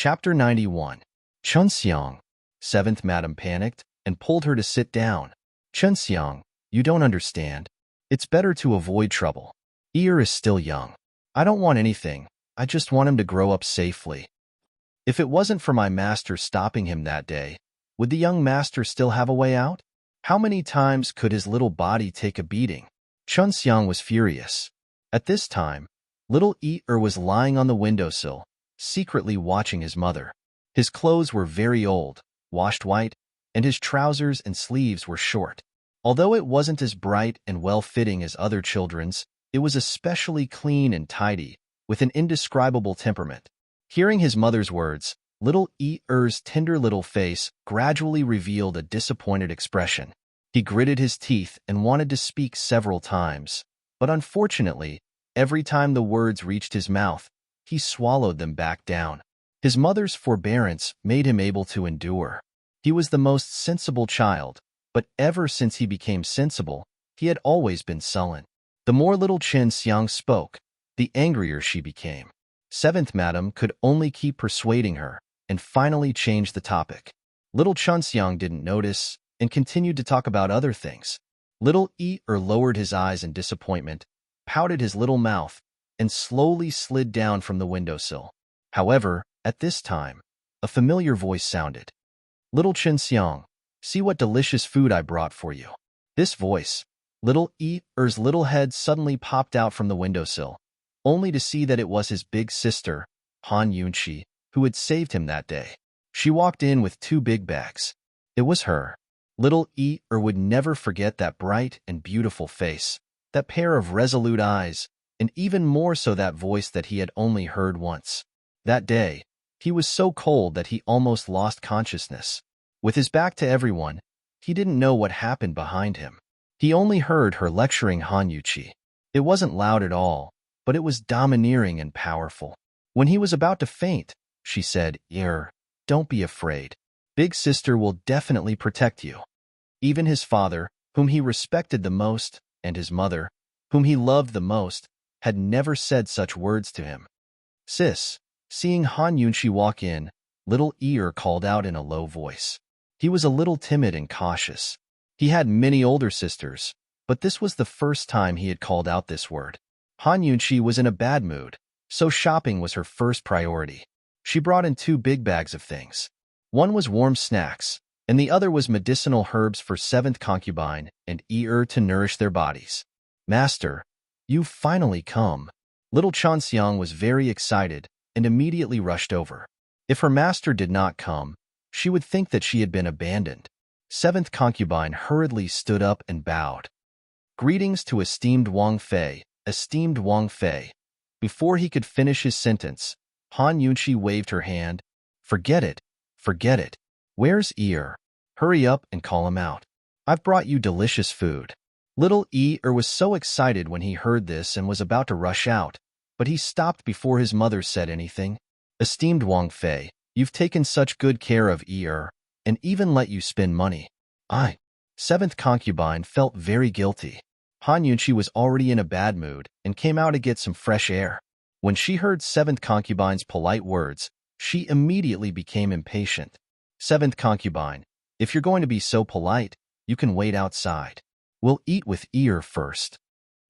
Chapter 91. Chunxiang. Seventh Madam panicked and pulled her to sit down. Chunxiang, you don't understand. It's better to avoid trouble. Ear is still young. I don't want anything. I just want him to grow up safely. If it wasn't for my master stopping him that day, would the young master still have a way out? How many times could his little body take a beating? Chunxiang was furious. At this time, little Ear was lying on the windowsill, secretly watching his mother. His clothes were very old, washed white, and his trousers and sleeves were short. Although it wasn't as bright and well-fitting as other children's, it was especially clean and tidy, with an indescribable temperament. Hearing his mother's words, little Ear's tender little face gradually revealed a disappointed expression. He gritted his teeth and wanted to speak several times, but unfortunately, every time the words reached his mouth, he swallowed them back down. His mother's forbearance made him able to endure. He was the most sensible child, but ever since he became sensible, he had always been sullen. The more little Chunxiang spoke, the angrier she became. Seventh Madam could only keep persuading her, and finally changed the topic. Little Chunxiang didn't notice, and continued to talk about other things. Little Ear lowered his eyes in disappointment, pouted his little mouth, and slowly slid down from the windowsill. However, at this time, a familiar voice sounded. Little Chunxiang, see what delicious food I brought for you. This voice, little Ear's little head suddenly popped out from the windowsill, only to see that it was his big sister, Han Yunqi, who had saved him that day. She walked in with 2 big bags. It was her. Little Ear would never forget that bright and beautiful face, that pair of resolute eyes, and even more so that voice that he had only heard once. That day, he was so cold that he almost lost consciousness. With his back to everyone, he didn't know what happened behind him. He only heard her lecturing Han Yunqi. It wasn't loud at all, but it was domineering and powerful. When he was about to faint, she said, Ear, don't be afraid. Big sister will definitely protect you. Even his father, whom he respected the most, and his mother, whom he loved the most, had never said such words to him. Sis, seeing Han Yunqi walk in, little Ear called out in a low voice. He was a little timid and cautious. He had many older sisters, but this was the first time he had called out this word. Han Yunqi was in a bad mood, so shopping was her first priority. She brought in 2 big bags of things. One was warm snacks, and the other was medicinal herbs for 7th concubine and Ear to nourish their bodies. Master, you've finally come. Little Chunxiang was very excited and immediately rushed over. If her master did not come, she would think that she had been abandoned. 7th concubine hurriedly stood up and bowed. Greetings to esteemed Wang Fei, esteemed Wang Fei. Before he could finish his sentence, Han Yunqi waved her hand. Forget it, forget it. Where's Ear? Hurry up and call him out. I've brought you delicious food. Little Ear was so excited when he heard this and was about to rush out, but he stopped before his mother said anything. Esteemed Wang Fei, you've taken such good care of Ear, and even let you spend money. 7th concubine felt very guilty. Han Yunqi was already in a bad mood and came out to get some fresh air. When she heard 7th concubine's polite words, she immediately became impatient. 7th concubine, if you're going to be so polite, you can wait outside. We'll eat with Ear first.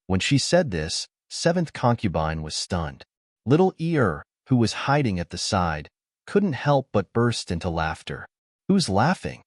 When she said this, 7th concubine was stunned. Little Ear, who was hiding at the side, couldn't help but burst into laughter. Who's laughing?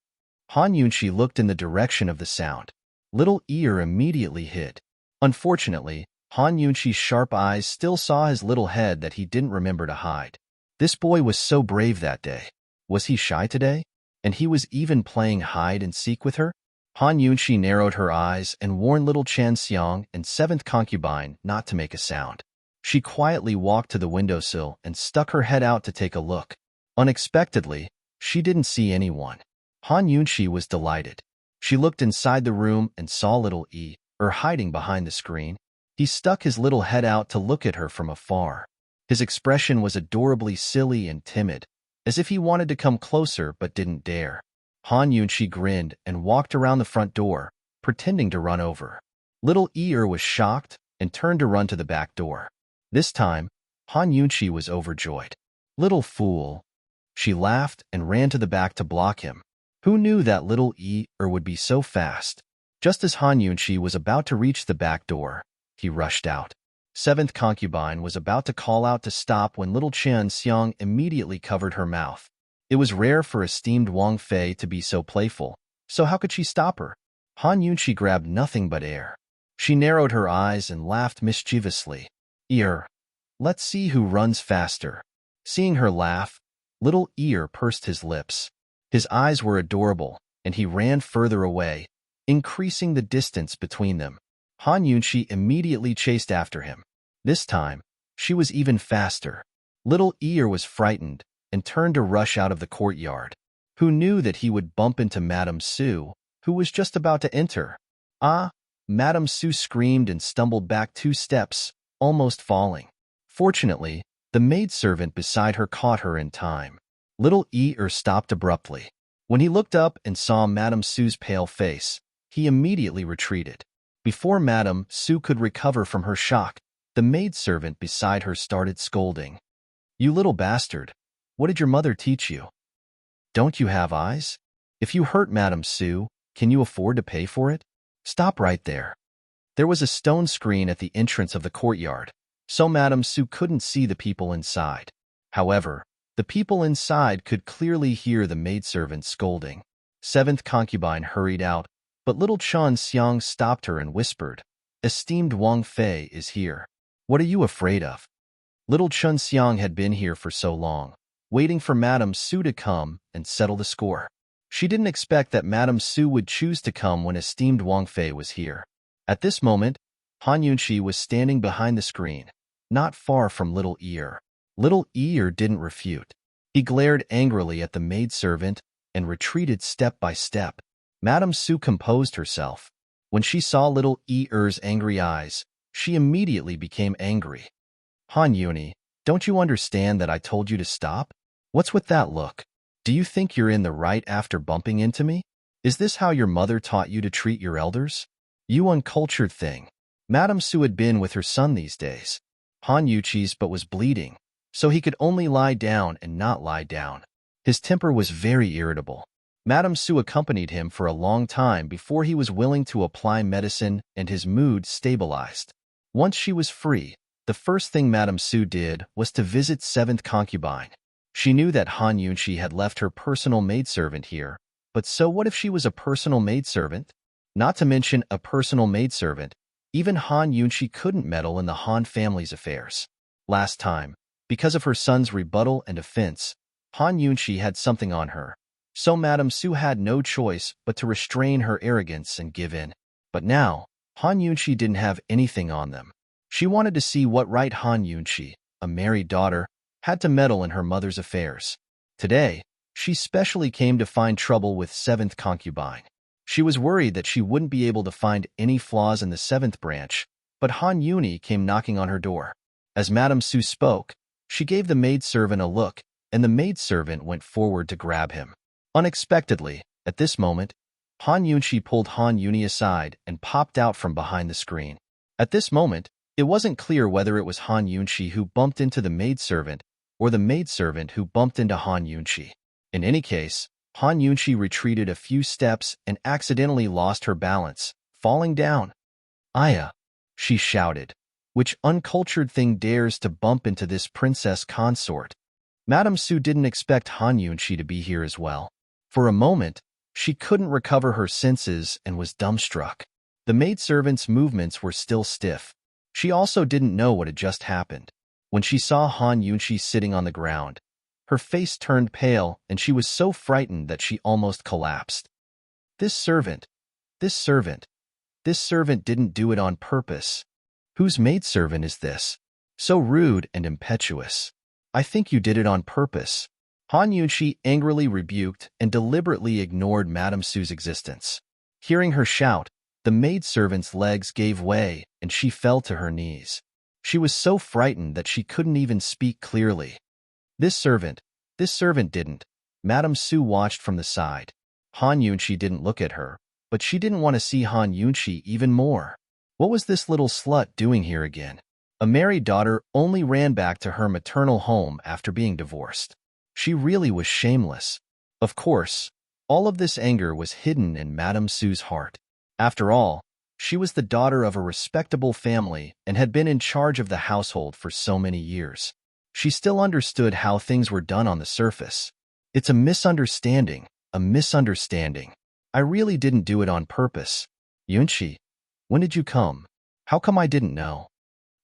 Han Yunqi looked in the direction of the sound. Little Ear immediately hid. Unfortunately, Han Yunqi's sharp eyes still saw his little head that he didn't remember to hide. This boy was so brave that day. Was he shy today? And he was even playing hide and seek with her? Han Yunqi narrowed her eyes and warned little Chunxiang and 7th concubine not to make a sound. She quietly walked to the windowsill and stuck her head out to take a look. Unexpectedly, she didn't see anyone. Han Yunqi was delighted. She looked inside the room and saw little Ear hiding behind the screen. He stuck his little head out to look at her from afar. His expression was adorably silly and timid, as if he wanted to come closer but didn't dare. Han Yunqi grinned and walked around the front door, pretending to run over. Little Ear was shocked and turned to run to the back door. This time, Han Yunqi was overjoyed. Little fool. She laughed and ran to the back to block him. Who knew that little would be so fast? Just as Han Yunqi was about to reach the back door, he rushed out. Seventh concubine was about to call out to stop when little Chen Xiang immediately covered her mouth. It was rare for esteemed Wang Fei to be so playful, so how could she stop her? Han Yunqi grabbed nothing but air. She narrowed her eyes and laughed mischievously. Let's see who runs faster. Seeing her laugh, little pursed his lips. His eyes were adorable, and he ran further away, increasing the distance between them. Han Yunqi immediately chased after him. This time, she was even faster. Little was frightened and turned to rush out of the courtyard. Who knew that he would bump into Madame Su, who was just about to enter? Ah! Madame Su screamed and stumbled back 2 steps, almost falling. Fortunately, the maidservant beside her caught her in time. Little stopped abruptly. When he looked up and saw Madame Su's pale face, he immediately retreated. Before Madame Su could recover from her shock, the maidservant beside her started scolding. "You little bastard! What did your mother teach you? Don't you have eyes? If you hurt Madame Su, can you afford to pay for it? Stop right there." There was a stone screen at the entrance of the courtyard, so Madame Su couldn't see the people inside. However, the people inside could clearly hear the maidservant scolding. Seventh concubine hurried out, but little Chen Xiang stopped her and whispered, "Esteemed Wang Fei is here. What are you afraid of?" Little Chen Xiang had been here for so long, waiting for Madame Su to come and settle the score. She didn't expect that Madame Su would choose to come when esteemed Wang Fei was here. At this moment, Han Yunqi was standing behind the screen, not far from Little Ear. Little Ear didn't refute. He glared angrily at the maidservant and retreated step by step. Madame Su composed herself. When she saw Little Ear's angry eyes, she immediately became angry. "Han Yuni, don't you understand that I told you to stop? What's with that look? Do you think you're in the right after bumping into me? Is this how your mother taught you to treat your elders? You uncultured thing." Madame Su had been with her son these days. Han Yuqi's but was bleeding, so he could only lie down and not lie down. His temper was very irritable. Madame Su accompanied him for a long time before he was willing to apply medicine and his mood stabilized. Once she was free, the first thing Madame Su did was to visit seventh concubine. She knew that Han Yunqi had left her personal maidservant here, but so what if she was a personal maidservant? Not to mention a personal maidservant, even Han Yunqi couldn't meddle in the Han family's affairs. Last time, because of her son's rebuttal and offense, Han Yunqi had something on her, so Madame Su had no choice but to restrain her arrogance and give in. But now, Han Yunqi didn't have anything on them. She wanted to see what right Han Yunqi, a married daughter, had to meddle in her mother's affairs. Today, she specially came to find trouble with seventh concubine. She was worried that she wouldn't be able to find any flaws in the seventh branch, but Han Yuni came knocking on her door. As Madame Su spoke, she gave the maidservant a look, and the maidservant went forward to grab him. Unexpectedly, at this moment, Han Yunqi pulled Han Yuni aside and popped out from behind the screen. At this moment, it wasn't clear whether it was Han Yunqi who bumped into the maidservant or the maidservant who bumped into Han Yunqi. In any case, Han Yunqi retreated a few steps and accidentally lost her balance, falling down. "Aya!" she shouted. "Which uncultured thing dares to bump into this princess consort?" Madame Su didn't expect Han Yunqi to be here as well. For a moment, she couldn't recover her senses and was dumbstruck. The maidservant's movements were still stiff. She also didn't know what had just happened. When she saw Han Yunqi sitting on the ground, her face turned pale and she was so frightened that she almost collapsed. This servant didn't do it on purpose. Whose maidservant is this? So rude and impetuous. I think you did it on purpose. Han Yunqi angrily rebuked and deliberately ignored Madame Su's existence. Hearing her shout, the maidservant's legs gave way and she fell to her knees. She was so frightened that she couldn't even speak clearly. This servant didn't. Madame Su watched from the side. Han Yunqi didn't look at her, but she didn't want to see Han Yunqi even more. What was this little slut doing here again? A married daughter only ran back to her maternal home after being divorced. She really was shameless. Of course, all of this anger was hidden in Madame Su's heart. After all, she was the daughter of a respectable family and had been in charge of the household for so many years. She still understood how things were done on the surface. It's a misunderstanding, a misunderstanding. I really didn't do it on purpose. Yunqi, when did you come? How come I didn't know?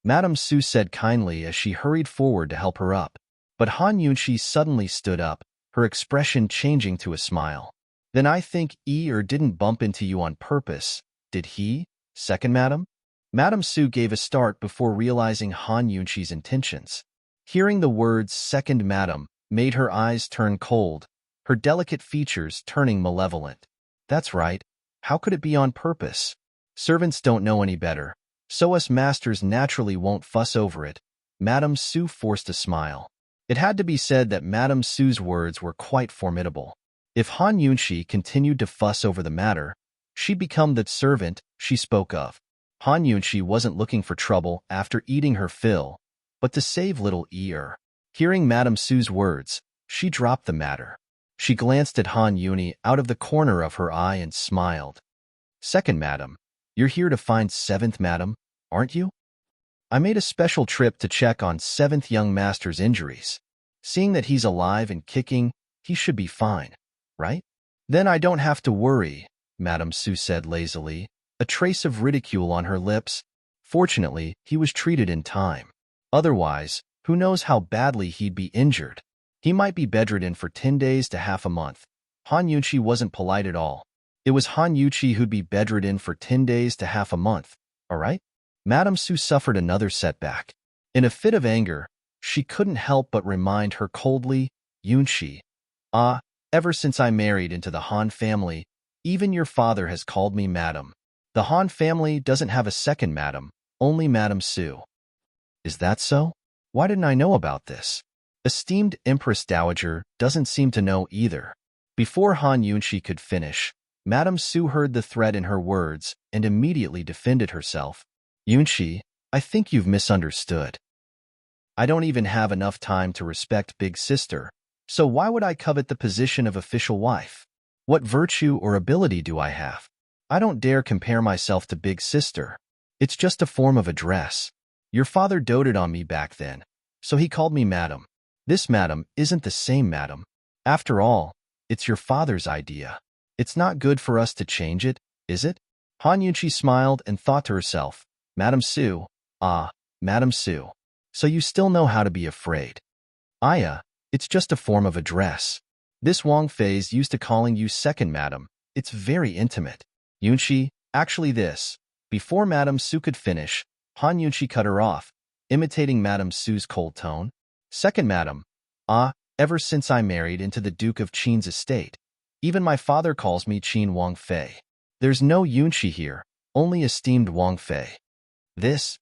Madame Su said kindly as she hurried forward to help her up. But Han Yunqi suddenly stood up, her expression changing to a smile. Then I think didn't bump into you on purpose, did he, second madam? Madame Su gave a start before realizing Han Yunqi's intentions. Hearing the words second madam made her eyes turn cold, her delicate features turning malevolent. That's right. How could it be on purpose? Servants don't know any better, so us masters naturally won't fuss over it. Madame Su forced a smile. It had to be said that Madame Su's words were quite formidable. If Han Yunqi continued to fuss over the matter, she'd become the servant she spoke of. Han Yunqi wasn't looking for trouble after eating her fill, but to save little Er. Hearing Madame Su's words, she dropped the matter. She glanced at Han Yuni out of the corner of her eye and smiled. Second madam, you're here to find seventh madam, aren't you? I made a special trip to check on seventh young master's injuries. Seeing that he's alive and kicking, he should be fine, right? Then I don't have to worry, Madame Su said lazily, a trace of ridicule on her lips. Fortunately, he was treated in time. Otherwise, who knows how badly he'd be injured. He might be bedridden for 10 days to half a month. Han Yunqi wasn't polite at all. It was Han Yunqi who'd be bedridden for 10 days to half a month, all right? Madame Su suffered another setback. In a fit of anger, she couldn't help but remind her coldly, Yunqi, ever since I married into the Han family, even your father has called me madam. The Han family doesn't have a second madam, only Madame Su. Is that so? Why didn't I know about this? Esteemed Empress Dowager doesn't seem to know either. Before Han Yunqi could finish, Madame Su heard the threat in her words and immediately defended herself. Yunqi, I think you've misunderstood. I don't even have enough time to respect Big Sister, so why would I covet the position of official wife? What virtue or ability do I have? I don't dare compare myself to Big Sister. It's just a form of address. Your father doted on me back then, so he called me madam. This madam isn't the same madam. After all, it's your father's idea. It's not good for us to change it, is it? Han Yunqi smiled and thought to herself, Madame Su, Madame Su. So you still know how to be afraid. It's just a form of address. This Wang Fei's used to calling you second madam. It's very intimate. Yunqi, actually this. Before Madame Su could finish, Han Yunqi cut her off, imitating Madame Su's cold tone. Second madam, ever since I married into the Duke of Qin's estate, even my father calls me Qin Wang Fei. There's no Yunqi here, only esteemed Wang Fei. This.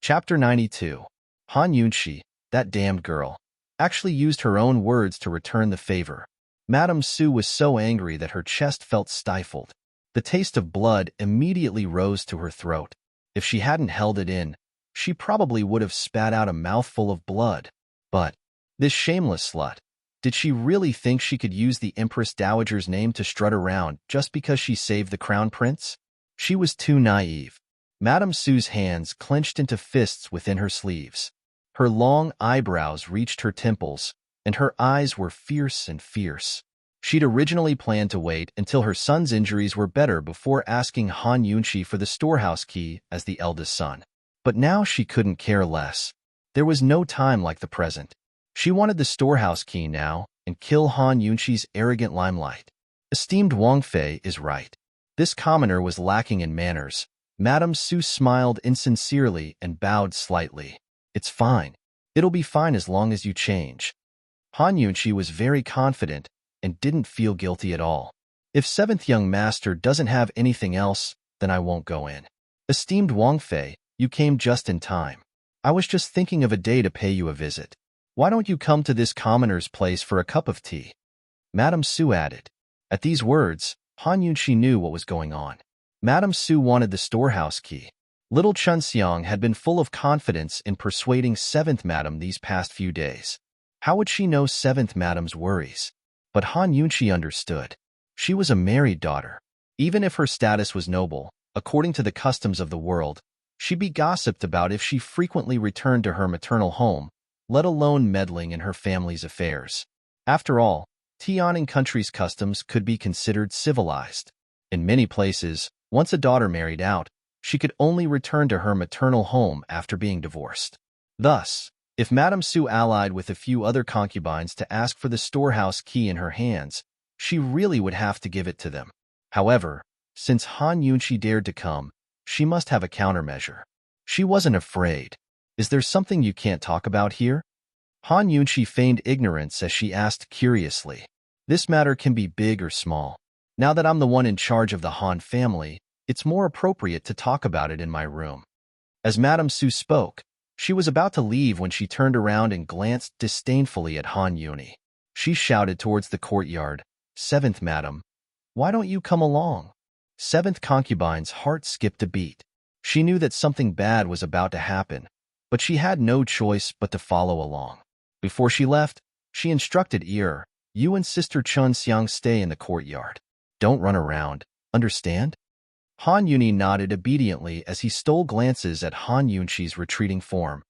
Chapter 92. Han Yunqi, that damned girl, actually used her own words to return the favor. Madame Su was so angry that her chest felt stifled. The taste of blood immediately rose to her throat. If she hadn't held it in, she probably would have spat out a mouthful of blood. But this shameless slut, did she really think she could use the Empress Dowager's name to strut around just because she saved the crown prince? She was too naive. Madame Su's hands clenched into fists within her sleeves. Her long eyebrows reached her temples, and her eyes were fierce and fierce. She'd originally planned to wait until her son's injuries were better before asking Han Yunqi for the storehouse key as the eldest son. But now she couldn't care less. There was no time like the present. She wanted the storehouse key now and kill Han Yunqi's arrogant limelight. Esteemed Wang Fei is right. This commoner was lacking in manners. Madame Su smiled insincerely and bowed slightly. It's fine. It'll be fine as long as you change. Han Yunqi was very confident and didn't feel guilty at all. If seventh young master doesn't have anything else, then I won't go in. Esteemed Wang Fei, you came just in time. I was just thinking of a day to pay you a visit. Why don't you come to this commoner's place for a cup of tea? Madame Su added. At these words, Han Yunqi knew what was going on. Madame Su wanted the storehouse key. Little Chun Xiang had been full of confidence in persuading seventh madam these past few days. How would she know 7th Madam's worries? But Han Yunqi understood. She was a married daughter. Even if her status was noble, according to the customs of the world, she'd be gossiped about if she frequently returned to her maternal home, let alone meddling in her family's affairs. After all, Tianing country's customs could be considered civilized. In many places, once a daughter married out, she could only return to her maternal home after being divorced. Thus, if Madame Su allied with a few other concubines to ask for the storehouse key in her hands, she really would have to give it to them. However, since Han Yunqi dared to come, she must have a countermeasure. She wasn't afraid. Is there something you can't talk about here? Han Yunqi feigned ignorance as she asked curiously. This matter can be big or small. Now that I'm the one in charge of the Han family, it's more appropriate to talk about it in my room. As Madame Su spoke, she was about to leave when she turned around and glanced disdainfully at Han Yuni. She shouted towards the courtyard, 7th Madam, why don't you come along? 7th concubine's heart skipped a beat. She knew that something bad was about to happen, but she had no choice but to follow along. Before she left, she instructed Ir, you and Sister Chun Xiang stay in the courtyard. Don't run around, understand? Han Yuni nodded obediently as he stole glances at Han Yunqi's retreating form.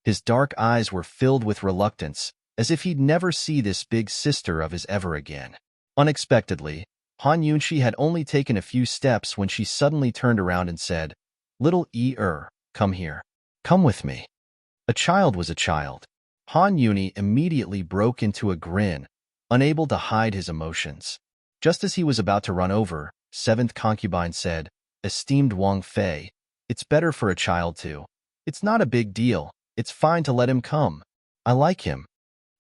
His dark eyes were filled with reluctance, as if he'd never see this big sister of his ever again. Unexpectedly, Han Yunqi had only taken a few steps when she suddenly turned around and said, Little Ir, come here. Come with me. A child was a child. Han Yuni immediately broke into a grin, unable to hide his emotions. Just as he was about to run over, 7th concubine said, Esteemed Wang Fei, it's better for a child to. It's not a big deal. It's fine to let him come. I like him.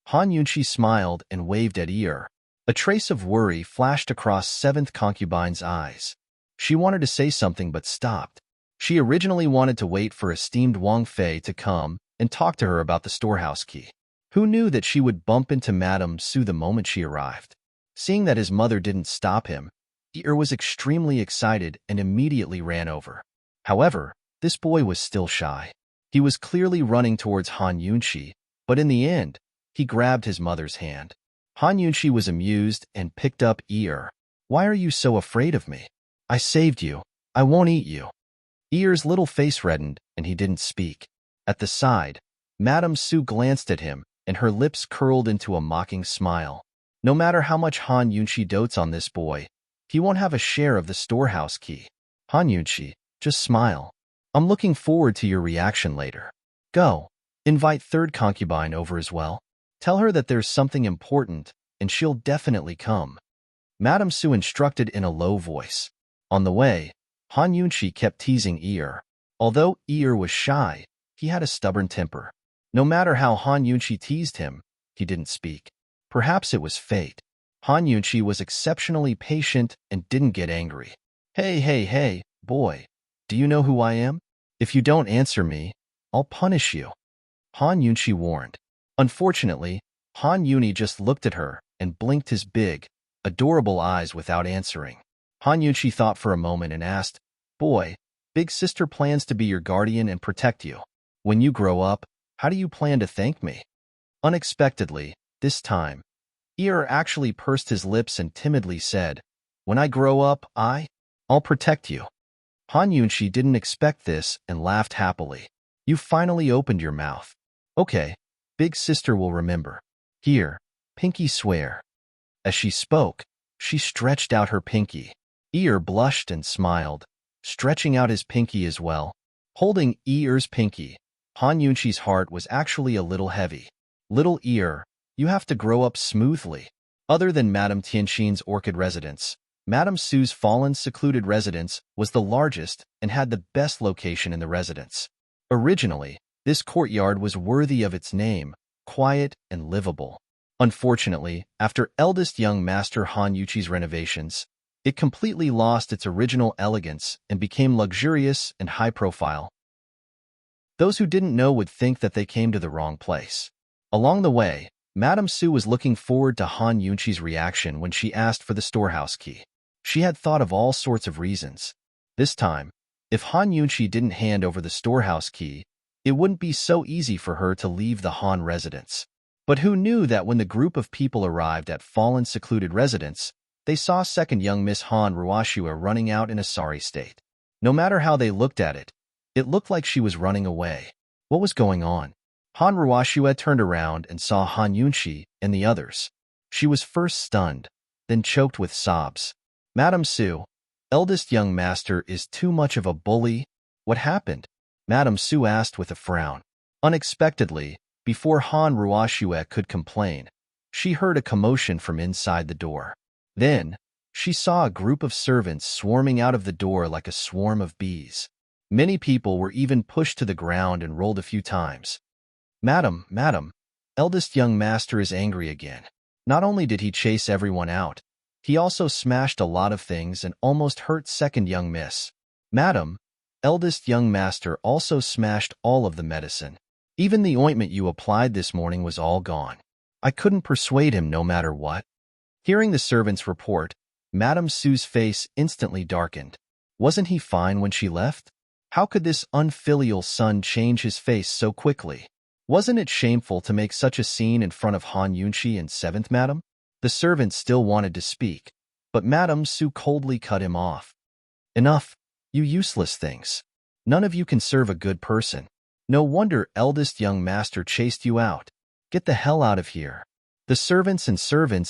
Han Yunqi smiled and waved at Ir. A trace of worry flashed across 7th concubine's eyes. She wanted to say something but stopped. She originally wanted to wait for esteemed Wang Fei to come and talk to her about the storehouse key. Who knew that she would bump into Madame Su the moment she arrived? Seeing that his mother didn't stop him, Ir was extremely excited and immediately ran over. However, this boy was still shy. He was clearly running towards Han Yunqi, but in the end, he grabbed his mother's hand. Han Yunqi was amused and picked up Ir. Why are you so afraid of me? I saved you. I won't eat you. Ir's little face reddened, and he didn't speak. At the side, Madame Su glanced at him, and her lips curled into a mocking smile. No matter how much Han Yunqi dotes on this boy, he won't have a share of the storehouse key. Han Yunqi, just smile. I'm looking forward to your reaction later. Go. Invite 3rd concubine over as well. Tell her that there's something important, and she'll definitely come. Madame Su instructed in a low voice. On the way, Han Yunqi kept teasing Ir. Although Ir was shy, he had a stubborn temper. No matter how Han Yunqi teased him, he didn't speak. Perhaps it was fate. Han Yunqi was exceptionally patient and didn't get angry. Hey, boy, do you know who I am? If you don't answer me, I'll punish you. Han Yunqi warned. Unfortunately, Han Yuni just looked at her and blinked his big, adorable eyes without answering. Han Yunqi thought for a moment and asked, Boy, big sister plans to be your guardian and protect you. When you grow up, how do you plan to thank me? Unexpectedly, this time, Ir actually pursed his lips and timidly said, When I grow up, I'll protect you. Han Yunqi didn't expect this and laughed happily. You finally opened your mouth. Okay, big sister will remember. Here, pinky swear. As she spoke, she stretched out her pinky. Ir blushed and smiled, stretching out his pinky as well. Holding Ir's pinky, Han Yunqi's heart was actually a little heavy. Little Ir, you have to grow up smoothly. Other than Madame Tianxin's orchid residence, Madame Su's fallen secluded residence was the largest and had the best location in the residence. Originally, this courtyard was worthy of its name, quiet and livable. Unfortunately, after eldest young master Han Yuqi's renovations, it completely lost its original elegance and became luxurious and high-profile. Those who didn't know would think that they came to the wrong place. Along the way, Madame Su was looking forward to Han Yunqi's reaction when she asked for the storehouse key. She had thought of all sorts of reasons. This time, if Han Yunqi didn't hand over the storehouse key, it wouldn't be so easy for her to leave the Han residence. But who knew that when the group of people arrived at Fallen's secluded residence, they saw second young Miss Han Ruashua running out in a sorry state. No matter how they looked at it, it looked like she was running away. What was going on? Han Ruashua turned around and saw Han Yunqi and the others. She was first stunned, then choked with sobs. Madame Su, eldest young master is too much of a bully. What happened? Madame Su asked with a frown. Unexpectedly, before Han Ruashua could complain, she heard a commotion from inside the door. Then, she saw a group of servants swarming out of the door like a swarm of bees. Many people were even pushed to the ground and rolled a few times. Madam, eldest young master is angry again. Not only did he chase everyone out, he also smashed a lot of things and almost hurt second young miss. Madam, eldest young master also smashed all of the medicine. Even the ointment you applied this morning was all gone. I couldn't persuade him no matter what. Hearing the servant's report, Madame Su's face instantly darkened. Wasn't he fine when she left? How could this unfilial son change his face so quickly? Wasn't it shameful to make such a scene in front of Han Yunqi and 7th Madam? The servant still wanted to speak, but Madame Su coldly cut him off. Enough, you useless things. None of you can serve a good person. No wonder eldest young master chased you out. Get the hell out of here. The servants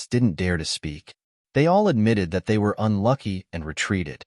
didn't dare to speak. They all admitted that they were unlucky and retreated.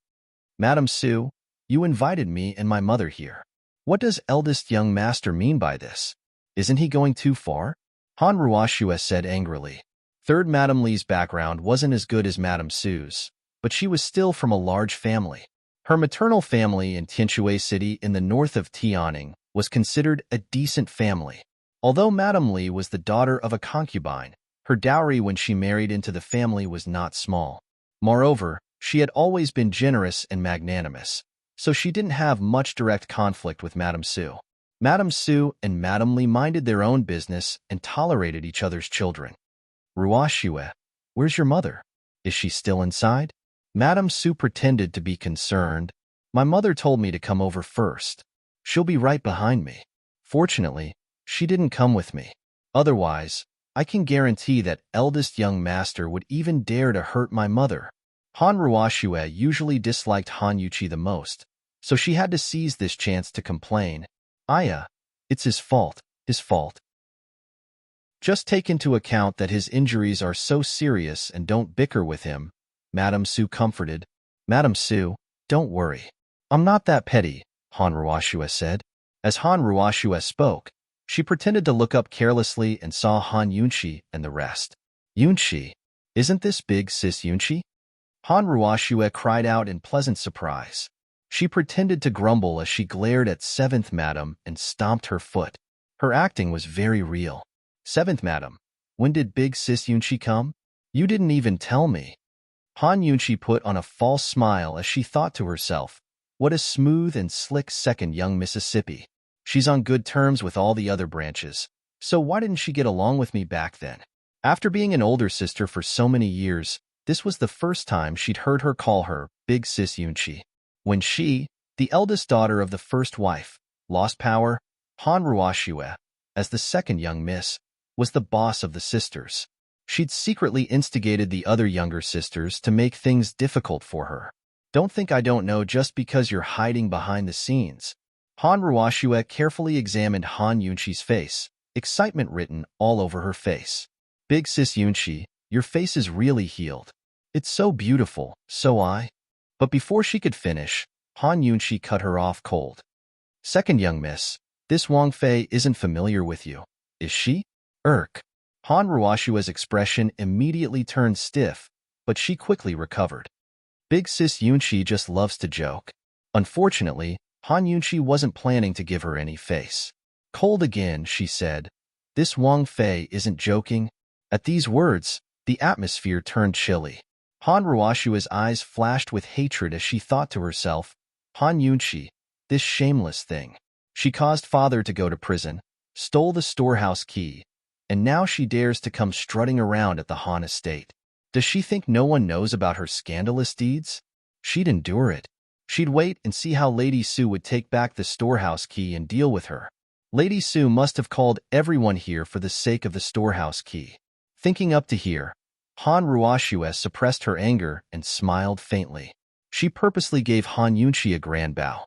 Madame Su, you invited me and my mother here. What does eldest young master mean by this? Isn't he going too far? Han Ruashua said angrily. Third Madame Li's background wasn't as good as Madame Su's, but she was still from a large family. Her maternal family in Tianxue City in the north of Tianning was considered a decent family. Although Madame Li was the daughter of a concubine, her dowry when she married into the family was not small. Moreover, she had always been generous and magnanimous, so she didn't have much direct conflict with Madame Su. Madame Su and Madame Li minded their own business and tolerated each other's children. Ruashua, where's your mother? Is she still inside? Madame Su pretended to be concerned. My mother told me to come over first. She'll be right behind me. Fortunately, she didn't come with me. Otherwise, I can guarantee that eldest young master would even dare to hurt my mother. Han Ruashua usually disliked Han Yunqi the most, so she had to seize this chance to complain. Aya, it's his fault. Just take into account that his injuries are so serious and don't bicker with him, Madame Su comforted. Madame Su, don't worry. I'm not that petty, Han Ruashua said. As Han Ruashua spoke, she pretended to look up carelessly and saw Han Yunqi and the rest. Yunqi, isn't this big sis Yunqi? Han Ruashua cried out in pleasant surprise. She pretended to grumble as she glared at 7th Madam and stomped her foot. Her acting was very real. 7th Madam, when did big sis Yunqi come? You didn't even tell me. Han Yunqi put on a false smile as she thought to herself, what a smooth and slick second young Mississippi. She's on good terms with all the other branches, so why didn't she get along with me back then? After being an older sister for so many years, this was the first time she'd heard her call her Big Sis Yunqi. When she, the eldest daughter of the first wife, lost power, Han Ruashua, as the second young miss, was the boss of the sisters. She'd secretly instigated the other younger sisters to make things difficult for her. Don't think I don't know just because you're hiding behind the scenes. Han Ruashua carefully examined Han Yunqi's face, excitement written all over her face. Big sis Yunqi, your face is really healed. It's so beautiful, But before she could finish, Han Yunqi cut her off cold. Second young miss, this Wang Fei isn't familiar with you, is she? Han Ruashua's expression immediately turned stiff, but she quickly recovered. Big sis Yunqi just loves to joke. Unfortunately, Han Yunqi wasn't planning to give her any face. Cold again, she said. This Wang Fei isn't joking. At these words, the atmosphere turned chilly. Han Ruashua's eyes flashed with hatred as she thought to herself, Han Yunqi, this shameless thing. She caused father to go to prison, stole the storehouse key, and now she dares to come strutting around at the Han estate. Does she think no one knows about her scandalous deeds? She'd endure it. She'd wait and see how Lady Su would take back the storehouse key and deal with her. Lady Su must have called everyone here for the sake of the storehouse key. Thinking up to here, Han Ruoxue suppressed her anger and smiled faintly. She purposely gave Han Yunqi a grand bow.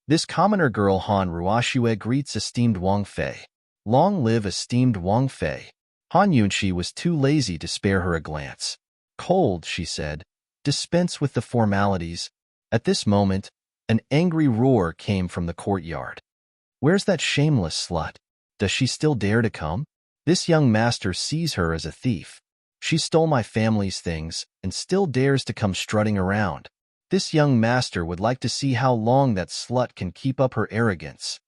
This commoner girl Han Ruoxue greets esteemed Wang Fei. Long live esteemed Wang Fei. Han Yunqi was too lazy to spare her a glance. Cold, she said. Dispense with the formalities. At this moment, an angry roar came from the courtyard. Where's that shameless slut? Does she still dare to come? This young master sees her as a thief. She stole my family's things and still dares to come strutting around. This young master would like to see how long that slut can keep up her arrogance.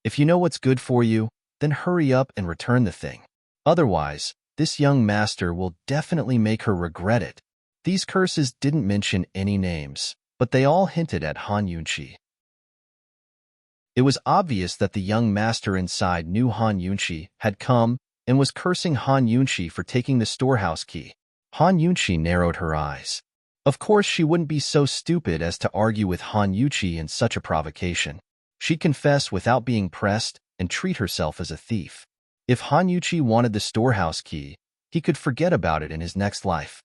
If you know what's good for you, then hurry up and return the thing. Otherwise, this young master will definitely make her regret it. These curses didn't mention any names, but they all hinted at Han Yunqi. It was obvious that the young master inside knew Han Yunqi had come and was cursing Han Yunqi for taking the storehouse key. Han Yunqi narrowed her eyes. Of course, she wouldn't be so stupid as to argue with Han Yunqi in such a provocation. She'd confess without being pressed and treat herself as a thief. If Han Yunqi wanted the storehouse key, he could forget about it in his next life.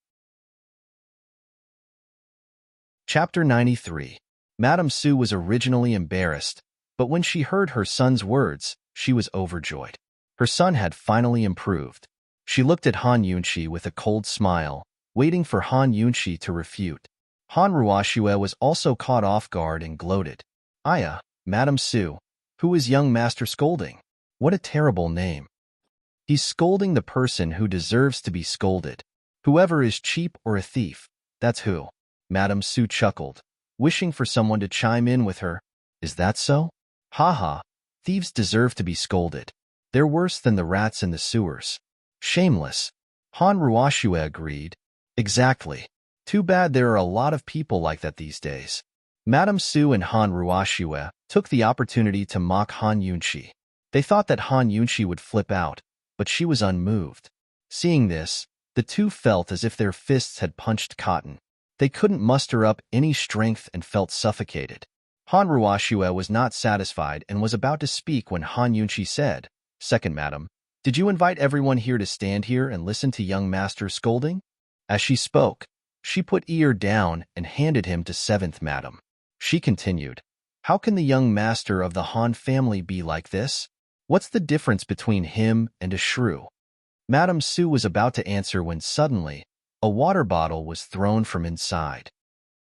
Chapter 93. Madame Su was originally embarrassed, but when she heard her son's words, she was overjoyed. Her son had finally improved. She looked at Han Yunqi with a cold smile, waiting for Han Yunqi to refute. Han Ruoxue was also caught off guard and gloated. Aya, Madame Su, who is young master scolding? What a terrible name. He's scolding the person who deserves to be scolded. Whoever is cheap or a thief, that's who. Madame Su chuckled, wishing for someone to chime in with her. Is that so? Ha, thieves deserve to be scolded. They're worse than the rats in the sewers. Shameless. Han Ruoxue agreed. Exactly. Too bad there are a lot of people like that these days. Madame Su and Han Ruoxue took the opportunity to mock Han Yunqi. They thought that Han Yunqi would flip out, but she was unmoved. Seeing this, the two felt as if their fists had punched cotton. They couldn't muster up any strength and felt suffocated. Han Ruoxue was not satisfied and was about to speak when Han Yunqi said, "Second madam, did you invite everyone here to stand here and listen to young master scolding?" As she spoke, she put ear down and handed him to seventh madam. She continued, "How can the young master of the Han family be like this? What's the difference between him and a shrew?" Madame Su was about to answer when suddenly, a water bottle was thrown from inside.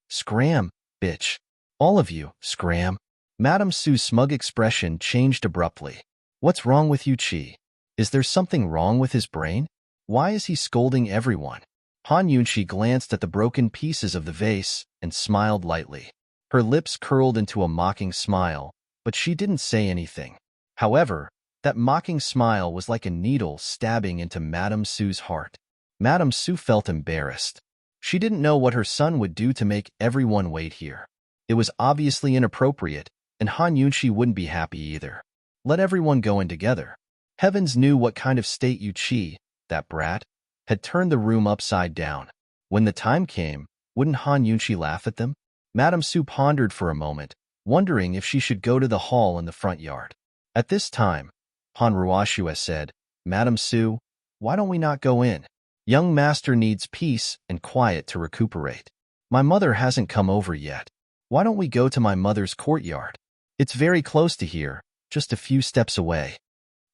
"Scram, bitch. All of you, scram." Madame Su's smug expression changed abruptly. "What's wrong with you, Chi? Is there something wrong with his brain? Why is he scolding everyone?" Han Yunqi glanced at the broken pieces of the vase and smiled lightly. Her lips curled into a mocking smile, but she didn't say anything. However, that mocking smile was like a needle stabbing into Madame Su's heart. Madame Su felt embarrassed. She didn't know what her son would do to make everyone wait here. It was obviously inappropriate, and Han Yunqi wouldn't be happy either. Let everyone go in together. Heavens knew what kind of state Yuqi, that brat, had turned the room upside down. When the time came, wouldn't Han Yunqi laugh at them? Madame Su pondered for a moment, wondering if she should go to the hall in the front yard. At this time, Han Ruoxue said, "Madame Su, why don't we not go in? Young master needs peace and quiet to recuperate. My mother hasn't come over yet. Why don't we go to my mother's courtyard? It's very close to here, just a few steps away."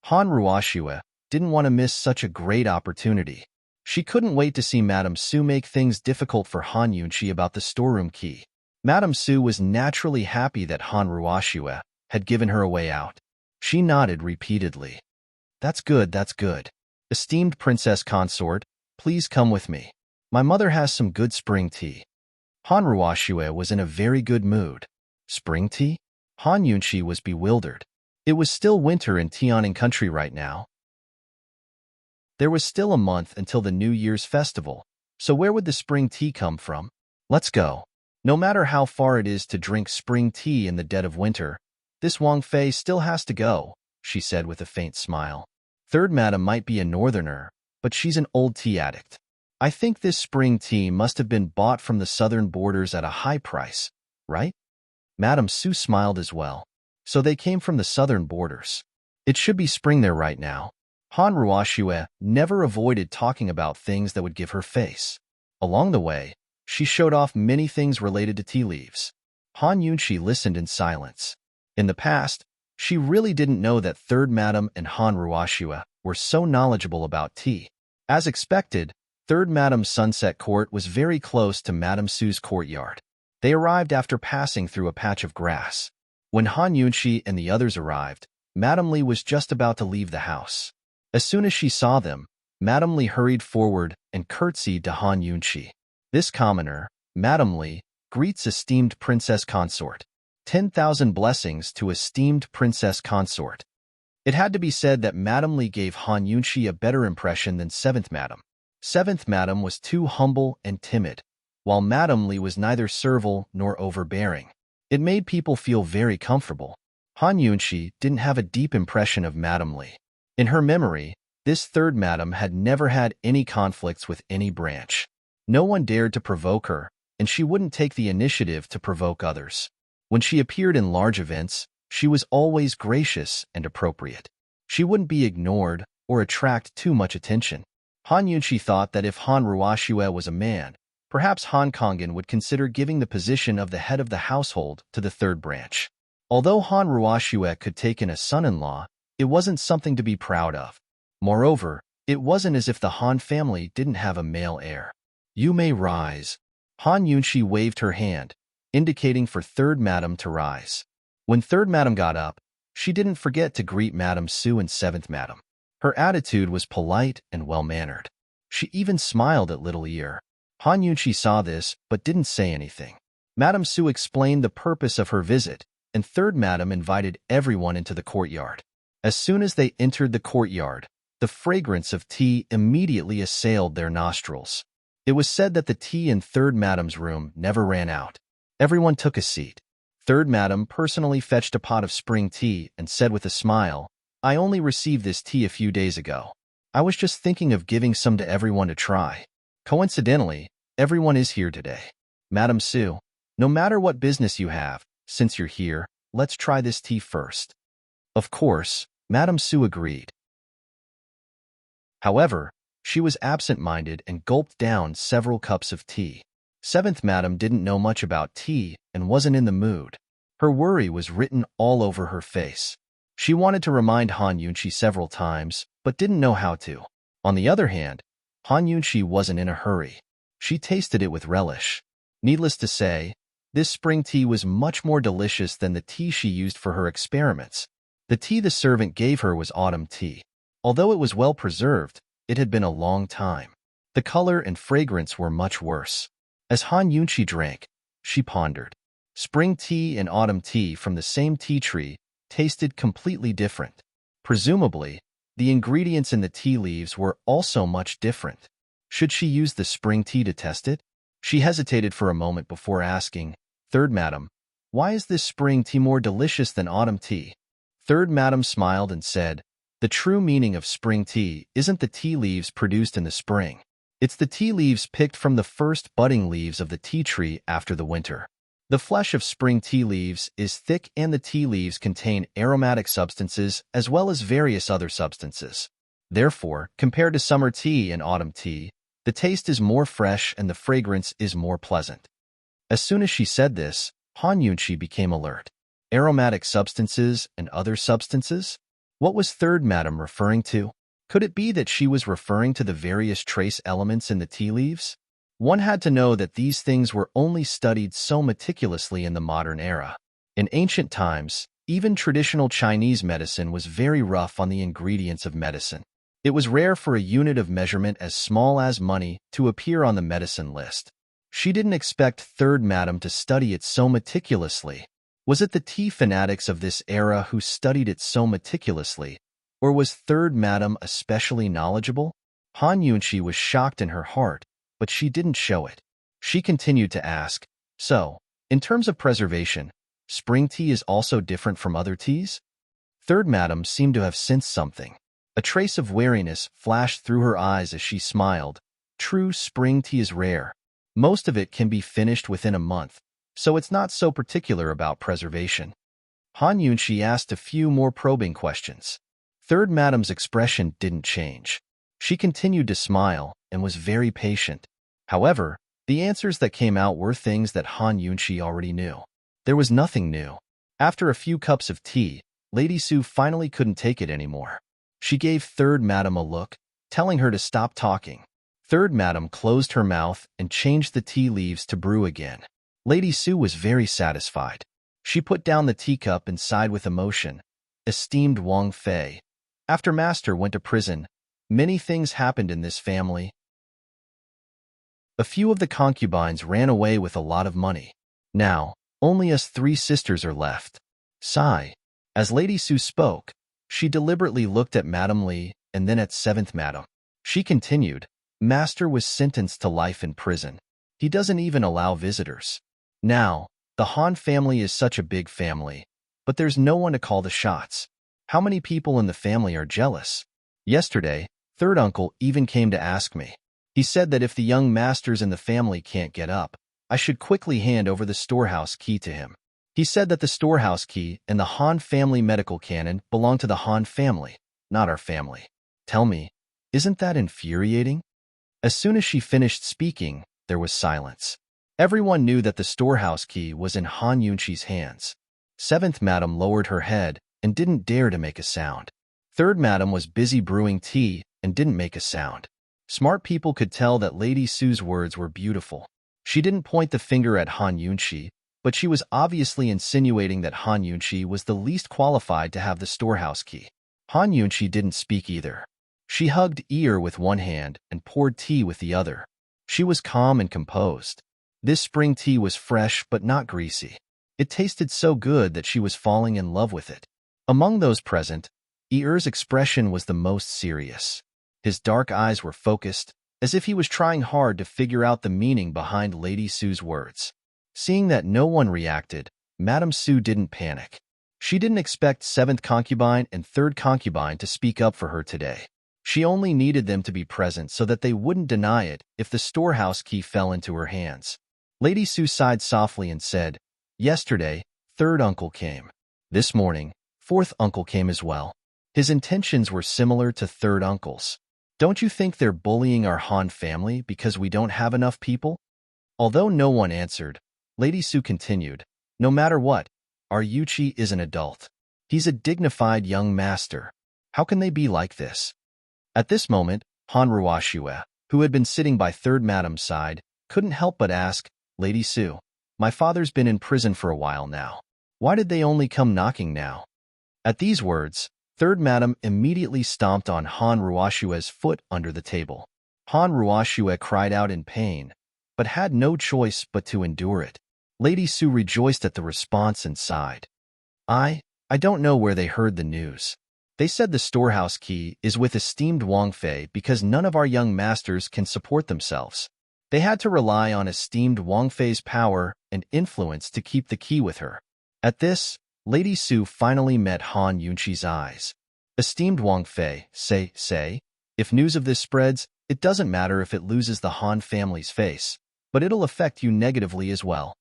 Han Ruoxue didn't want to miss such a great opportunity. She couldn't wait to see Madame Su make things difficult for Han Yunqi about the storeroom key. Madame Su was naturally happy that Han Ruoxue had given her a way out. She nodded repeatedly. That's good. Esteemed Princess Consort, please come with me. My mother has some good spring tea." Han Ruoxue was in a very good mood. Spring tea? Han Yunqi was bewildered. It was still winter in Tianing country right now. There was still a month until the New Year's festival, so where would the spring tea come from? Let's go. No matter how far it is to drink spring tea in the dead of winter, this Wang Fei still has to go, she said with a faint smile. Third madam might be a northerner, but she's an old tea addict. I think this spring tea must have been bought from the southern borders at a high price, right? Madame Su smiled as well. So they came from the southern borders. It should be spring there right now. Han Ruoxue never avoided talking about things that would give her face. Along the way, she showed off many things related to tea leaves. Han Yunqi listened in silence. In the past, she really didn't know that Third Madam and Han Ruoxue were so knowledgeable about tea. As expected, Third Madam's sunset court was very close to Madame Su's courtyard. They arrived after passing through a patch of grass. When Han Yunqi and the others arrived, Madame Li was just about to leave the house. As soon as she saw them, Madame Li hurried forward and curtsied to Han Yunqi. This commoner, Madame Li, greets esteemed Princess Consort. 10,000 blessings to esteemed Princess Consort. It had to be said that Madame Li gave Han Yunqi a better impression than 7th Madam. 7th Madam was too humble and timid, while Madame Li was neither servile nor overbearing. It made people feel very comfortable. Han Yunqi didn't have a deep impression of Madame Li. In her memory, this Third Madam had never had any conflicts with any branch. No one dared to provoke her, and she wouldn't take the initiative to provoke others. When she appeared in large events, she was always gracious and appropriate. She wouldn't be ignored or attract too much attention. Han Yunqi thought that if Han Ruoxue was a man, perhaps Han Kongan would consider giving the position of the head of the household to the third branch. Although Han Ruoxue could take in a son-in-law, it wasn't something to be proud of. Moreover, it wasn't as if the Han family didn't have a male heir. You may rise. Han Yunqi waved her hand, indicating for Third Madam to rise. When Third Madam got up, she didn't forget to greet Madame Su and 7th Madam. Her attitude was polite and well-mannered. She even smiled at Little Ear. Han Yunqi saw this but didn't say anything. Madame Su explained the purpose of her visit, and Third Madam invited everyone into the courtyard. As soon as they entered the courtyard, the fragrance of tea immediately assailed their nostrils. It was said that the tea in Third Madam's room never ran out. Everyone took a seat. Third Madam personally fetched a pot of spring tea and said with a smile, "I only received this tea a few days ago. I was just thinking of giving some to everyone to try. Coincidentally, everyone is here today. Madame Su, no matter what business you have, since you're here, let's try this tea first." Of course, Madame Su agreed. However, she was absent-minded and gulped down several cups of tea. 7th Madam didn't know much about tea and wasn't in the mood. Her worry was written all over her face. She wanted to remind Han Yunqi several times, but didn't know how to. On the other hand, Han Yunqi wasn't in a hurry. She tasted it with relish. Needless to say, this spring tea was much more delicious than the tea she used for her experiments. The tea the servant gave her was autumn tea. Although it was well preserved, it had been a long time. The color and fragrance were much worse. As Han Yunqi drank, she pondered. Spring tea and autumn tea from the same tea tree tasted completely different. Presumably, the ingredients in the tea leaves were also much different. Should she use the spring tea to test it? She hesitated for a moment before asking, "Third Madam, why is this spring tea more delicious than autumn tea?" Third Madam smiled and said, "The true meaning of spring tea isn't the tea leaves produced in the spring. It's the tea leaves picked from the first budding leaves of the tea tree after the winter. The flesh of spring tea leaves is thick and the tea leaves contain aromatic substances as well as various other substances. Therefore, compared to summer tea and autumn tea, the taste is more fresh and the fragrance is more pleasant." As soon as she said this, Han Yunqi became alert. Aromatic substances and other substances? What was Third Madam referring to? Could it be that she was referring to the various trace elements in the tea leaves? One had to know that these things were only studied so meticulously in the modern era. In ancient times, even traditional Chinese medicine was very rough on the ingredients of medicine. It was rare for a unit of measurement as small as money to appear on the medicine list. She didn't expect Third Madam to study it so meticulously. Was it the tea fanatics of this era who studied it so meticulously, or was Third Madam especially knowledgeable? Han Yunqi was shocked in her heart, but she didn't show it. She continued to ask, "So, in terms of preservation, spring tea is also different from other teas?" Third Madam seemed to have sensed something. A trace of wariness flashed through her eyes as she smiled. "True, spring tea is rare. Most of it can be finished within a month, so it's not so particular about preservation." Han Yunqi asked a few more probing questions. Third Madam's expression didn't change. She continued to smile and was very patient. However, the answers that came out were things that Han Yunqi already knew. There was nothing new. After a few cups of tea, Lady Su finally couldn't take it anymore. She gave Third Madam a look, telling her to stop talking. Third Madam closed her mouth and changed the tea leaves to brew again. Lady Su was very satisfied. She put down the teacup and sighed with emotion. Esteemed Wang Fei, after Master went to prison, many things happened in this family. A few of the concubines ran away with a lot of money. Now, only us 3 sisters are left. Sigh. As Lady Su spoke, she deliberately looked at Madame Li and then at 7th Madam. She continued, Master was sentenced to life in prison. He doesn't even allow visitors. Now, the Han family is such a big family, but there's no one to call the shots. How many people in the family are jealous? Yesterday, third uncle even came to ask me. He said that if the young masters in the family can't get up, I should quickly hand over the storehouse key to him. He said that the storehouse key and the Han family medical cannon belong to the Han family, not our family. Tell me, isn't that infuriating? As soon as she finished speaking, there was silence. Everyone knew that the storehouse key was in Han Yunqi's hands. 7th Madam lowered her head and didn't dare to make a sound. 3rd Madam was busy brewing tea and didn't make a sound. Smart people could tell that Lady Su's words were beautiful. She didn't point the finger at Han Yunqi, but she was obviously insinuating that Han Yunqi was the least qualified to have the storehouse key. Han Yunqi didn't speak either. She hugged ear with one hand and poured tea with the other. She was calm and composed. This spring tea was fresh but not greasy. It tasted so good that she was falling in love with it. Among those present, Er's expression was the most serious. His dark eyes were focused, as if he was trying hard to figure out the meaning behind Lady Su's words. Seeing that no one reacted, Madame Su didn't panic. She didn't expect 7th concubine and 3rd concubine to speak up for her today. She only needed them to be present so that they wouldn't deny it if the storehouse key fell into her hands. Lady Su sighed softly and said, Yesterday, 3rd uncle came. This morning, 4th uncle came as well. His intentions were similar to 3rd uncle's. Don't you think they're bullying our Han family because we don't have enough people? Although no one answered, Lady Su continued, No matter what, our Yuchi is an adult. He's a dignified young master. How can they be like this? At this moment, Han Ruoxue, who had been sitting by 3rd Madam's side, couldn't help but ask, Lady Su, my father's been in prison for a while now. Why did they only come knocking now? At these words, 3rd Madam immediately stomped on Han Ruoxue's foot under the table. Han Ruoxue cried out in pain, but had no choice but to endure it. Lady Su rejoiced at the response and sighed. I don't know where they heard the news. They said the storehouse key is with esteemed Wang Fei because none of our young masters can support themselves. They had to rely on esteemed Wang Fei's power and influence to keep the key with her. At this, Lady Su finally met Han Yunqi's eyes. Esteemed Wang Fei, say, if news of this spreads, it doesn't matter if it loses the Han family's face, but it'll affect you negatively as well.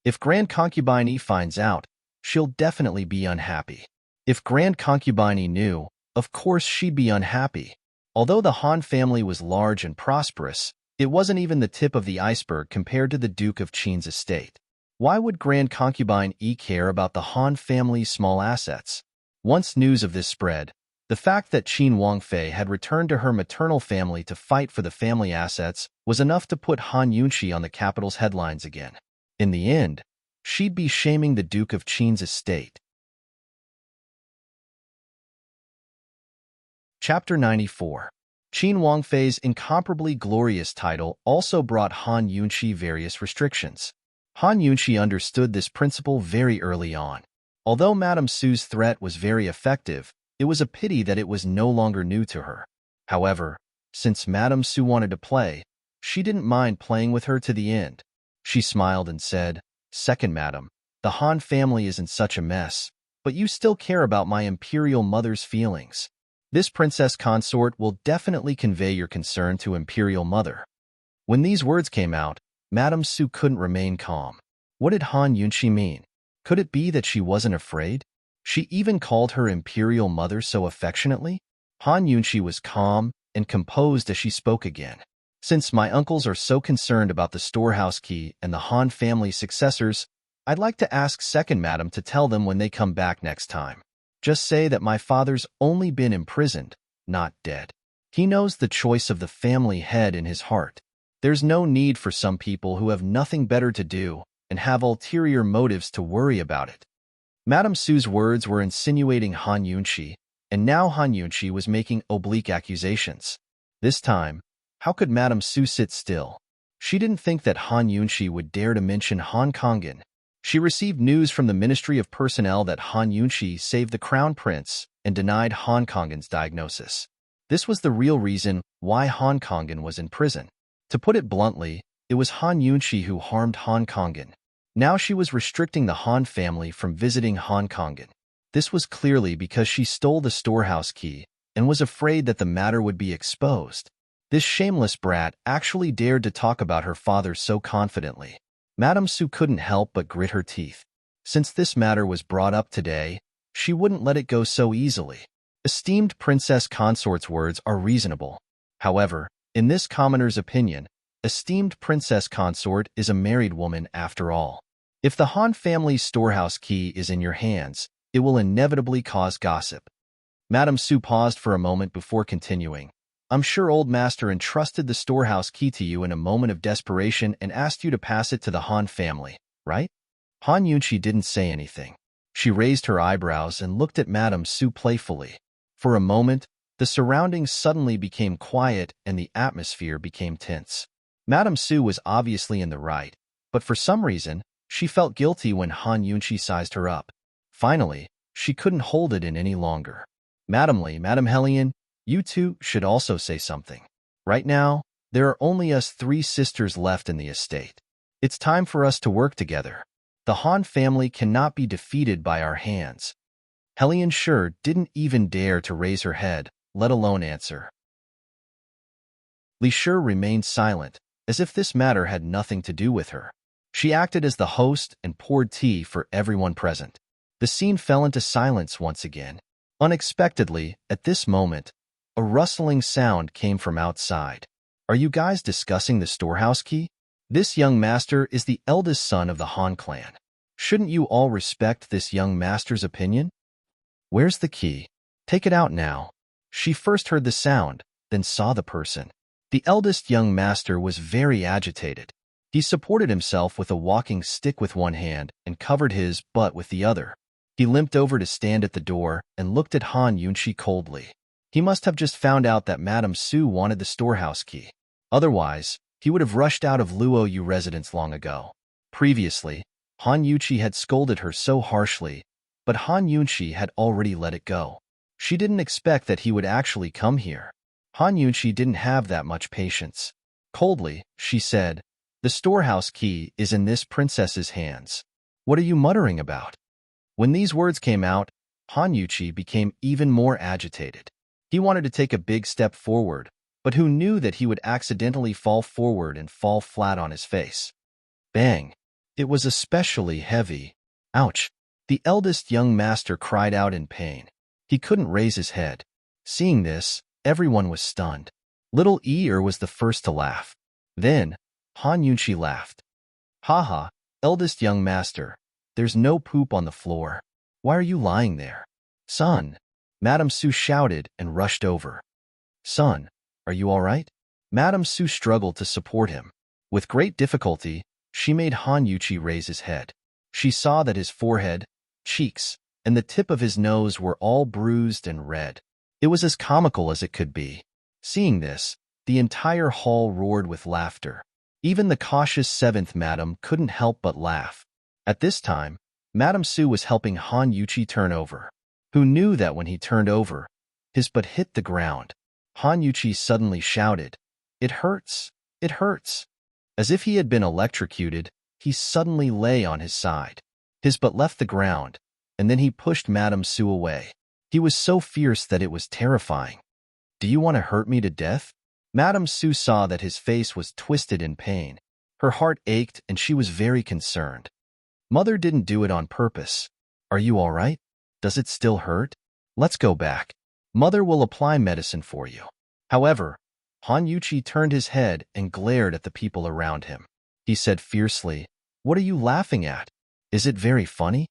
If Grand Concubine E finds out, she'll definitely be unhappy. If Grand Concubine E knew, of course she'd be unhappy. Although the Han family was large and prosperous, it wasn't even the tip of the iceberg compared to the Duke of Qin's estate. Why would Grand Concubine E care about the Han family's small assets? Once news of this spread, the fact that Qin Wangfei had returned to her maternal family to fight for the family assets was enough to put Han Yunqi on the capital's headlines again. In the end, she'd be shaming the Duke of Qin's estate. Chapter 94. Qin Wangfei's incomparably glorious title also brought Han Yunqi various restrictions. Han Yunqi understood this principle very early on. Although Madame Su's threat was very effective, it was a pity that it was no longer new to her. However, since Madame Su wanted to play, she didn't mind playing with her to the end. She smiled and said, Second Madam, the Han family isn't such a mess, but you still care about my imperial mother's feelings. This princess consort will definitely convey your concern to imperial mother. When these words came out, Madame Su couldn't remain calm. What did Han Yunqi mean? Could it be that she wasn't afraid? She even called her imperial mother so affectionately. Han Yunshi was calm and composed as she spoke again. Since my uncles are so concerned about the storehouse key and the Han family successors, I'd like to ask second madam to tell them when they come back next time. Just say that my father's only been imprisoned, not dead. He knows the choice of the family head in his heart. There's no need for some people who have nothing better to do and have ulterior motives to worry about it. Madame Su's words were insinuating Han Yunshi, and now Han Yunshi was making oblique accusations. This time, how could Madame Su sit still? She didn't think that Han Yunshi would dare to mention Han Kongan. She received news from the Ministry of Personnel that Han Yunshi saved the Crown Prince and denied Han Kongan's diagnosis. This was the real reason why Han Kongan was in prison. To put it bluntly, it was Han Yunshi who harmed Han Kongan. Now she was restricting the Han family from visiting Han Kongan. This was clearly because she stole the storehouse key and was afraid that the matter would be exposed. This shameless brat actually dared to talk about her father so confidently. Madame Su couldn't help but grit her teeth. Since this matter was brought up today, she wouldn't let it go so easily. Esteemed Princess Consort's words are reasonable. However, in this commoner's opinion, esteemed Princess Consort is a married woman after all. If the Han family's storehouse key is in your hands, it will inevitably cause gossip. Madame Su paused for a moment before continuing. I'm sure old master entrusted the storehouse key to you in a moment of desperation and asked you to pass it to the Han family, right? Han Yunshi didn't say anything. She raised her eyebrows and looked at Madame Su playfully. For a moment, the surroundings suddenly became quiet and the atmosphere became tense. Madame Su was obviously in the right, but for some reason, she felt guilty when Han Yunshi sized her up. Finally, she couldn't hold it in any longer. Madame Hellion, you two should also say something. Right now, there are only us three sisters left in the estate. It's time for us to work together. The Han family cannot be defeated by our hands. Hellion sure didn't even dare to raise her head, let alone answer. Li Shi remained silent, as if this matter had nothing to do with her. She acted as the host and poured tea for everyone present. The scene fell into silence once again. Unexpectedly, at this moment, a rustling sound came from outside. Are you guys discussing the storehouse key? This young master is the eldest son of the Han clan. Shouldn't you all respect this young master's opinion? Where's the key? Take it out now. She first heard the sound, then saw the person. The eldest young master was very agitated. He supported himself with a walking stick with one hand and covered his butt with the other. He limped over to stand at the door and looked at Han Yunshi coldly. He must have just found out that Madame Su wanted the storehouse key. Otherwise, he would have rushed out of Luo Yu residence long ago. Previously, Han Yunshi had scolded her so harshly, but Han Yunshi had already let it go. She didn't expect that he would actually come here. Han Yunshi didn't have that much patience. Coldly, she said, "The storehouse key is in this princess's hands. What are you muttering about?" When these words came out, Han Yunshi became even more agitated. He wanted to take a big step forward, but who knew that he would accidentally fall forward and fall flat on his face? Bang! It was especially heavy. Ouch! The eldest young master cried out in pain. He couldn't raise his head. Seeing this, everyone was stunned. Little Er was the first to laugh. Then, Han Yunshi laughed. "Haha, eldest young master, there's no poop on the floor. Why are you lying there?" "Son," Madame Su shouted and rushed over. "Son, are you all right?" Madame Su struggled to support him. With great difficulty, she made Han Yunshi raise his head. She saw that his forehead, cheeks, and the tip of his nose were all bruised and red. It was as comical as it could be. Seeing this, the entire hall roared with laughter. Even the cautious seventh madam couldn't help but laugh. At this time, Madame Su was helping Han Yunshi turn over. Who knew that when he turned over, his butt hit the ground? Han Yunshi suddenly shouted, "It hurts! It hurts!" As if he had been electrocuted, he suddenly lay on his side. His butt left the ground, and then he pushed Madame Su away. He was so fierce that it was terrifying. "Do you want to hurt me to death?" Madame Su saw that his face was twisted in pain. Her heart ached and she was very concerned. "Mother didn't do it on purpose. Are you all right?" Does it still hurt? Let's go back. Mother will apply medicine for you. However, Han Yuqi turned his head and glared at the people around him. He said fiercely, "What are you laughing at? Is it very funny?"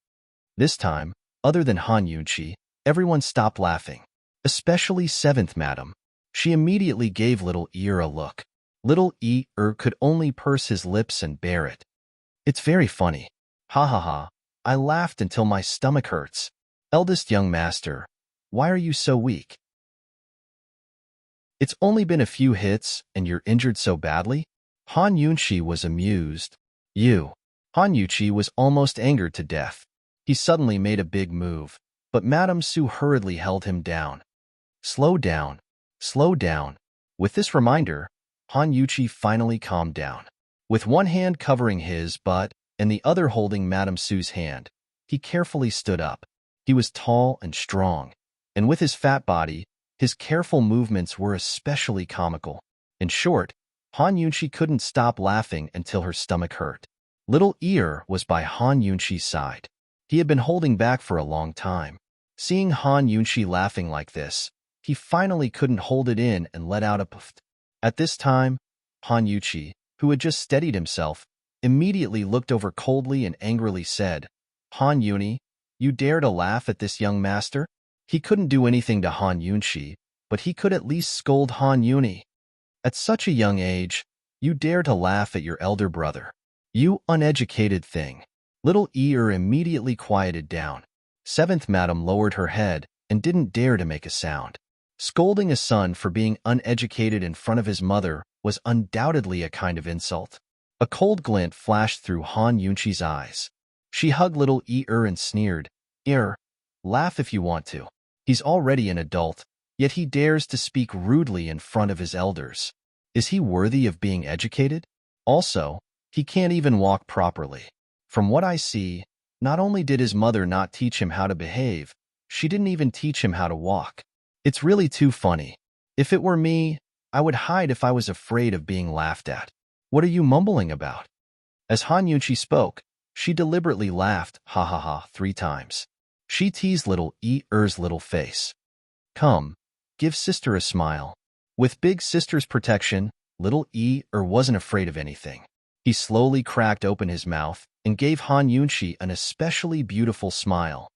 This time, other than Han Yuqi, everyone stopped laughing, especially seventh madam. She immediately gave little ear a look. Little ear could only purse his lips and bear it. "It's very funny. Ha ha ha. I laughed until my stomach hurts. Eldest young master, why are you so weak? It's only been a few hits and you're injured so badly?" Han Yunshi was amused. "You." Han Yuqi was almost angered to death. He suddenly made a big move, but Madame Su hurriedly held him down. "Slow down. Slow down." With this reminder, Han Yuqi finally calmed down. With one hand covering his butt and the other holding Madame Su's hand, he carefully stood up. He was tall and strong, and with his fat body, his careful movements were especially comical. In short, Han Yunshi couldn't stop laughing until her stomach hurt. Little Ear was by Han Yunshi's side. He had been holding back for a long time. Seeing Han Yunshi laughing like this, he finally couldn't hold it in and let out a puff. At this time, Han Yuqi, who had just steadied himself, immediately looked over coldly and angrily said, "Han Yuni, you dare to laugh at this young master?" He couldn't do anything to Han Yunshi, but he could at least scold Han Yuni. "At such a young age, you dare to laugh at your elder brother. You uneducated thing." Little Ear immediately quieted down. Seventh Madam lowered her head and didn't dare to make a sound. Scolding a son for being uneducated in front of his mother was undoubtedly a kind of insult. A cold glint flashed through Han Yunshi's eyes. She hugged Little Ear and sneered, "Ear, laugh if you want to. He's already an adult, yet he dares to speak rudely in front of his elders. Is he worthy of being educated? Also, he can't even walk properly. From what I see, not only did his mother not teach him how to behave, she didn't even teach him how to walk. It's really too funny. If it were me, I would hide if I was afraid of being laughed at. What are you mumbling about?" As Han Yunchi spoke, she deliberately laughed, ha ha ha, 3 times. She teased Little Ear's little face. "Come, give sister a smile." With big sister's protection, Little Ear wasn't afraid of anything. He slowly cracked open his mouth and gave Han Yunshi an especially beautiful smile.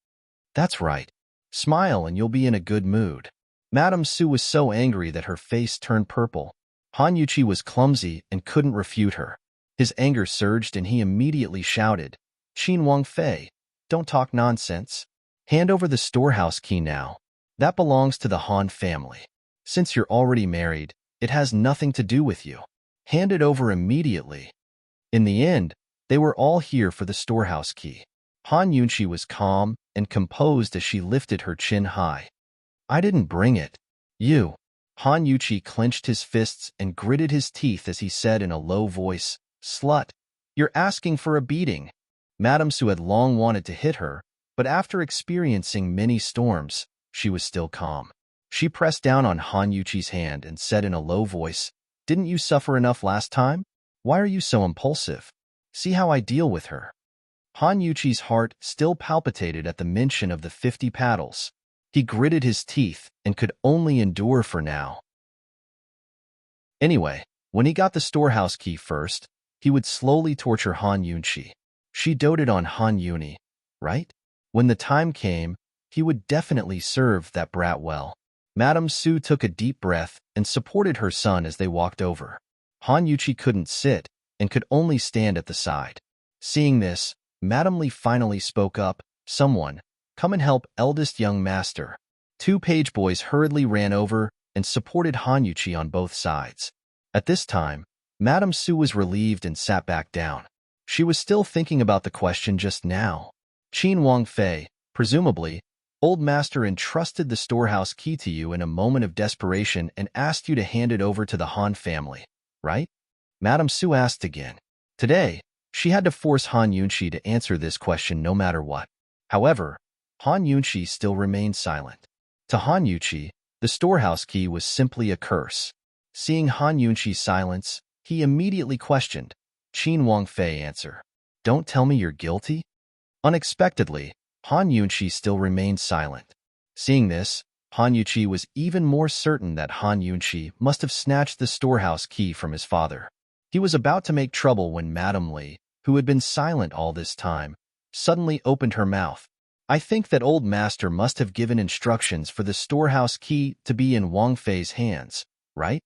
"That's right. Smile and you'll be in a good mood." Madame Su was so angry that her face turned purple. Han Yuqi was clumsy and couldn't refute her. His anger surged and he immediately shouted, "Qin Wang Fei, don't talk nonsense. Hand over the storehouse key now. That belongs to the Han family. Since you're already married, it has nothing to do with you. Hand it over immediately." In the end, they were all here for the storehouse key. Han Yunshi was calm and composed as she lifted her chin high. "I didn't bring it. You." Han Yuqi clenched his fists and gritted his teeth as he said in a low voice, "Slut, you're asking for a beating." Madame Su had long wanted to hit her, but after experiencing many storms, she was still calm. She pressed down on Han Yuqi's hand and said in a low voice, "Didn't you suffer enough last time? Why are you so impulsive? See how I deal with her." Han Yuqi's heart still palpitated at the mention of the 50 paddles. He gritted his teeth and could only endure for now. Anyway, when he got the storehouse key first, he would slowly torture Han Yunshi. She doted on Han Yuni, right? When the time came, he would definitely serve that brat well. Madame Su took a deep breath and supported her son as they walked over. Han Yuqi couldn't sit and could only stand at the side. Seeing this, Madame Li finally spoke up, "Someone, come and help eldest young master." 2 page boys hurriedly ran over and supported Han Yuqi on both sides. At this time, Madame Su was relieved and sat back down. She was still thinking about the question just now. "Qin Wang Fei, presumably, old master entrusted the storehouse key to you in a moment of desperation and asked you to hand it over to the Han family, right?" Madame Su asked again. Today, she had to force Han Yunshi to answer this question no matter what. However, Han Yunshi still remained silent. To Han Yuqi, the storehouse key was simply a curse. Seeing Han Yunshi's silence, he immediately questioned, "Qin Wang Fei answer. Don't tell me you're guilty?" Unexpectedly, Han Yunqi still remained silent. Seeing this, Han Yuqi was even more certain that Han Yunqi must have snatched the storehouse key from his father. He was about to make trouble when Madame Li, who had been silent all this time, suddenly opened her mouth. I think that old master must have given instructions for the storehouse key to be in Wang Fei's hands, right?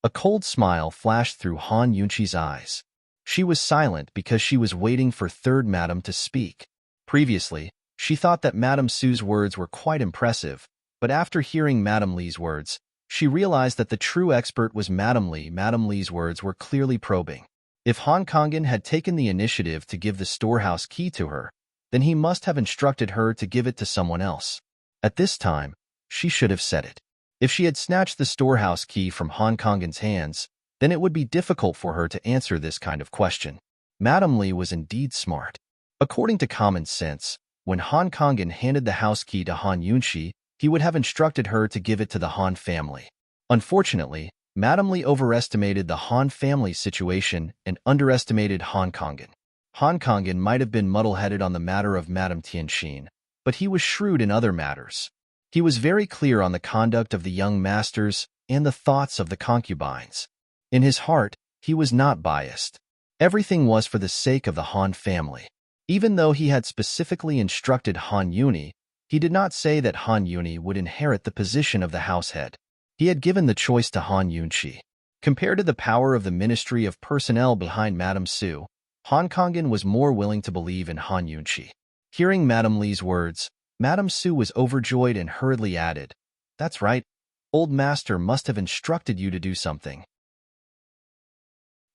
A cold smile flashed through Han Yunqi's eyes. She was silent because she was waiting for third Madame to speak. Previously, she thought that Madame Su's words were quite impressive, but after hearing Madame Li's words, she realized that the true expert was Madame Li. Madame Li's words were clearly probing. If Han Kongan had taken the initiative to give the storehouse key to her, then he must have instructed her to give it to someone else. At this time, she should have said it. If she had snatched the storehouse key from Han Kongan's hands, then it would be difficult for her to answer this kind of question. Madame Li was indeed smart. According to common sense, when Han Kongan handed the house key to Han Yunqi, he would have instructed her to give it to the Han family. Unfortunately, Madame Li overestimated the Han family's situation and underestimated Han Kongan. Han Kongan might have been muddle-headed on the matter of Madame Tianxin, but he was shrewd in other matters. He was very clear on the conduct of the young masters and the thoughts of the concubines. In his heart, he was not biased. Everything was for the sake of the Han family. Even though he had specifically instructed Han Yuni, he did not say that Han Yuni would inherit the position of the house head. He had given the choice to Han Yunqi. Compared to the power of the Ministry of Personnel behind Madame Su, Han Kongan was more willing to believe in Han Yunqi. Hearing Madame Li's words, Madame Su was overjoyed and hurriedly added, "That's right. Old master must have instructed you to do something."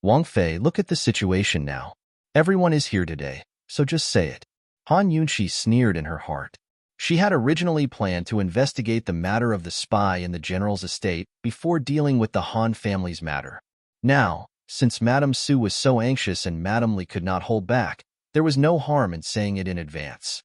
Wang Fei, look at the situation now. Everyone is here today, so just say it. Han Yunqi sneered in her heart. She had originally planned to investigate the matter of the spy in the general's estate before dealing with the Han family's matter. Now, since Madame Su was so anxious and Madame Li could not hold back, there was no harm in saying it in advance.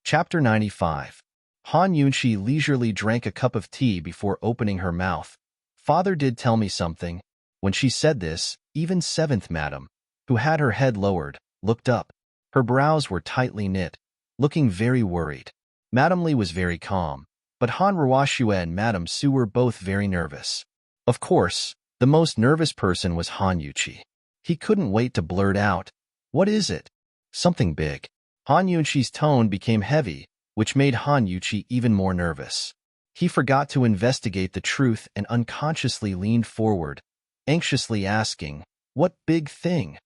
Chapter 95. Han Yunqi leisurely drank a cup of tea before opening her mouth. Father did tell me something. When she said this, even seventh Madame, who had her head lowered, looked up. Her brows were tightly knit, looking very worried. Madame Li was very calm, but Han Ruoxue and Madame Su were both very nervous. Of course, the most nervous person was Han Yunqi. He couldn't wait to blurt out, "What is it?" Something big. Han Yunqi's tone became heavy, which made Han Yunqi even more nervous. He forgot to investigate the truth and unconsciously leaned forward, anxiously asking, "What big thing?"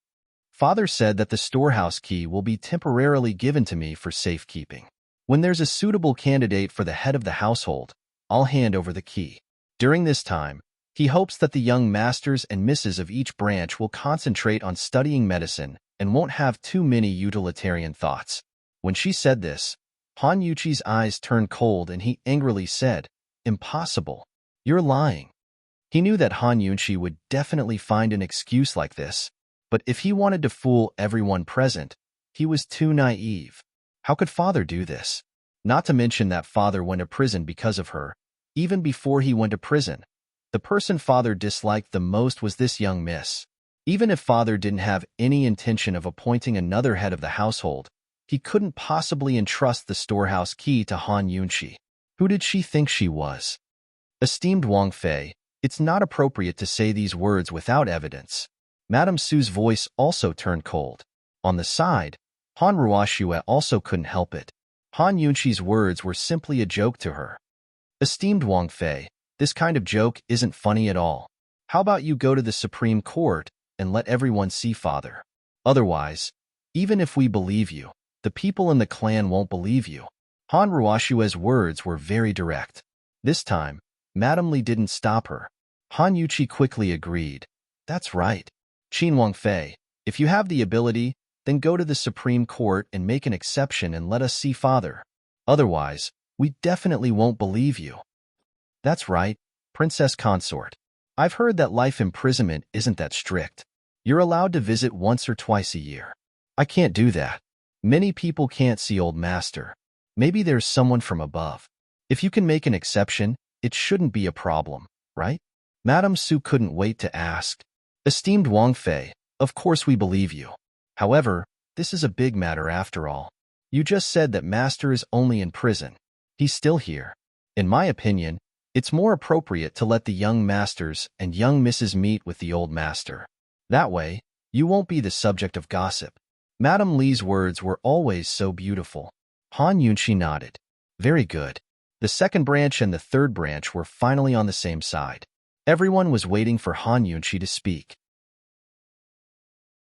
Father said that the storehouse key will be temporarily given to me for safekeeping. When there's a suitable candidate for the head of the household, I'll hand over the key. During this time, he hopes that the young masters and misses of each branch will concentrate on studying medicine and won't have too many utilitarian thoughts. When she said this, Han Yunqi's eyes turned cold and he angrily said, "Impossible. You're lying." He knew that Han Yunqi would definitely find an excuse like this, but if he wanted to fool everyone present, he was too naive. How could father do this? Not to mention that father went to prison because of her. Even before he went to prison, the person father disliked the most was this young miss. Even if father didn't have any intention of appointing another head of the household, he couldn't possibly entrust the storehouse key to Han Yunqi. Who did she think she was? Esteemed Wang Fei, it's not appropriate to say these words without evidence. Madame Su's voice also turned cold. On the side, Han Ruoxue also couldn't help it. Han Yunqi's words were simply a joke to her. Esteemed Wang Fei, this kind of joke isn't funny at all. How about you go to the Supreme Court and let everyone see father? Otherwise, even if we believe you, the people in the clan won't believe you. Han Ruoxue's words were very direct. This time, Madame Li didn't stop her. Han Yunqi quickly agreed. That's right. Qin Wang Fei, if you have the ability, then go to the Supreme Court and make an exception and let us see father. Otherwise, we definitely won't believe you. That's right, Princess Consort. I've heard that life imprisonment isn't that strict. You're allowed to visit once or twice a year. I can't do that. Many people can't see old master. Maybe there's someone from above. If you can make an exception, it shouldn't be a problem, right? Madame Su couldn't wait to ask. Esteemed Wang Fei, of course we believe you. However, this is a big matter after all. You just said that Master is only in prison. He's still here. In my opinion, it's more appropriate to let the young Masters and young Misses meet with the old Master. That way, you won't be the subject of gossip. Madame Li's words were always so beautiful. Han Yunqi nodded. Very good. The second branch and the third branch were finally on the same side. Everyone was waiting for Han Yunqi to speak.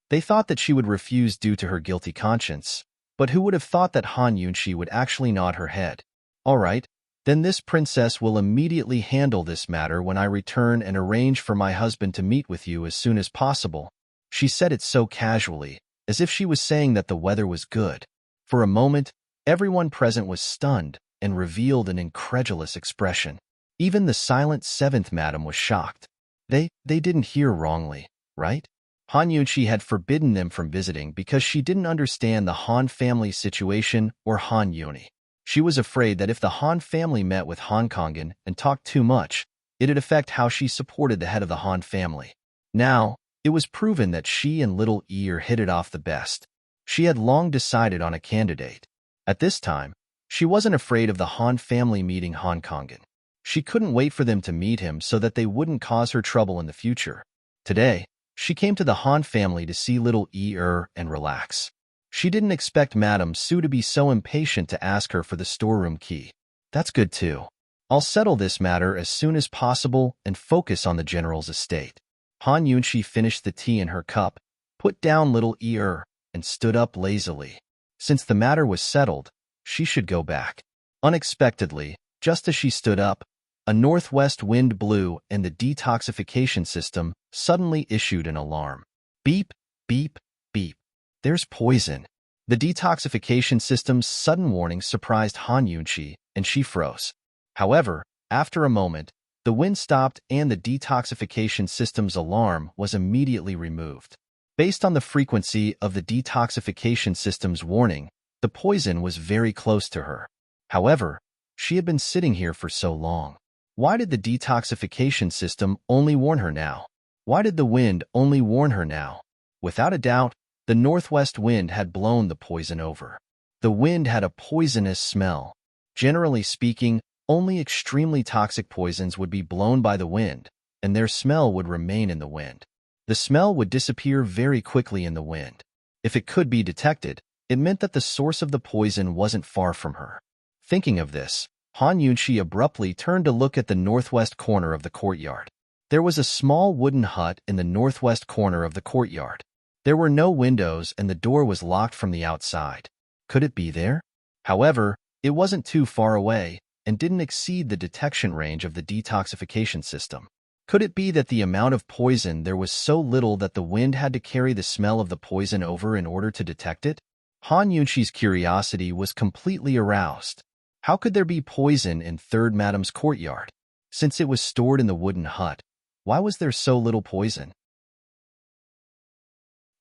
They thought that she would refuse due to her guilty conscience, but who would have thought that Han Yunqi would actually nod her head? All right, then this princess will immediately handle this matter when I return and arrange for my husband to meet with you as soon as possible. She said it so casually, as if she was saying that the weather was good. For a moment, everyone present was stunned and revealed an incredulous expression. Even the silent seventh madam was shocked. They didn't hear wrongly, right? Han Yunqi had forbidden them from visiting because she didn't understand the Han family situation or Han Yuni. She was afraid that if the Han family met with Han Kongan and talked too much, it'd affect how she supported the head of the Han family. Now, it was proven that she and Little Ear hit it off the best. She had long decided on a candidate. At this time, she wasn't afraid of the Han family meeting Han Kongan. She couldn't wait for them to meet him so that they wouldn't cause her trouble in the future. Today, she came to the Han family to see Little Ear and relax. She didn't expect Madame Su to be so impatient to ask her for the storeroom key. That's good too. I'll settle this matter as soon as possible and focus on the general's estate. Han Yunqi finished the tea in her cup, put down Little Ear, and stood up lazily. Since the matter was settled, she should go back. Unexpectedly, just as she stood up, a northwest wind blew and the detoxification system suddenly issued an alarm. Beep, beep, beep. There's poison. The detoxification system's sudden warning surprised Han Yunqi, and she froze. However, after a moment, the wind stopped and the detoxification system's alarm was immediately removed. Based on the frequency of the detoxification system's warning, the poison was very close to her. However, she had been sitting here for so long. Why did the detoxification system only warn her now? Why did the wind only warn her now? Without a doubt, the northwest wind had blown the poison over. The wind had a poisonous smell. Generally speaking, only extremely toxic poisons would be blown by the wind, and their smell would remain in the wind. The smell would disappear very quickly in the wind. If it could be detected, it meant that the source of the poison wasn't far from her. Thinking of this, Han Yunqi abruptly turned to look at the northwest corner of the courtyard. There was a small wooden hut in the northwest corner of the courtyard. There were no windows and the door was locked from the outside. Could it be there? However, it wasn't too far away and didn't exceed the detection range of the detoxification system. Could it be that the amount of poison there was so little that the wind had to carry the smell of the poison over in order to detect it? Han Yunqi's curiosity was completely aroused. How could there be poison in Third Madam's courtyard? Since it was stored in the wooden hut, why was there so little poison?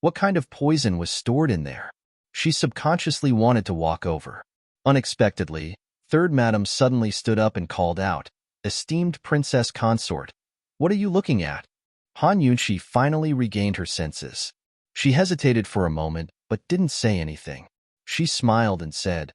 What kind of poison was stored in there? She subconsciously wanted to walk over. Unexpectedly, Third Madam suddenly stood up and called out, "Esteemed Princess Consort, what are you looking at?" Han Yunqi finally regained her senses. She hesitated for a moment, but didn't say anything. She smiled and said,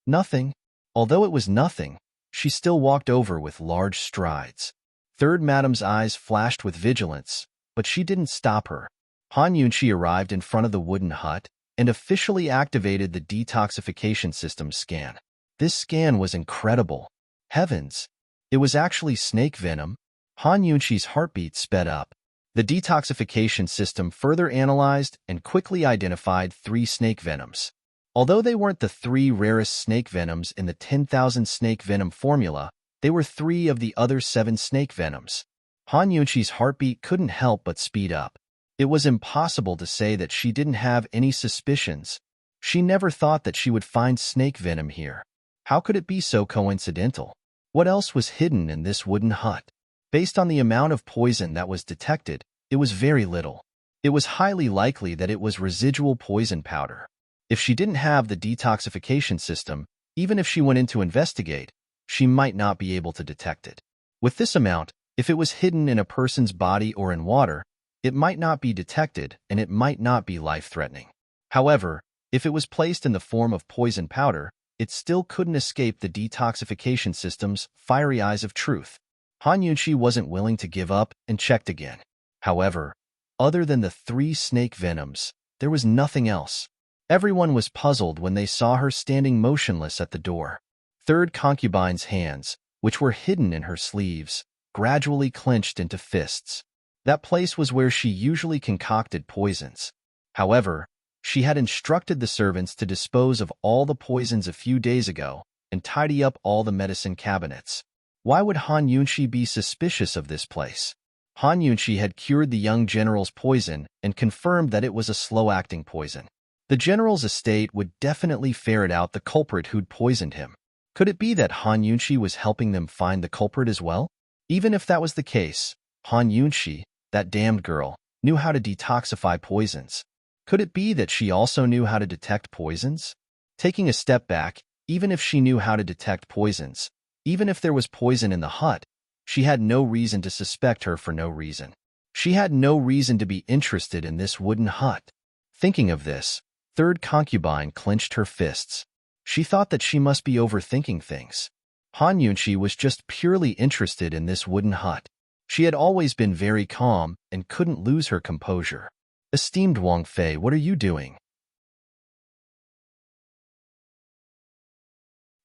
"Nothing." Although it was nothing, she still walked over with large strides. Third Madam's eyes flashed with vigilance, but she didn't stop her. Han Yunqi arrived in front of the wooden hut and officially activated the detoxification system scan. This scan was incredible. Heavens! It was actually snake venom. Han Yunqi's heartbeat sped up. The detoxification system further analyzed and quickly identified 3 snake venoms. Although they weren't the 3 rarest snake venoms in the 10,000 snake venom formula, they were 3 of the other 7 snake venoms. Han Yunqi's heartbeat couldn't help but speed up. It was impossible to say that she didn't have any suspicions. She never thought that she would find snake venom here. How could it be so coincidental? What else was hidden in this wooden hut? Based on the amount of poison that was detected, it was very little. It was highly likely that it was residual poison powder. If she didn't have the detoxification system, even if she went in to investigate, she might not be able to detect it. With this amount, if it was hidden in a person's body or in water, it might not be detected and it might not be life-threatening. However, if it was placed in the form of poison powder, it still couldn't escape the detoxification system's fiery eyes of truth. Han Yunqi wasn't willing to give up and checked again. However, other than the 3 snake venoms, there was nothing else. Everyone was puzzled when they saw her standing motionless at the door. Third concubine's hands, which were hidden in her sleeves, gradually clenched into fists. That place was where she usually concocted poisons. However, she had instructed the servants to dispose of all the poisons a few days ago and tidy up all the medicine cabinets. Why would Han Yunqi be suspicious of this place? Han Yunqi had cured the young general's poison and confirmed that it was a slow-acting poison. The general's estate would definitely ferret out the culprit who'd poisoned him. Could it be that Han Yunqi was helping them find the culprit as well? Even if that was the case, Han Yunqi, that damned girl, knew how to detoxify poisons. Could it be that she also knew how to detect poisons? Taking a step back, even if she knew how to detect poisons, even if there was poison in the hut, she had no reason to suspect her for no reason. She had no reason to be interested in this wooden hut. Thinking of this, third concubine clenched her fists. She thought that she must be overthinking things. Han Yunqi was just purely interested in this wooden hut. She had always been very calm and couldn't lose her composure. Esteemed Wang Fei, what are you doing?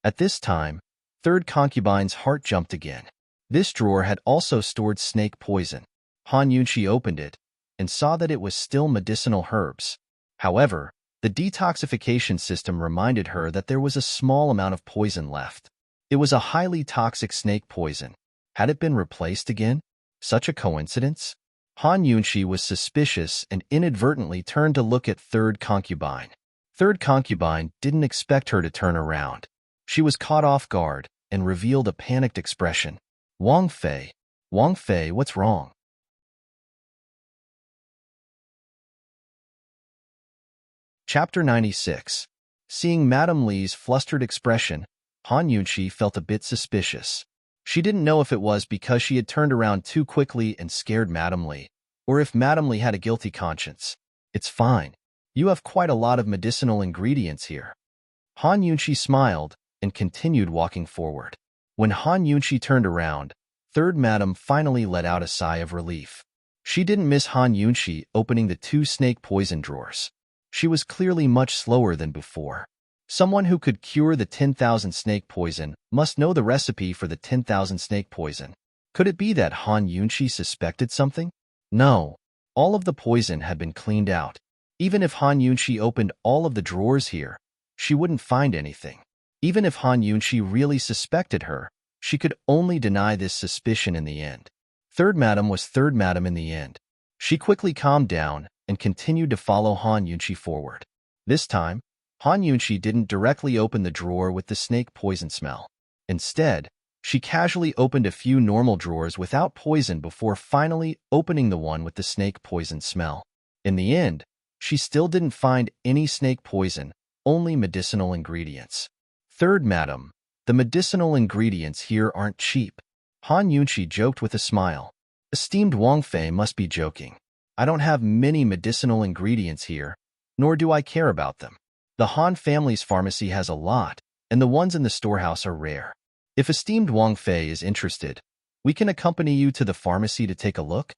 At this time, third concubine's heart jumped again. This drawer had also stored snake poison. Han Yunqi opened it and saw that it was still medicinal herbs. However, the detoxification system reminded her that there was a small amount of poison left. It was a highly toxic snake poison. Had it been replaced again? Such a coincidence? Han Yunqi was suspicious and inadvertently turned to look at third concubine. Third concubine didn't expect her to turn around. She was caught off guard and revealed a panicked expression. Wang Fei, what's wrong? Chapter 96. Seeing Madame Li's flustered expression, Han Yunqi felt a bit suspicious. She didn't know if it was because she had turned around too quickly and scared Madame Li, or if Madame Li had a guilty conscience. It's fine. You have quite a lot of medicinal ingredients here. Han Yunqi smiled and continued walking forward. When Han Yunqi turned around, third Madame finally let out a sigh of relief. She didn't miss Han Yunqi opening the 2 snake poison drawers. She was clearly much slower than before. Someone who could cure the 10,000 snake poison must know the recipe for the 10,000 snake poison. Could it be that Han Yunqi suspected something? No. All of the poison had been cleaned out. Even if Han Yunqi opened all of the drawers here, she wouldn't find anything. Even if Han Yunqi really suspected her, she could only deny this suspicion in the end. Third Madame was third Madame in the end. She quickly calmed down and continued to follow Han Yunqi forward. This time, Han Yunqi didn't directly open the drawer with the snake poison smell. Instead, she casually opened a few normal drawers without poison before finally opening the one with the snake poison smell. In the end, she still didn't find any snake poison, only medicinal ingredients. Third Madam, the medicinal ingredients here aren't cheap. Han Yunqi joked with a smile. Esteemed Wang Fei must be joking. I don't have many medicinal ingredients here, nor do I care about them. The Han family's pharmacy has a lot, and the ones in the storehouse are rare. If esteemed Wang Fei is interested, we can accompany you to the pharmacy to take a look.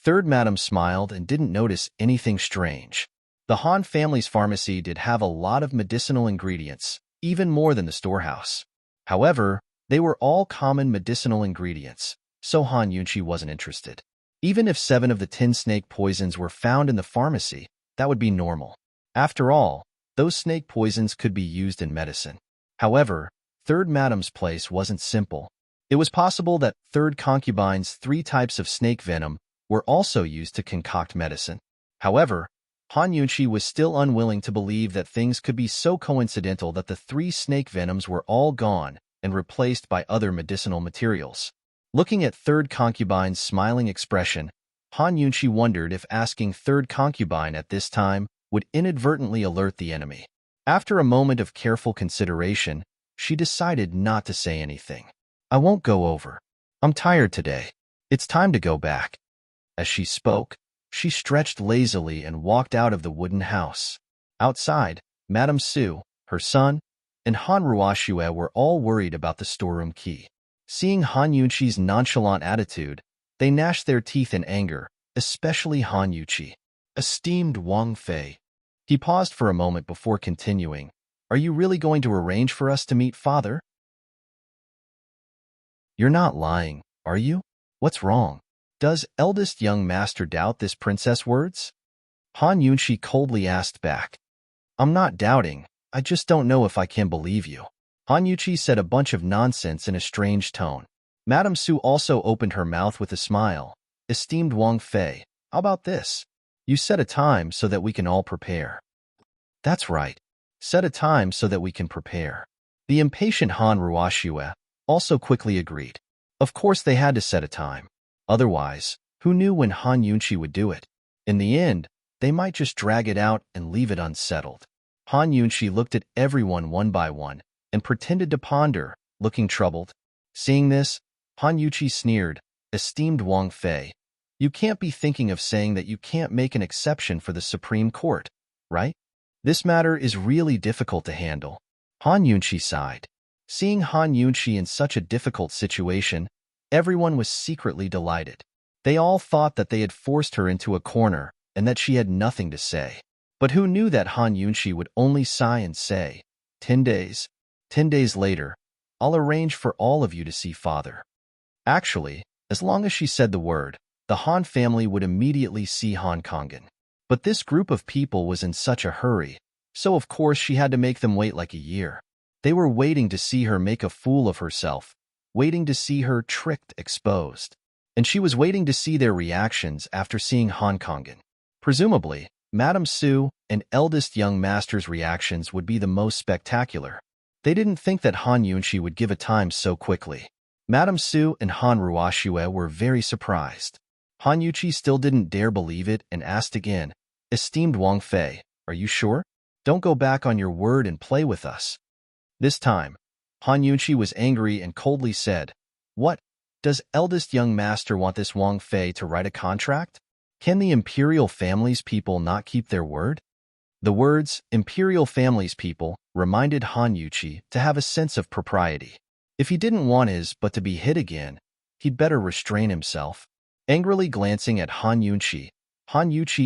Third Madam smiled and didn't notice anything strange. The Han family's pharmacy did have a lot of medicinal ingredients, even more than the storehouse. However, they were all common medicinal ingredients, so Han Yunqi wasn't interested. Even if 7 of the 10 snake poisons were found in the pharmacy, that would be normal. After all, those snake poisons could be used in medicine. However, third Madam's place wasn't simple. It was possible that third concubine's 3 types of snake venom were also used to concoct medicine. However, Han Yunqi was still unwilling to believe that things could be so coincidental that the 3 snake venoms were all gone and replaced by other medicinal materials. Looking at third concubine's smiling expression, Han Yunqi wondered if asking third concubine at this time would inadvertently alert the enemy. After a moment of careful consideration, she decided not to say anything. I won't go over. I'm tired today. It's time to go back. As she spoke, she stretched lazily and walked out of the wooden house. Outside, Madame Su, her son, and Han Ruoxue were all worried about the storeroom key. Seeing Han Yunqi's nonchalant attitude, they gnashed their teeth in anger, especially Han Yuqi. Esteemed Wang Fei. He paused for a moment before continuing. Are you really going to arrange for us to meet father? You're not lying, are you? What's wrong? Does eldest young master doubt this princess' words? Han Yunqi coldly asked back. I'm not doubting, I just don't know if I can believe you. Han Yuqi said a bunch of nonsense in a strange tone. Madame Su also opened her mouth with a smile. Esteemed Wang Fei, how about this? You set a time so that we can all prepare. That's right. Set a time so that we can prepare. The impatient Han Ruoxue also quickly agreed. Of course they had to set a time. Otherwise, who knew when Han Yunqi would do it? In the end, they might just drag it out and leave it unsettled. Han Yunqi looked at everyone one by one and pretended to ponder, looking troubled. Seeing this, Han Yunqi sneered, Esteemed Wang Fei, you can't be thinking of saying that you can't make an exception for the Supreme Court, right? This matter is really difficult to handle. Han Yunqi sighed. Seeing Han Yunqi in such a difficult situation, everyone was secretly delighted. They all thought that they had forced her into a corner and that she had nothing to say. But who knew that Han Yunqi would only sigh and say, 10 days. 10 days later, I'll arrange for all of you to see father. Actually, as long as she said the word, the Han family would immediately see Han Kongan. But this group of people was in such a hurry, so of course she had to make them wait like a year. They were waiting to see her make a fool of herself, waiting to see her tricked, exposed. And she was waiting to see their reactions after seeing Han Kongan. Presumably, Madame Su and eldest young master's reactions would be the most spectacular. They didn't think that Han Yunqi would give a time so quickly. Madame Su and Han Ruoxue were very surprised. Han Yunqi still didn't dare believe it and asked again, Esteemed Wang Fei, are you sure? Don't go back on your word and play with us. This time, Han Yunqi was angry and coldly said, What? Does eldest young master want this Wang Fei to write a contract? Can the imperial family's people not keep their word? The words, imperial family's people, reminded Han Yunqi to have a sense of propriety. If he didn't want his but to be hit again, he'd better restrain himself. Angrily glancing at Han Yunqi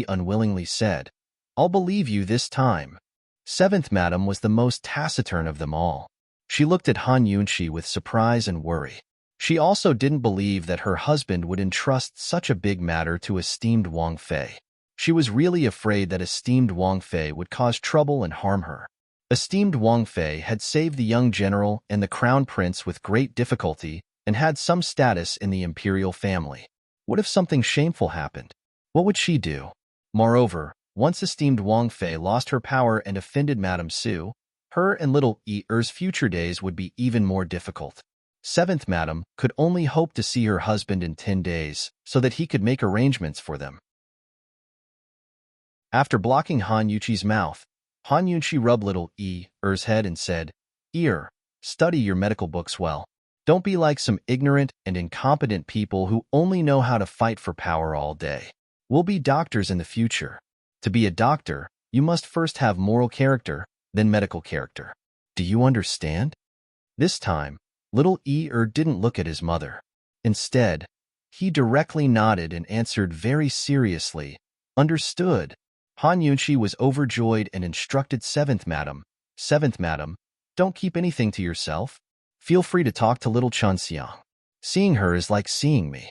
unwillingly said, I'll believe you this time. Seventh Madam was the most taciturn of them all. She looked at Han Yunqi with surprise and worry. She also didn't believe that her husband would entrust such a big matter to esteemed Wang Fei. She was really afraid that esteemed Wang Fei would cause trouble and harm her. Esteemed Wang Fei had saved the young general and the crown prince with great difficulty and had some status in the imperial family. What if something shameful happened? What would she do? Moreover, once esteemed Wang Fei lost her power and offended Madame Su, her and little Er's future days would be even more difficult. Seventh Madam could only hope to see her husband in 10 days so that he could make arrangements for them. After blocking Han Yunqi's mouth, Han Yunqi rubbed little Er's head and said, study your medical books well. Don't be like some ignorant and incompetent people who only know how to fight for power all day. We'll be doctors in the future. To be a doctor, you must first have moral character, then medical character. Do you understand? This time, little didn't look at his mother. Instead, he directly nodded and answered very seriously, Understood. Han Yunqi was overjoyed and instructed Seventh Madam, don't keep anything to yourself. Feel free to talk to little Chunxiang. Seeing her is like seeing me.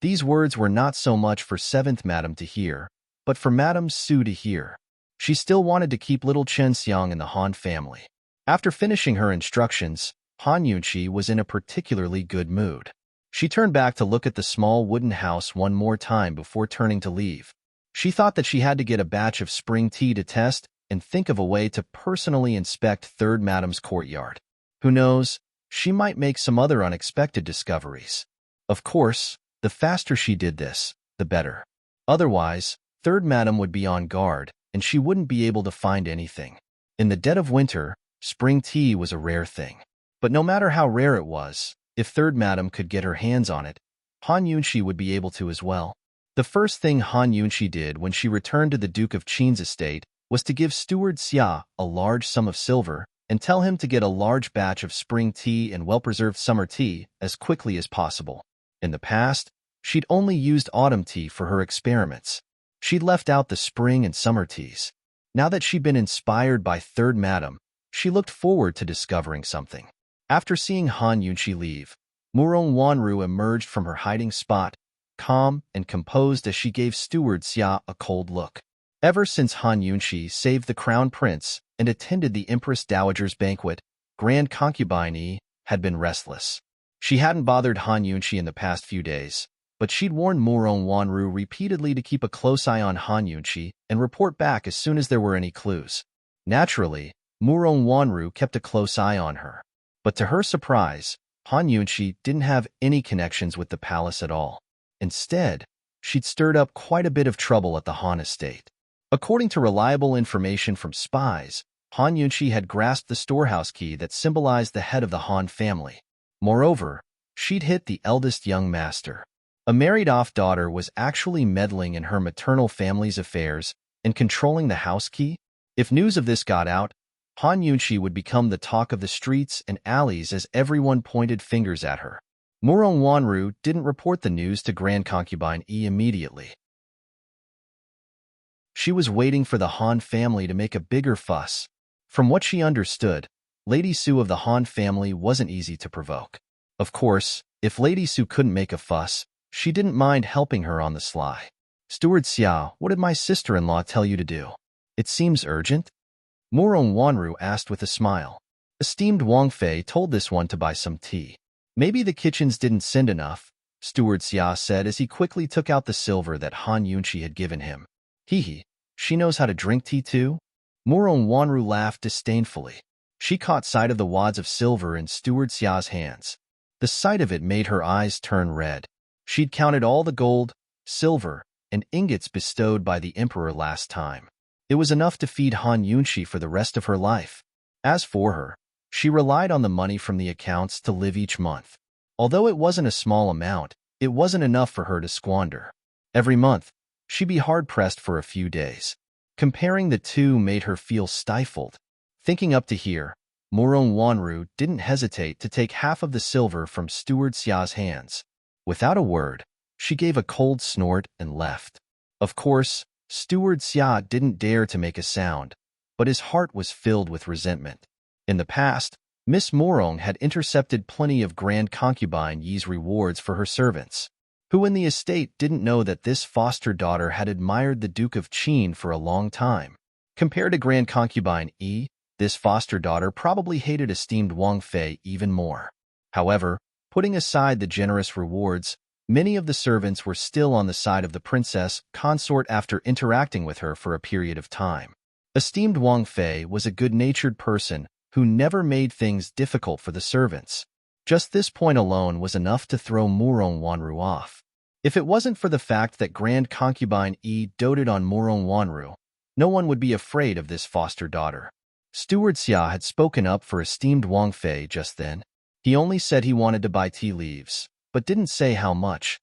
These words were not so much for Seventh Madam to hear, but for Madame Su to hear. She still wanted to keep little Chunxiang in the Han family. After finishing her instructions, Han Yunqi was in a particularly good mood. She turned back to look at the small wooden house one more time before turning to leave. She thought that she had to get a batch of spring tea to test and think of a way to personally inspect Third Madam's courtyard. Who knows, she might make some other unexpected discoveries. Of course, the faster she did this, the better. Otherwise, Third Madam would be on guard, and she wouldn't be able to find anything. In the dead of winter, spring tea was a rare thing. But no matter how rare it was, if Third Madam could get her hands on it, Han Yunqi would be able to as well. The first thing Han Yunqi did when she returned to the Duke of Qin's estate was to give Steward Xia a large sum of silver and tell him to get a large batch of spring tea and well-preserved summer tea as quickly as possible. In the past, she'd only used autumn tea for her experiments. She'd left out the spring and summer teas. Now that she'd been inspired by Third Madam, she looked forward to discovering something. After seeing Han Yunqi leave, Murong Wanru emerged from her hiding spot, calm and composed as she gave Steward Xia a cold look. Ever since Han Yunqi saved the crown prince and attended the Empress Dowager's banquet, Grand Concubine Yi had been restless. She hadn't bothered Han Yunqi in the past few days, but she'd warned Murong Wanru repeatedly to keep a close eye on Han Yunqi and report back as soon as there were any clues. Naturally, Murong Wanru kept a close eye on her. But to her surprise, Han Yunqi didn't have any connections with the palace at all. Instead, she'd stirred up quite a bit of trouble at the Han estate. According to reliable information from spies, Han Yunqi had grasped the storehouse key that symbolized the head of the Han family. Moreover, she'd hit the eldest young master. A married-off daughter was actually meddling in her maternal family's affairs and controlling the house key. If news of this got out, Han Yunqi would become the talk of the streets and alleys as everyone pointed fingers at her. Murong Wanru didn't report the news to Grand Concubine Yi immediately. She was waiting for the Han family to make a bigger fuss. From what she understood, Lady Su of the Han family wasn't easy to provoke. Of course, if Lady Su couldn't make a fuss, she didn't mind helping her on the sly. Steward Xia, what did my sister-in-law tell you to do? It seems urgent? Murong Wanru asked with a smile. Esteemed Wang Fei told this one to buy some tea. Maybe the kitchens didn't send enough, Steward Xia said as he quickly took out the silver that Han Yunqi had given him. Hee, she knows how to drink tea too? Murong Wanru laughed disdainfully. She caught sight of the wads of silver in Steward Xia's hands. The sight of it made her eyes turn red. She'd counted all the gold, silver, and ingots bestowed by the emperor last time. It was enough to feed Han Yunqi for the rest of her life. As for her, she relied on the money from the accounts to live each month. Although it wasn't a small amount, it wasn't enough for her to squander. Every month, she'd be hard-pressed for a few days. Comparing the two made her feel stifled. Thinking up to here, Murong Wanru didn't hesitate to take half of the silver from Steward Xia's hands. Without a word, she gave a cold snort and left. Of course, Steward Xia didn't dare to make a sound, but his heart was filled with resentment. In the past, Miss Murong had intercepted plenty of Grand Concubine Yi's rewards for her servants. Who in the estate didn't know that this foster daughter had admired the Duke of Qin for a long time? Compared to Grand Concubine Yi, this foster daughter probably hated esteemed Wang Fei even more. However, putting aside the generous rewards, many of the servants were still on the side of the princess consort after interacting with her for a period of time. Esteemed Wang Fei was a good-natured person who never made things difficult for the servants. Just this point alone was enough to throw Murong Wanru off. If it wasn't for the fact that Grand Concubine Yi doted on Murong Wanru, no one would be afraid of this foster daughter. Steward Xia had spoken up for esteemed Wang Fei just then. He only said he wanted to buy tea leaves, but didn't say how much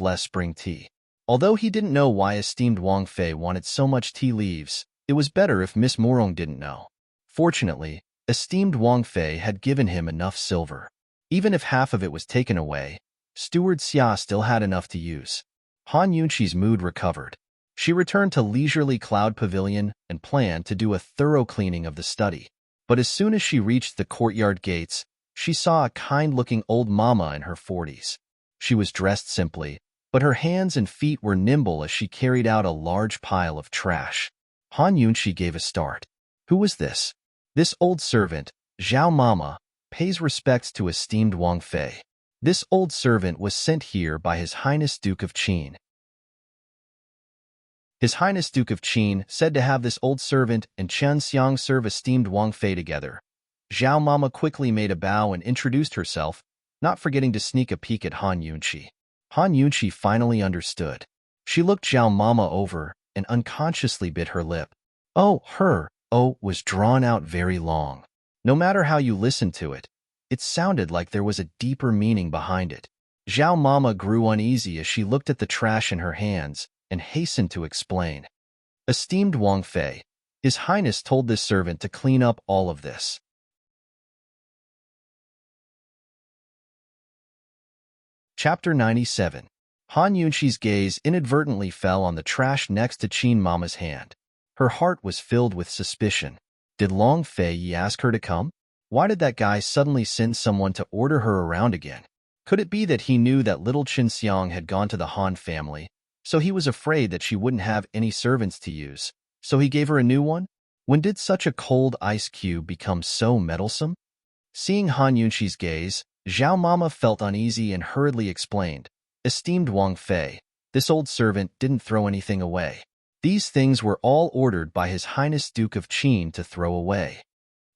less spring tea. Although he didn't know why esteemed Wang Fei wanted so much tea leaves, it was better if Miss Murong didn't know. Fortunately, esteemed Wang Fei had given him enough silver. Even if half of it was taken away, Steward Xia still had enough to use. Han Yunqi's mood recovered. She returned to leisurely Cloud Pavilion and planned to do a thorough cleaning of the study. But as soon as she reached the courtyard gates, she saw a kind-looking old mama in her 40s. She was dressed simply, but her hands and feet were nimble as she carried out a large pile of trash. Han Yunqi gave a start. Who was this? This old servant, Zhao Mama, pays respects to esteemed Wang Fei. This old servant was sent here by His Highness Duke of Qin. His Highness Duke of Qin said to have this old servant and Chen Xiang serve esteemed Wang Fei together. Zhao Mama quickly made a bow and introduced herself, not forgetting to sneak a peek at Han Yunqi. Han Yunqi finally understood. She looked Zhao Mama over and unconsciously bit her lip. Her was drawn out very long. No matter how you listened to it, it sounded like there was a deeper meaning behind it. Zhao Mama grew uneasy as she looked at the trash in her hands and hastened to explain. Esteemed Wang Fei, His Highness told this servant to clean up all of this. Chapter 97. Han Yunxi's gaze inadvertently fell on the trash next to Qin Mama's hand. Her heart was filled with suspicion. Did Long Fei Yi ask her to come? Why did that guy suddenly send someone to order her around again? Could it be that he knew that little Qin Xiang had gone to the Han family, so he was afraid that she wouldn't have any servants to use, so he gave her a new one? When did such a cold ice cube become so meddlesome? Seeing Han Yunxi's gaze, Zhao Mama felt uneasy and hurriedly explained, "Esteemed Wang Fei, this old servant didn't throw anything away. These things were all ordered by His Highness Duke of Qin to throw away."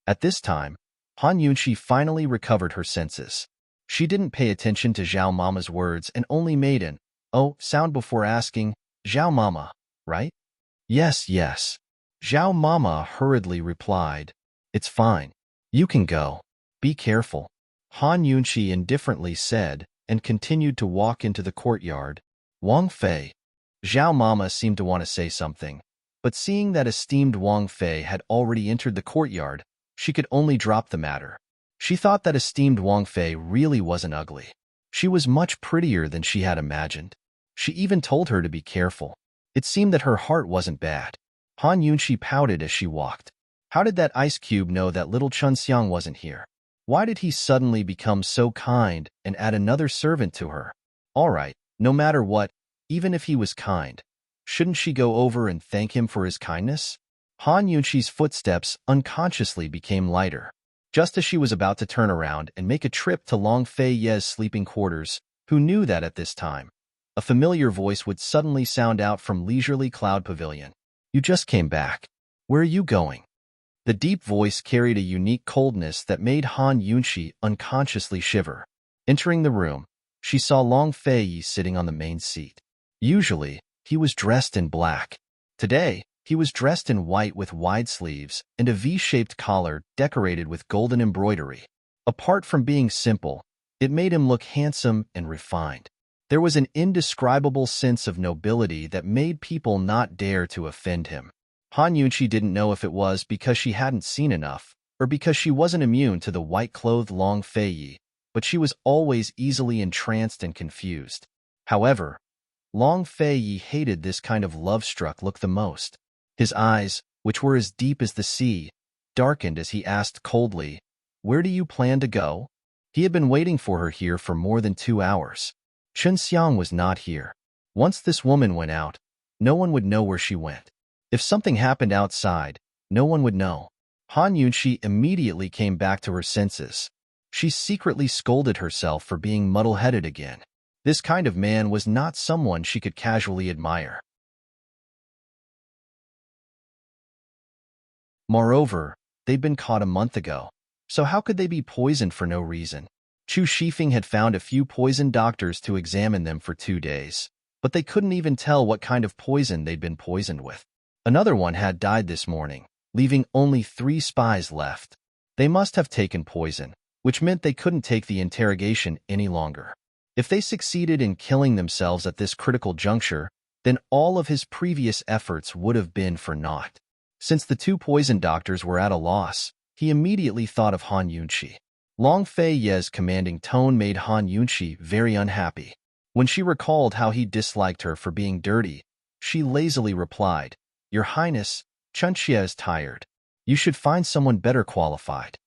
At this time, Han Yunxi finally recovered her senses. She didn't pay attention to Zhao Mama's words and only made an "oh" sound before asking, "Zhao Mama, right?" "Yes, yes." Zhao Mama hurriedly replied, "It's fine. You can go. Be careful." Han Yunxi indifferently said and continued to walk into the courtyard. Wang Fei. Zhao Mama seemed to want to say something, but seeing that esteemed Wang Fei had already entered the courtyard, she could only drop the matter. She thought that esteemed Wang Fei really wasn't ugly. She was much prettier than she had imagined. She even told her to be careful. It seemed that her heart wasn't bad. Han Yunxi pouted as she walked. How did that ice cube know that little Chun Xiang wasn't here? Why did he suddenly become so kind and add another servant to her? All right, no matter what, even if he was kind, shouldn't she go over and thank him for his kindness? Han Yunxi's footsteps unconsciously became lighter. Just as she was about to turn around and make a trip to Long Fei Ye's sleeping quarters, who knew that at this time, a familiar voice would suddenly sound out from Leisurely Cloud Pavilion. "You just came back. Where are you going?" The deep voice carried a unique coldness that made Han Yunxi unconsciously shiver. Entering the room, she saw Long Fei Yi sitting on the main seat. Usually, he was dressed in black. Today, he was dressed in white with wide sleeves and a V-shaped collar decorated with golden embroidery. Apart from being simple, it made him look handsome and refined. There was an indescribable sense of nobility that made people not dare to offend him. Han Yunxi didn't know if it was because she hadn't seen enough, or because she wasn't immune to the white-clothed Long Fei Yi, but she was always easily entranced and confused. However, Long Fei Yi hated this kind of love-struck look the most. His eyes, which were as deep as the sea, darkened as he asked coldly, "Where do you plan to go?" He had been waiting for her here for more than 2 hours. Chun Xiang was not here. Once this woman went out, no one would know where she went. If something happened outside, no one would know. Han Yunxi immediately came back to her senses. She secretly scolded herself for being muddle-headed again. This kind of man was not someone she could casually admire. Moreover, they'd been caught a month ago, so how could they be poisoned for no reason? Chu Shifeng had found a few poison doctors to examine them for 2 days, but they couldn't even tell what kind of poison they'd been poisoned with. Another one had died this morning, leaving only 3 spies left. They must have taken poison, which meant they couldn't take the interrogation any longer. If they succeeded in killing themselves at this critical juncture, then all of his previous efforts would have been for naught. Since the 2 poison doctors were at a loss, he immediately thought of Han Yunxi. Long Fei Ye's commanding tone made Han Yunxi very unhappy. When she recalled how he disliked her for being dirty, she lazily replied, "Your Highness, Chun Xie is tired. You should find someone better qualified."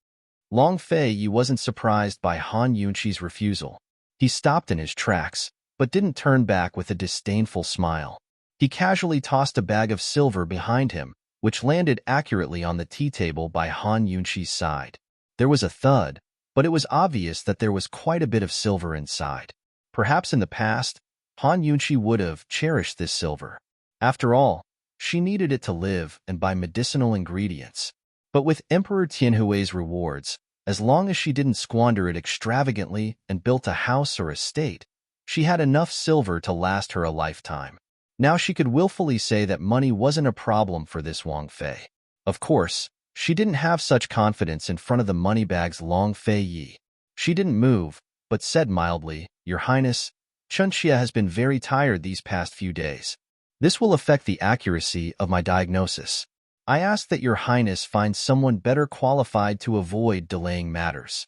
Long Fei Yi wasn't surprised by Han Yunxi's refusal. He stopped in his tracks, but didn't turn back with a disdainful smile. He casually tossed a bag of silver behind him, which landed accurately on the tea table by Han Yunxi's side. There was a thud, but it was obvious that there was quite a bit of silver inside. Perhaps in the past, Han Yunxi would have cherished this silver. After all, she needed it to live and buy medicinal ingredients. But with Emperor Tianhui's rewards, as long as she didn't squander it extravagantly and built a house or estate, she had enough silver to last her a lifetime. Now she could willfully say that money wasn't a problem for this Wang Fei. Of course, she didn't have such confidence in front of the moneybag's Long Fei Yi. She didn't move, but said mildly, "Your Highness, Chun Xie has been very tired these past few days. This will affect the accuracy of my diagnosis. I ask that your highness find someone better qualified to avoid delaying matters.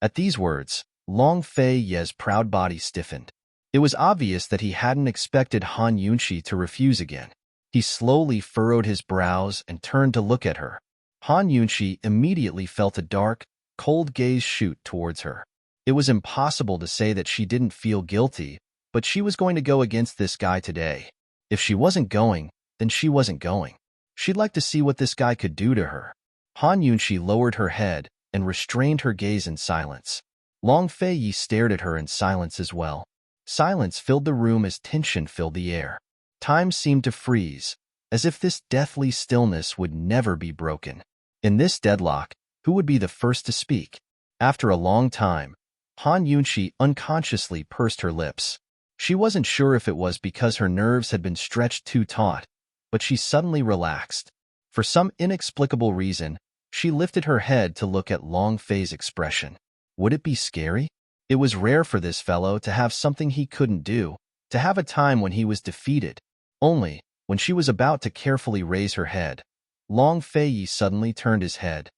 At these words, Long Fei Ye's proud body stiffened. It was obvious that he hadn't expected Han Yunshi to refuse again. He slowly furrowed his brows and turned to look at her. Han Yunshi immediately felt a dark, cold gaze shoot towards her. It was impossible to say that she didn't feel guilty, but she was going to go against this guy today. If she wasn't going, then she wasn't going. She'd like to see what this guy could do to her. Han Yunshi lowered her head and restrained her gaze in silence. Long Fei Yi stared at her in silence as well. Silence filled the room as tension filled the air. Time seemed to freeze, as if this deathly stillness would never be broken. In this deadlock, who would be the first to speak? After a long time, Han Yunshi unconsciously pursed her lips. She wasn't sure if it was because her nerves had been stretched too taut, but she suddenly relaxed. For some inexplicable reason, she lifted her head to look at Long Fei's expression. Would it be scary? It was rare for this fellow to have something he couldn't do, to have a time when he was defeated. Only, when she was about to carefully raise her head, Long Fei Yi suddenly turned his head.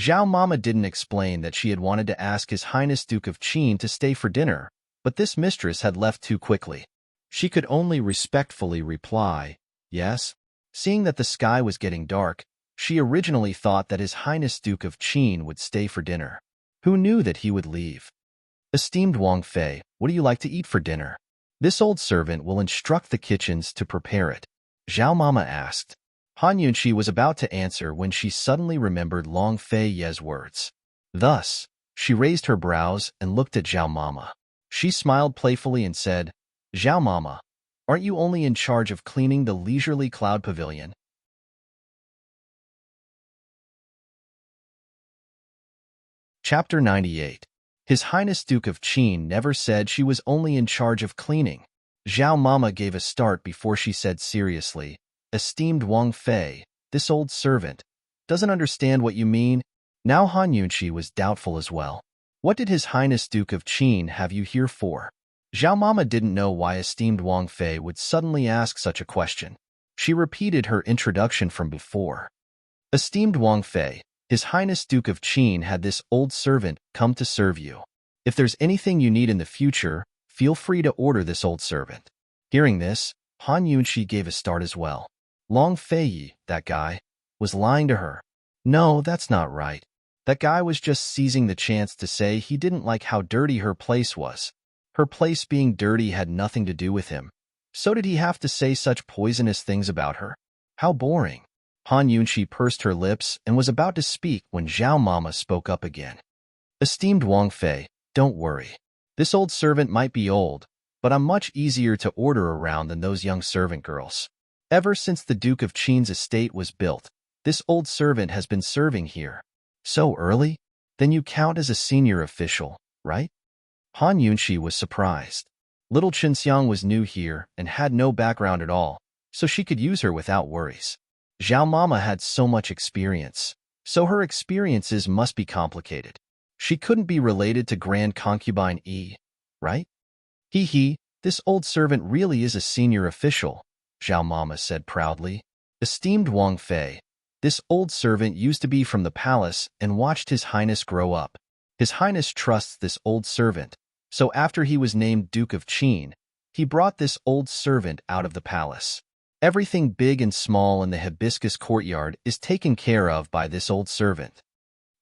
Zhao Mama didn't explain that she had wanted to ask His Highness Duke of Qin to stay for dinner, but this mistress had left too quickly. She could only respectfully reply, yes. Seeing that the sky was getting dark, she originally thought that His Highness Duke of Qin would stay for dinner. Who knew that he would leave? Esteemed Wang Fei, what do you like to eat for dinner? This old servant will instruct the kitchens to prepare it. Zhao Mama asked. Han Yunshi was about to answer when she suddenly remembered Long Fei Ye's words. Thus, she raised her brows and looked at Zhao Mama. She smiled playfully and said, Zhao Mama, aren't you only in charge of cleaning the leisurely cloud pavilion? Chapter 98. His Highness Duke of Qin never said she was only in charge of cleaning. Zhao Mama gave a start before she said seriously, Esteemed Wang Fei, this old servant doesn't understand what you mean. Now Han Yunshi was doubtful as well. What did His Highness Duke of Qin have you here for? Zhao Mama didn't know why esteemed Wang Fei would suddenly ask such a question. She repeated her introduction from before. Esteemed Wang Fei, His Highness Duke of Qin had this old servant come to serve you. If there's anything you need in the future, feel free to order this old servant. Hearing this, Han Yunshi gave a start as well. Long Fei Yi, that guy, was lying to her. No, that's not right. That guy was just seizing the chance to say he didn't like how dirty her place was. Her place being dirty had nothing to do with him. So did he have to say such poisonous things about her? How boring. Han Yunshi pursed her lips and was about to speak when Zhao Mama spoke up again. Esteemed Wang Fei, don't worry. This old servant might be old, but I'm much easier to order around than those young servant girls. Ever since the Duke of Qin's estate was built, this old servant has been serving here. So early? Then you count as a senior official, right? Han Yunshi was surprised. Little Qinxiang was new here and had no background at all, so she could use her without worries. Zhao Mama had so much experience, so her experiences must be complicated. She couldn't be related to Grand Concubine Yi, right? Hee, this old servant really is a senior official, Zhao Mama said proudly. Esteemed Wang Fei, this old servant used to be from the palace and watched His Highness grow up. His Highness trusts this old servant, so after he was named Duke of Qin, he brought this old servant out of the palace. Everything big and small in the hibiscus courtyard is taken care of by this old servant.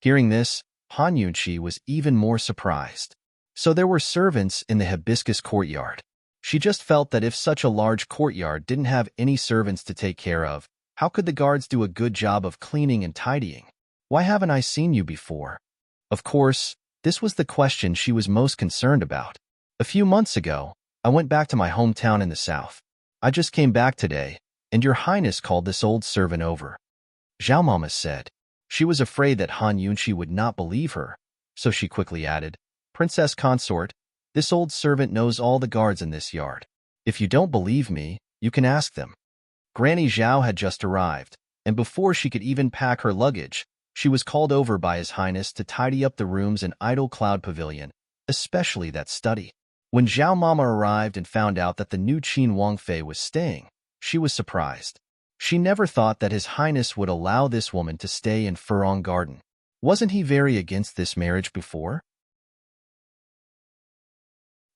Hearing this, Han Yunshi was even more surprised. So there were servants in the hibiscus courtyard. She just felt that if such a large courtyard didn't have any servants to take care of, how could the guards do a good job of cleaning and tidying? Why haven't I seen you before? Of course, this was the question she was most concerned about. A few months ago, I went back to my hometown in the south. I just came back today, and your highness called this old servant over. Zhao Mama said. She was afraid that Han Yunshi would not believe her, so she quickly added, Princess Consort, this old servant knows all the guards in this yard. If you don't believe me, you can ask them. Granny Zhao had just arrived, and before she could even pack her luggage, she was called over by His Highness to tidy up the rooms in Idle Cloud Pavilion, especially that study. When Zhao Mama arrived and found out that the new Qin Wangfei was staying, she was surprised. She never thought that His Highness would allow this woman to stay in Furong Garden. Wasn't he very against this marriage before?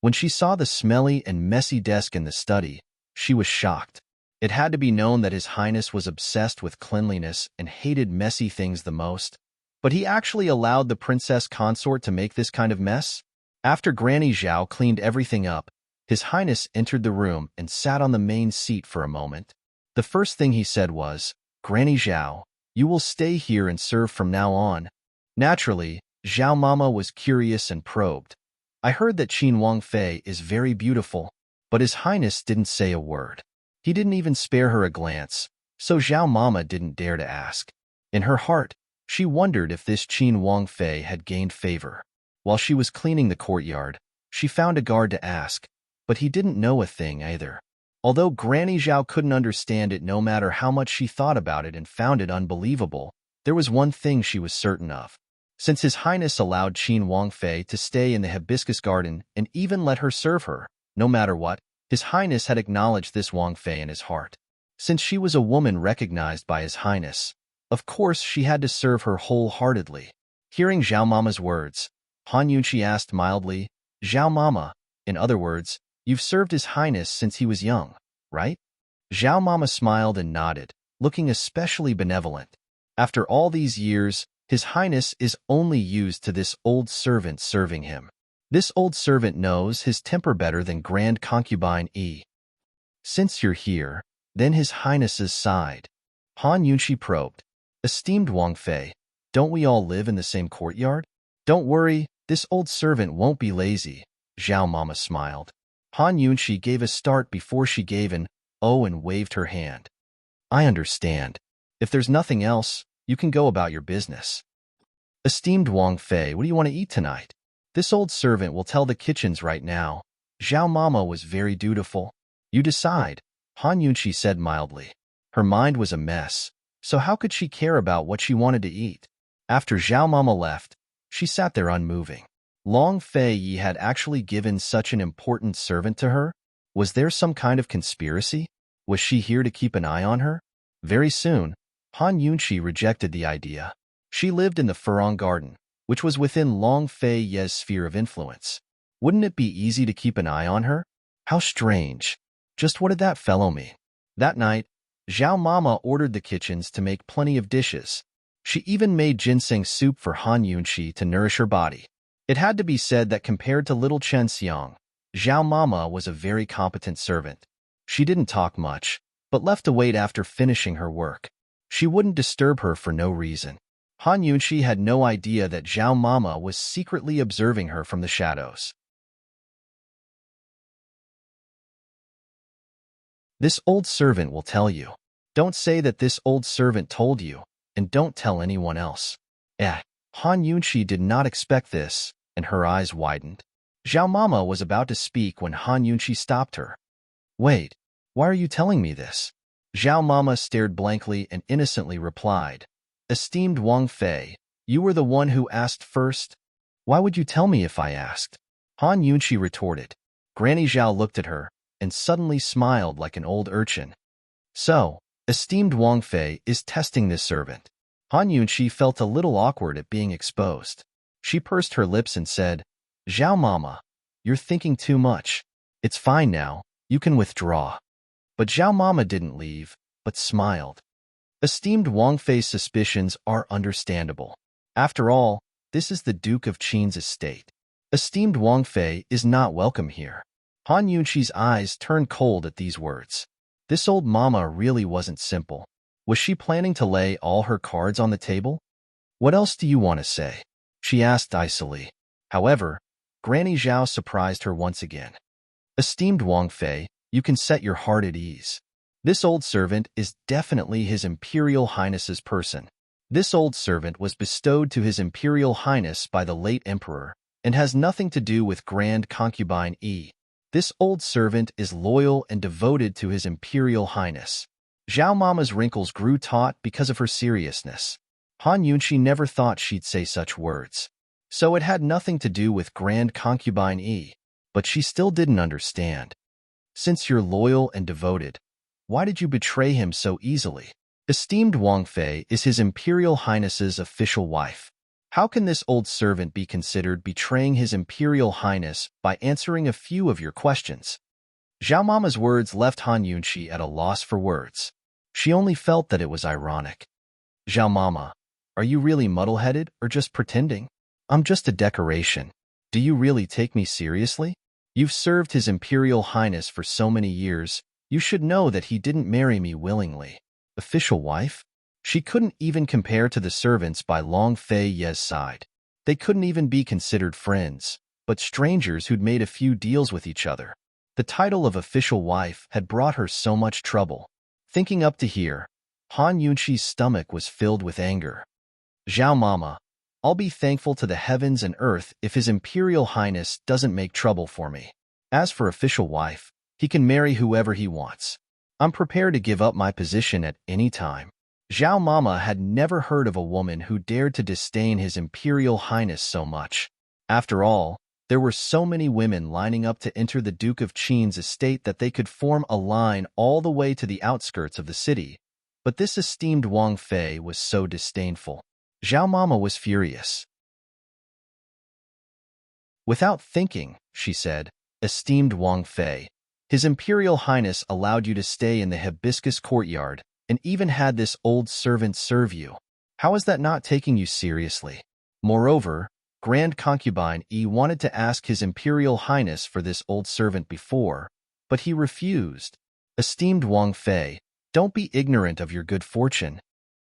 When she saw the smelly and messy desk in the study, she was shocked. It had to be known that His Highness was obsessed with cleanliness and hated messy things the most. But he actually allowed the princess consort to make this kind of mess? After Granny Zhao cleaned everything up, His Highness entered the room and sat on the main seat for a moment. The first thing he said was, "Granny Zhao, you will stay here and serve from now on." Naturally, Zhao Mama was curious and probed. "I heard that Qin Wangfei is very beautiful," but His Highness didn't say a word. He didn't even spare her a glance, so Zhao Mama didn't dare to ask. In her heart, she wondered if this Qin Wangfei had gained favor. While she was cleaning the courtyard, she found a guard to ask, but he didn't know a thing either. Although Granny Zhao couldn't understand it no matter how much she thought about it and found it unbelievable, there was one thing she was certain of. Since His Highness allowed Qin Wangfei to stay in the hibiscus garden and even let her serve her, no matter what, His Highness had acknowledged this Wangfei in his heart. Since she was a woman recognized by His Highness, of course she had to serve her wholeheartedly. Hearing Zhao Mama's words, Han Yunqi asked mildly, "Zhao Mama, in other words, you've served His Highness since he was young, right?" Zhao Mama smiled and nodded, looking especially benevolent. After all these years, His Highness is only used to this old servant serving him. This old servant knows his temper better than Grand Concubine E. "Since you're here, then His Highness's side." Han Yunqi probed. "Esteemed Wangfei, don't we all live in the same courtyard?" "Don't worry, this old servant won't be lazy," Zhao Mama smiled. Han Yunqi gave a start before she gave an "oh" and waved her hand. "I understand. If there's nothing else, you can go about your business." "Esteemed Wangfei, what do you want to eat tonight?" "This old servant will tell the kitchens right now." Zhao Mama was very dutiful. "You decide," Han Yunqi said mildly. Her mind was a mess, so how could she care about what she wanted to eat? After Zhao Mama left, she sat there unmoving. Long Fei Yi had actually given such an important servant to her? Was there some kind of conspiracy? Was she here to keep an eye on her? Very soon, Han Yunqi rejected the idea. She lived in the Furong Garden, which was within Long Fei Ye's sphere of influence. Wouldn't it be easy to keep an eye on her? How strange. Just what did that fellow mean? That night, Zhao Mama ordered the kitchens to make plenty of dishes. She even made ginseng soup for Han Yunqi to nourish her body. It had to be said that compared to little Chen Xiang, Zhao Mama was a very competent servant. She didn't talk much, but left to wait after finishing her work. She wouldn't disturb her for no reason. Han Yunqi had no idea that Zhao Mama was secretly observing her from the shadows. "This old servant will tell you. Don't say that this old servant told you, and don't tell anyone else." Han Yunqi did not expect this, and her eyes widened. Zhao Mama was about to speak when Han Yunqi stopped her. "Wait, why are you telling me this?" Zhao Mama stared blankly and innocently replied, "Esteemed Wang Fei, you were the one who asked first. Why would you tell me if I asked?" Han Yunqi retorted. Granny Zhao looked at her and suddenly smiled like an old urchin. "So, esteemed Wang Fei is testing this servant." Han Yunqi felt a little awkward at being exposed. She pursed her lips and said, "Zhao Mama, you're thinking too much. It's fine now, you can withdraw." But Zhao Mama didn't leave, but smiled. Esteemed Wang Fei's suspicions are understandable. After all, this is the Duke of Qin's estate. Esteemed Wang Fei is not welcome here. Han Yunqi's eyes turned cold at these words. This old mama really wasn't simple. Was she planning to lay all her cards on the table? "What else do you want to say?" she asked icily. However, Granny Zhao surprised her once again. "Esteemed Wang Fei, you can set your heart at ease. This old servant is definitely His Imperial Highness's person. This old servant was bestowed to His Imperial Highness by the late Emperor and has nothing to do with Grand Concubine E. This old servant is loyal and devoted to His Imperial Highness." Zhao Mama's wrinkles grew taut because of her seriousness. Han Yunqi never thought she'd say such words. So it had nothing to do with Grand Concubine E. but she still didn't understand. Since you're loyal and devoted, why did you betray him so easily? Esteemed Wang Fei is His Imperial Highness's official wife. How can this old servant be considered betraying His Imperial Highness by answering a few of your questions? Zhao Mama's words left Han Yunqi at a loss for words. She only felt that it was ironic. Zhao Mama, are you really muddle-headed or just pretending? I'm just a decoration. Do you really take me seriously? You've served His Imperial Highness for so many years, you should know that he didn't marry me willingly. Official wife? She couldn't even compare to the servants by Long Fei Ye's side. They couldn't even be considered friends, but strangers who'd made a few deals with each other. The title of official wife had brought her so much trouble. Thinking up to here, Han Yunqi's stomach was filled with anger. Zhao Mama, I'll be thankful to the heavens and earth if His Imperial Highness doesn't make trouble for me. As for official wife, he can marry whoever he wants. I'm prepared to give up my position at any time. Zhao Mama had never heard of a woman who dared to disdain His Imperial Highness so much. After all, there were so many women lining up to enter the Duke of Qin's estate that they could form a line all the way to the outskirts of the city. But this esteemed Wang Fei was so disdainful. Zhao Mama was furious. Without thinking, she said, "Esteemed Wang Fei, His Imperial Highness allowed you to stay in the hibiscus courtyard and even had this old servant serve you. How is that not taking you seriously? Moreover, Grand Concubine Yi wanted to ask His Imperial Highness for this old servant before, but he refused. Esteemed Wang Fei, don't be ignorant of your good fortune."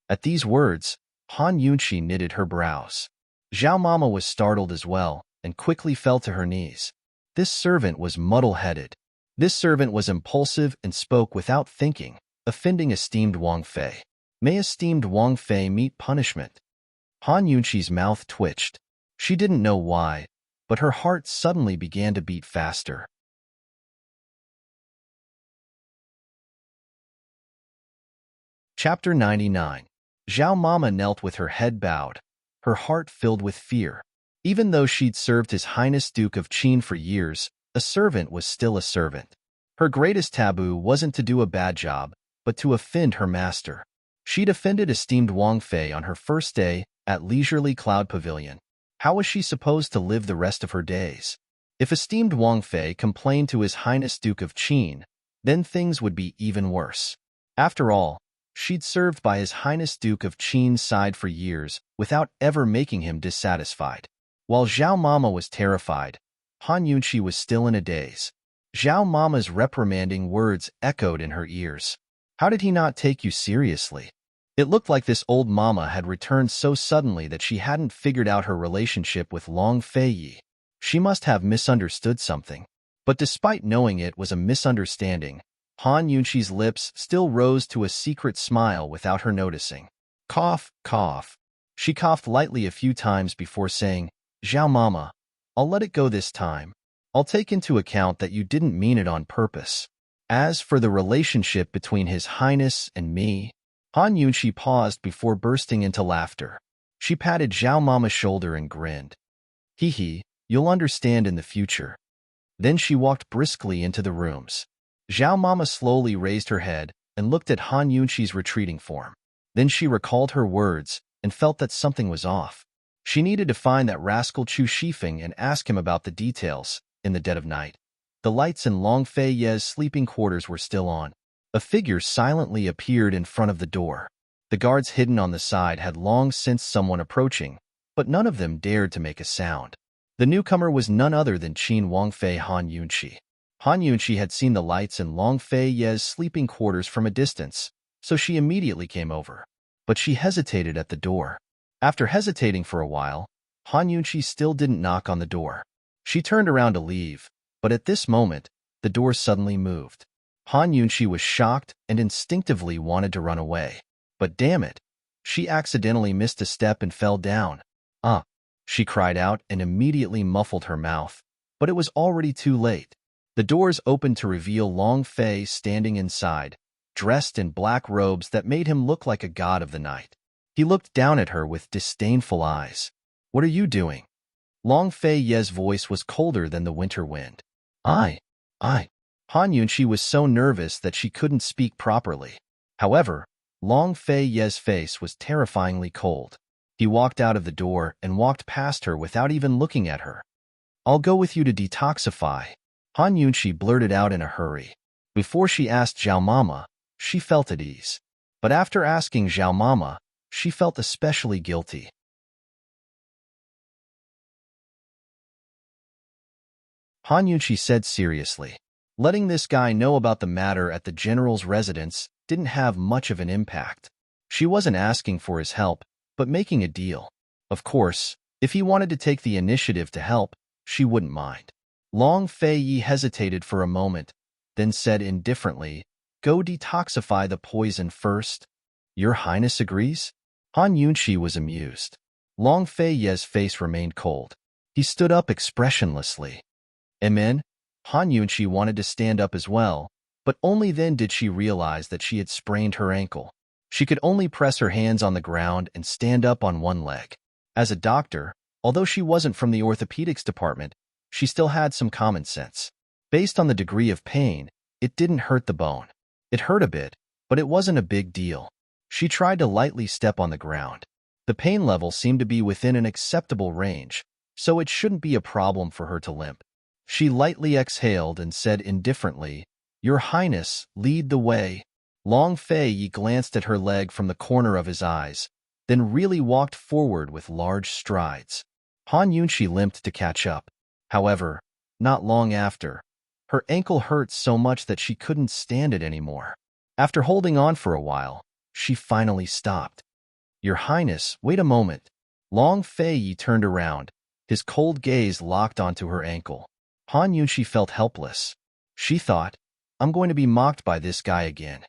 At these words, Han Yunqi knitted her brows. Zhao Mama was startled as well and quickly fell to her knees. This servant was muddle-headed. This servant was impulsive and spoke without thinking, offending esteemed Wang Fei. May esteemed Wang Fei meet punishment. Han Yunqi's mouth twitched. She didn't know why, but her heart suddenly began to beat faster. Chapter 99. Zhao Mama knelt with her head bowed, her heart filled with fear. Even though she'd served His Highness Duke of Qin for years, a servant was still a servant. Her greatest taboo wasn't to do a bad job, but to offend her master. She'd offended esteemed Wang Fei on her first day at Leisurely Cloud Pavilion. How was she supposed to live the rest of her days? If esteemed Wang Fei complained to His Highness Duke of Qin, then things would be even worse. After all, she'd served by His Highness Duke of Qin's side for years without ever making him dissatisfied. While Zhao Mama was terrified, Han Yunqi was still in a daze. Zhao Mama's reprimanding words echoed in her ears. How did he not take you seriously? It looked like this old mama had returned so suddenly that she hadn't figured out her relationship with Long Fei Yi. She must have misunderstood something. But despite knowing it was a misunderstanding, Han Yunqi's lips still rose to a secret smile without her noticing. Cough, cough. She coughed lightly a few times before saying, "Zhao Mama, I'll let it go this time. I'll take into account that you didn't mean it on purpose. As for the relationship between His Highness and me..." Han Yunqi paused before bursting into laughter. She patted Zhao Mama's shoulder and grinned. "Hee hee, you'll understand in the future." Then she walked briskly into the rooms. Zhao Mama slowly raised her head and looked at Han Yunqi's retreating form. Then she recalled her words and felt that something was off. She needed to find that rascal Chu Shifeng and ask him about the details. In the dead of night, the lights in Long Fei Ye's sleeping quarters were still on. A figure silently appeared in front of the door. The guards hidden on the side had long sensed someone approaching, but none of them dared to make a sound. The newcomer was none other than Qin Wang Fei Han Yunqi. Han Yunqi had seen the lights in Long Fei Ye's sleeping quarters from a distance, so she immediately came over. But she hesitated at the door. After hesitating for a while, Han Yunqi still didn't knock on the door. She turned around to leave, but at this moment, the door suddenly moved. Han Yunqi was shocked and instinctively wanted to run away. But damn it, she accidentally missed a step and fell down. She cried out and immediately muffled her mouth, but it was already too late. The doors opened to reveal Long Fei standing inside, dressed in black robes that made him look like a god of the night. He looked down at her with disdainful eyes. "What are you doing?" Long Fei Ye's voice was colder than the winter wind. I. Han Yunqi was so nervous that she couldn't speak properly. However, Long Fei Ye's face was terrifyingly cold. He walked out of the door and walked past her without even looking at her. I'll go with you to detoxify, Han Yunqi blurted out in a hurry. Before she asked Zhao Mama, she felt at ease. But after asking Zhao Mama, she felt especially guilty. Han Yunqi said seriously. Letting this guy know about the matter at the general's residence didn't have much of an impact. She wasn't asking for his help, but making a deal. Of course, if he wanted to take the initiative to help, she wouldn't mind. Long Fei Yi hesitated for a moment, then said indifferently, "Go detoxify the poison first." Your Highness agrees? Han Yunqi was amused. Long Fei Ye's face remained cold. He stood up expressionlessly. Amen? Han Yunqi wanted to stand up as well, but only then did she realize that she had sprained her ankle. She could only press her hands on the ground and stand up on one leg. As a doctor, although she wasn't from the orthopedics department, she still had some common sense. Based on the degree of pain, it didn't hurt the bone. It hurt a bit, but it wasn't a big deal. She tried to lightly step on the ground. The pain level seemed to be within an acceptable range, so it shouldn't be a problem for her to limp. She lightly exhaled and said indifferently, "Your Highness, lead the way." Long Fei Yi glanced at her leg from the corner of his eyes, then really walked forward with large strides. Han Yunqi limped to catch up. However, not long after, her ankle hurt so much that she couldn't stand it anymore. After holding on for a while, she finally stopped. "Your Highness, wait a moment." Long Fei Yi turned around, his cold gaze locked onto her ankle. Han Yunqi felt helpless. She thought, I'm going to be mocked by this guy again.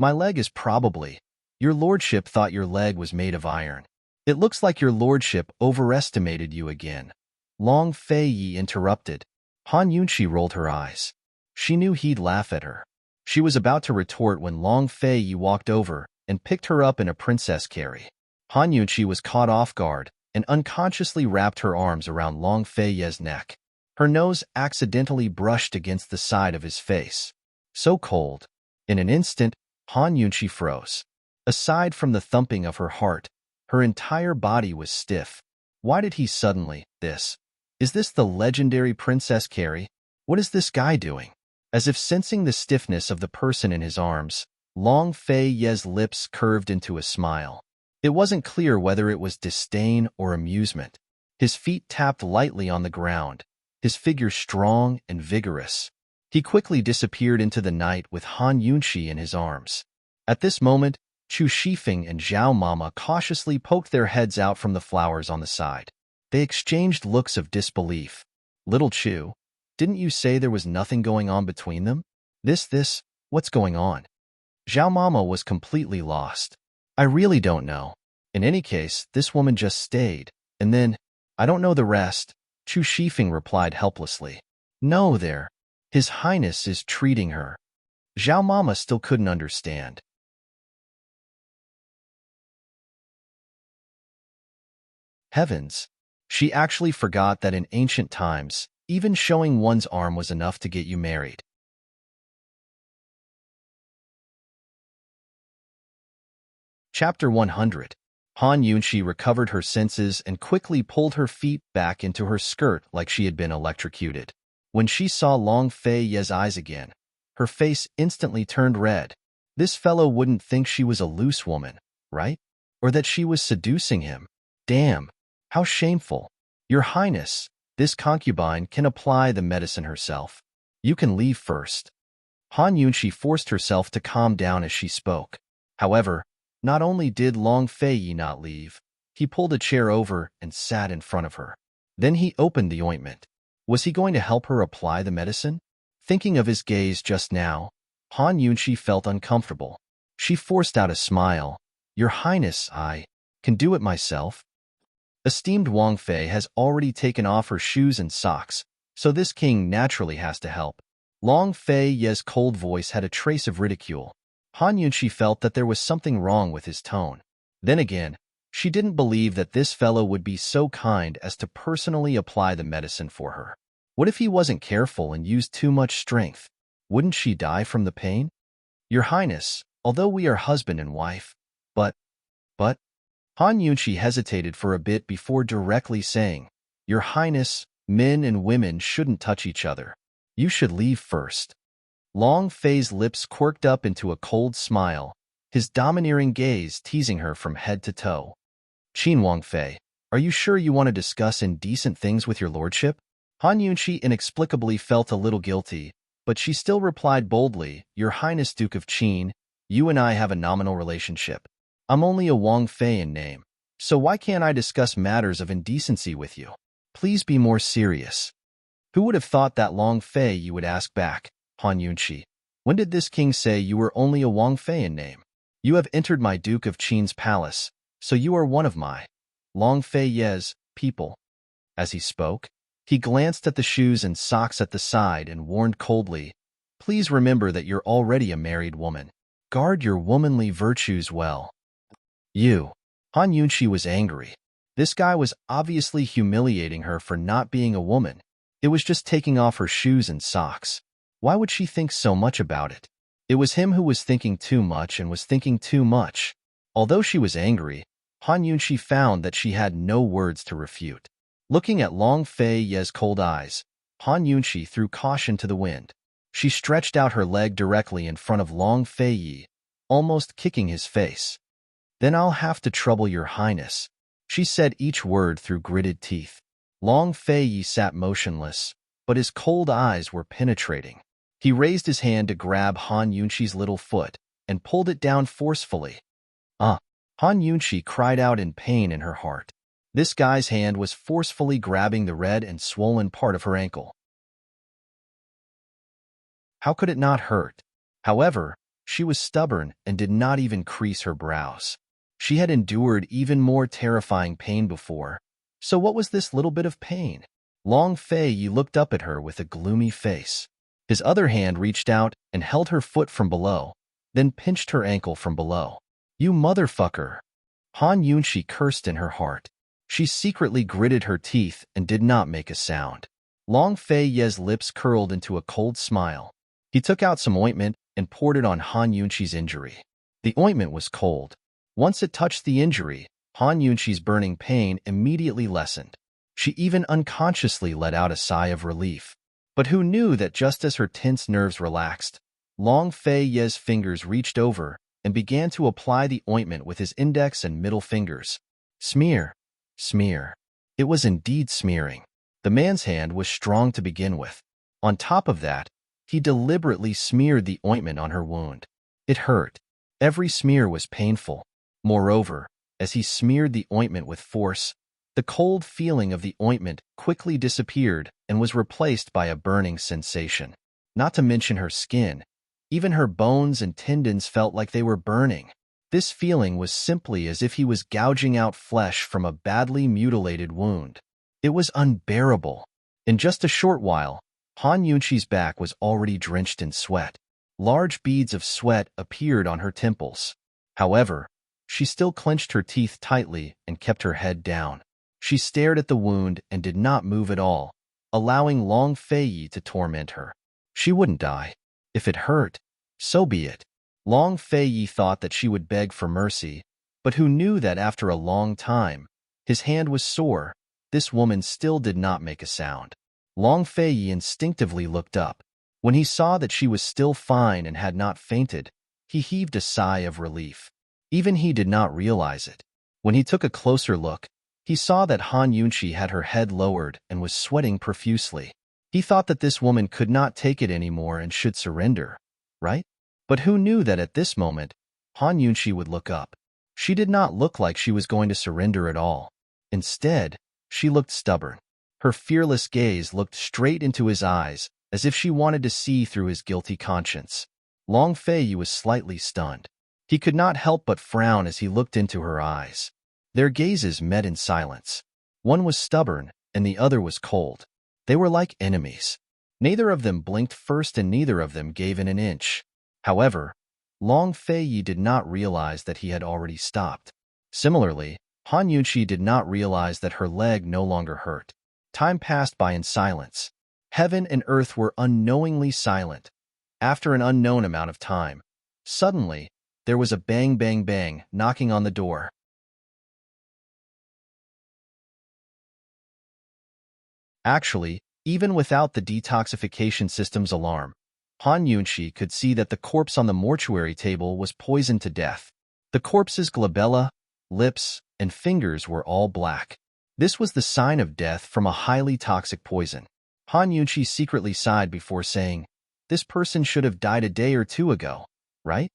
My leg is probably. Your lordship thought your leg was made of iron. It looks like your lordship overestimated you again. Long Fei Yi interrupted. Han Yunqi rolled her eyes. She knew he'd laugh at her. She was about to retort when Long Fei Yi walked over and picked her up in a princess carry. Han Yunqi was caught off guard and unconsciously wrapped her arms around Long Fei Yi's neck. Her nose accidentally brushed against the side of his face. So cold. In an instant, Han Yunqi froze. Aside from the thumping of her heart, her entire body was stiff. Why did he suddenly, this? Is this the legendary Princess Carrie? What is this guy doing? As if sensing the stiffness of the person in his arms, Long Fei Yi's lips curved into a smile. It wasn't clear whether it was disdain or amusement. His feet tapped lightly on the ground, his figure strong and vigorous. He quickly disappeared into the night with Han Yunqi in his arms. At this moment, Chu Shifeng and Zhao Mama cautiously poked their heads out from the flowers on the side. They exchanged looks of disbelief. Little Chu, didn't you say there was nothing going on between them? What's going on? Zhao Mama was completely lost. I really don't know. In any case, this woman just stayed, and then, I don't know the rest, Chu Shifeng replied helplessly. No, there. His Highness is treating her. Zhao Mama still couldn't understand. Heavens! She actually forgot that in ancient times, even showing one's arm was enough to get you married. Chapter 100. Han Yunqi recovered her senses and quickly pulled her feet back into her skirt like she had been electrocuted. When she saw Long Fei Yi's eyes again, her face instantly turned red. This fellow wouldn't think she was a loose woman, right? Or that she was seducing him. Damn, how shameful. Your Highness, this concubine can apply the medicine herself. You can leave first. Han Yunqi forced herself to calm down as she spoke. However, not only did Long Fei Yi not leave, he pulled a chair over and sat in front of her. Then he opened the ointment. Was he going to help her apply the medicine? Thinking of his gaze just now, Han Yunqi felt uncomfortable. She forced out a smile. Your Highness, I can do it myself. Esteemed Wang Fei has already taken off her shoes and socks, so this king naturally has to help. Long Fei Yi's cold voice had a trace of ridicule. Han Yunqi felt that there was something wrong with his tone. Then again, she didn't believe that this fellow would be so kind as to personally apply the medicine for her. What if he wasn't careful and used too much strength? Wouldn't she die from the pain? Your Highness, although we are husband and wife, but, Han Yunchi hesitated for a bit before directly saying, Your Highness, men and women shouldn't touch each other. You should leave first. Long Fei's lips quirked up into a cold smile, his domineering gaze teasing her from head to toe. Qin Wangfei, are you sure you want to discuss indecent things with your lordship? Han Yunchi inexplicably felt a little guilty, but she still replied boldly, Your Highness Duke of Qin, you and I have a nominal relationship. I'm only a Wang Fei in name, so why can't I discuss matters of indecency with you? Please be more serious. Who would have thought that Long Fei you would ask back, Han Yunchi? When did this king say you were only a Wang Fei in name? You have entered my Duke of Qin's palace, so you are one of my Long Fei Ye's people. As he spoke, he glanced at the shoes and socks at the side and warned coldly, Please remember that you're already a married woman. Guard your womanly virtues well. Han Yunchi was angry. This guy was obviously humiliating her for not being a woman. It was just taking off her shoes and socks. Why would she think so much about it? It was him who was thinking too much and was thinking too much. Although she was angry, Han Yunchi found that she had no words to refute. Looking at Long Fei Ye's cold eyes, Han Yunchi threw caution to the wind. She stretched out her leg directly in front of Long Fei Yi, almost kicking his face. Then I'll have to trouble your highness, she said each word through gritted teeth. Long Fei Yi sat motionless, but his cold eyes were penetrating. He raised his hand to grab Han Yunchi's little foot and pulled it down forcefully. Han Yunchi cried out in pain in her heart. This guy's hand was forcefully grabbing the red and swollen part of her ankle. How could it not hurt? However, she was stubborn and did not even crease her brows. She had endured even more terrifying pain before, so what was this little bit of pain? Long Fei Yi looked up at her with a gloomy face. His other hand reached out and held her foot from below, then pinched her ankle from below. You motherfucker! Han Yunchi cursed in her heart. She secretly gritted her teeth and did not make a sound. Long Fei Ye's lips curled into a cold smile. He took out some ointment and poured it on Han Yunchi's injury. The ointment was cold. Once it touched the injury, Han Yunchi's burning pain immediately lessened. She even unconsciously let out a sigh of relief. But who knew that just as her tense nerves relaxed, Long Fei Ye's fingers reached over and began to apply the ointment with his index and middle fingers. Smear, smear. It was indeed smearing. The man's hand was strong to begin with. On top of that, he deliberately smeared the ointment on her wound. It hurt. Every smear was painful. Moreover, as he smeared the ointment with force, the cold feeling of the ointment quickly disappeared and was replaced by a burning sensation. Not to mention her skin, even her bones and tendons felt like they were burning. This feeling was simply as if he was gouging out flesh from a badly mutilated wound. It was unbearable. In just a short while, Han Yunchi's back was already drenched in sweat. Large beads of sweat appeared on her temples. However, she still clenched her teeth tightly and kept her head down. She stared at the wound and did not move at all, allowing Long Fei Yi to torment her. She wouldn't die. If it hurt, so be it. Long Fei Yi thought that she would beg for mercy, but who knew that after a long time, his hand was sore, this woman still did not make a sound. Long Fei Yi instinctively looked up. When he saw that she was still fine and had not fainted, he heaved a sigh of relief. Even he did not realize it. When he took a closer look, he saw that Han Yunchi had her head lowered and was sweating profusely. He thought that this woman could not take it anymore and should surrender, right? But who knew that at this moment, Han Yunchi would look up. She did not look like she was going to surrender at all. Instead, she looked stubborn. Her fearless gaze looked straight into his eyes, as if she wanted to see through his guilty conscience. Long Fei Yi was slightly stunned. He could not help but frown as he looked into her eyes. Their gazes met in silence. One was stubborn, and the other was cold. They were like enemies. Neither of them blinked first and neither of them gave in an inch. However, Long Fei Yi did not realize that he had already stopped. Similarly, Han Yunchi did not realize that her leg no longer hurt. Time passed by in silence. Heaven and earth were unknowingly silent. After an unknown amount of time, suddenly, there was a bang bang bang knocking on the door. Actually, even without the detoxification system's alarm, Han Yunshi could see that the corpse on the mortuary table was poisoned to death. The corpse's glabella, lips, and fingers were all black. This was the sign of death from a highly toxic poison. Han Yunshi secretly sighed before saying, "This person should have died a day or two ago, right?"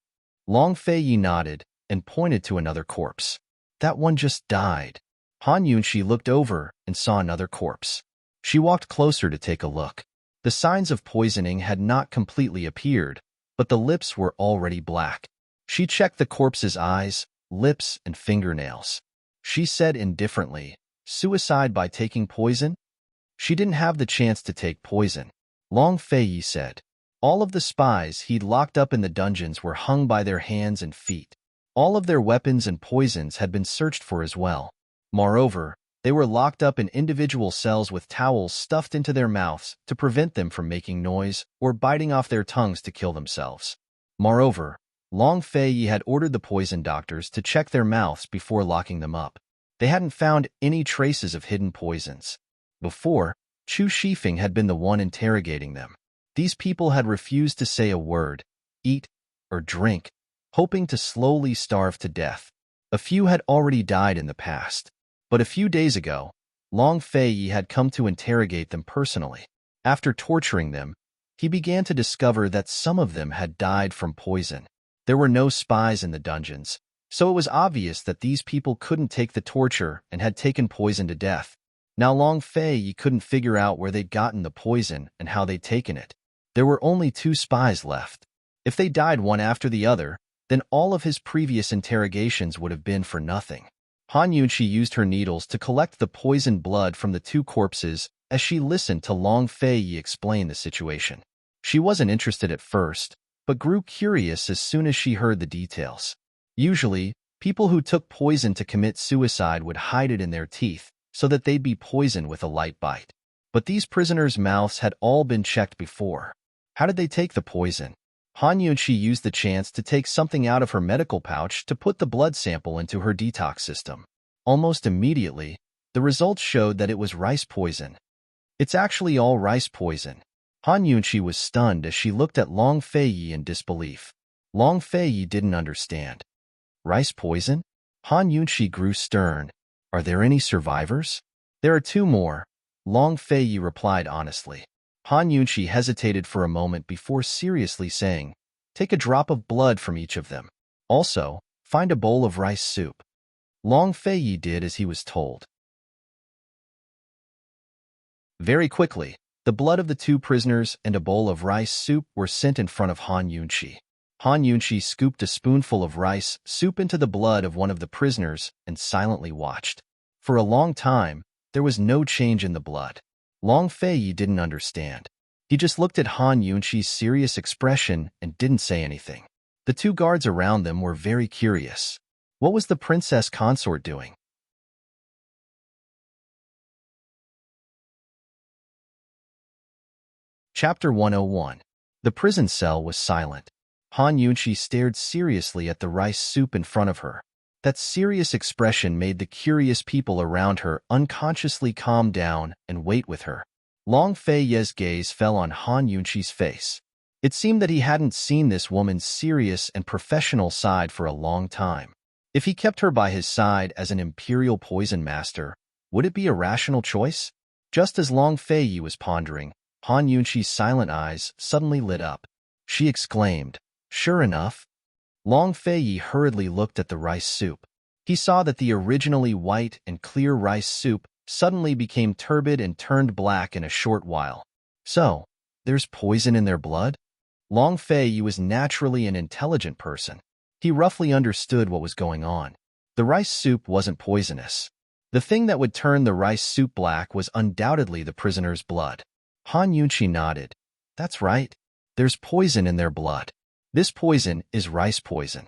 Long Fei nodded and pointed to another corpse. "That one just died." Han Yunshi looked over and saw another corpse. She walked closer to take a look. The signs of poisoning had not completely appeared, but the lips were already black. She checked the corpse's eyes, lips, and fingernails. She said indifferently, "Suicide by taking poison?" She didn't have the chance to take poison. Long Fei said. All of the spies he'd locked up in the dungeons were hung by their hands and feet. All of their weapons and poisons had been searched for as well. Moreover, they were locked up in individual cells with towels stuffed into their mouths to prevent them from making noise or biting off their tongues to kill themselves. Moreover, Long Fei had ordered the poison doctors to check their mouths before locking them up. They hadn't found any traces of hidden poisons. Before, Chu Shifeng had been the one interrogating them. These people had refused to say a word, eat, or drink, hoping to slowly starve to death. A few had already died in the past. But a few days ago, Long Fei had come to interrogate them personally. After torturing them, he began to discover that some of them had died from poison. There were no spies in the dungeons, so it was obvious that these people couldn't take the torture and had taken poison to death. Now Long Fei couldn't figure out where they'd gotten the poison and how they'd taken it. There were only 2 spies left. If they died one after the other, then all of his previous interrogations would have been for nothing. Han Yunshi used her needles to collect the poisoned blood from the 2 corpses as she listened to Long Fei explain the situation. She wasn't interested at first, but grew curious as soon as she heard the details. Usually, people who took poison to commit suicide would hide it in their teeth so that they'd be poisoned with a light bite. But these prisoners' mouths had all been checked before. How did they take the poison? Han Yunshi used the chance to take something out of her medical pouch to put the blood sample into her detox system. Almost immediately, the results showed that it was rice poison. It's actually all rice poison. Han Yunshi was stunned as she looked at Long Fei in disbelief. Long Fei didn't understand. Rice poison? Han Yunshi grew stern. Are there any survivors? There are 2 more. Long Fei replied honestly. Han Yunshi hesitated for a moment before seriously saying, "Take a drop of blood from each of them. Also, find a bowl of rice soup." Long Fei did as he was told. Very quickly, the blood of the 2 prisoners and a bowl of rice soup were sent in front of Han Yunshi. Han Yunshi scooped a spoonful of rice soup into the blood of one of the prisoners and silently watched. For a long time, there was no change in the blood. Long Fei didn't understand. He just looked at Han Yunshi's serious expression and didn't say anything. The 2 guards around them were very curious. What was the princess consort doing? Chapter 101. The prison cell was silent. Han Yunshi stared seriously at the rice soup in front of her. That serious expression made the curious people around her unconsciously calm down and wait with her. Long Fei's gaze fell on Han Yunshi's face. It seemed that he hadn't seen this woman's serious and professional side for a long time. If he kept her by his side as an imperial poison master, would it be a rational choice? Just as Long Fei was pondering, Han Yunshi's silent eyes suddenly lit up. She exclaimed, "Sure enough." Long Fei hurriedly looked at the rice soup. He saw that the originally white and clear rice soup suddenly became turbid and turned black in a short while. So, there's poison in their blood? Long Fei was naturally an intelligent person. He roughly understood what was going on. The rice soup wasn't poisonous. The thing that would turn the rice soup black was undoubtedly the prisoner's blood. Han Yunshi nodded. That's right. There's poison in their blood. This poison is rice poison.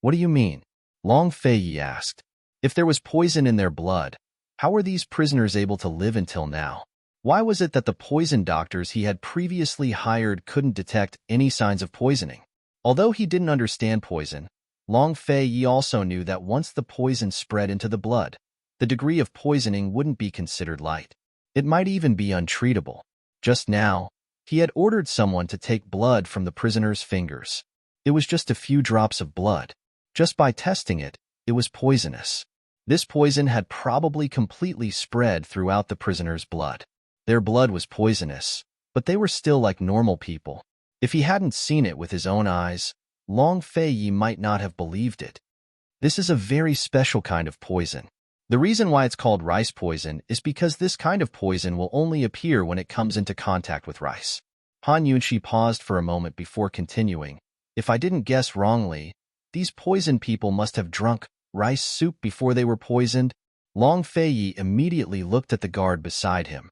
What do you mean? Long Fei asked. If there was poison in their blood, how were these prisoners able to live until now? Why was it that the poison doctors he had previously hired couldn't detect any signs of poisoning? Although he didn't understand poison, Long Fei also knew that once the poison spread into the blood, the degree of poisoning wouldn't be considered light. It might even be untreatable. Just now, he had ordered someone to take blood from the prisoner's fingers. It was just a few drops of blood. Just by testing it, it was poisonous. This poison had probably completely spread throughout the prisoner's blood. Their blood was poisonous, but they were still like normal people. If he hadn't seen it with his own eyes, Long Fei might not have believed it. This is a very special kind of poison. The reason why it's called rice poison is because this kind of poison will only appear when it comes into contact with rice. Han Yunshi paused for a moment before continuing. If I didn't guess wrongly, these poisoned people must have drunk rice soup before they were poisoned. Long Fei immediately looked at the guard beside him.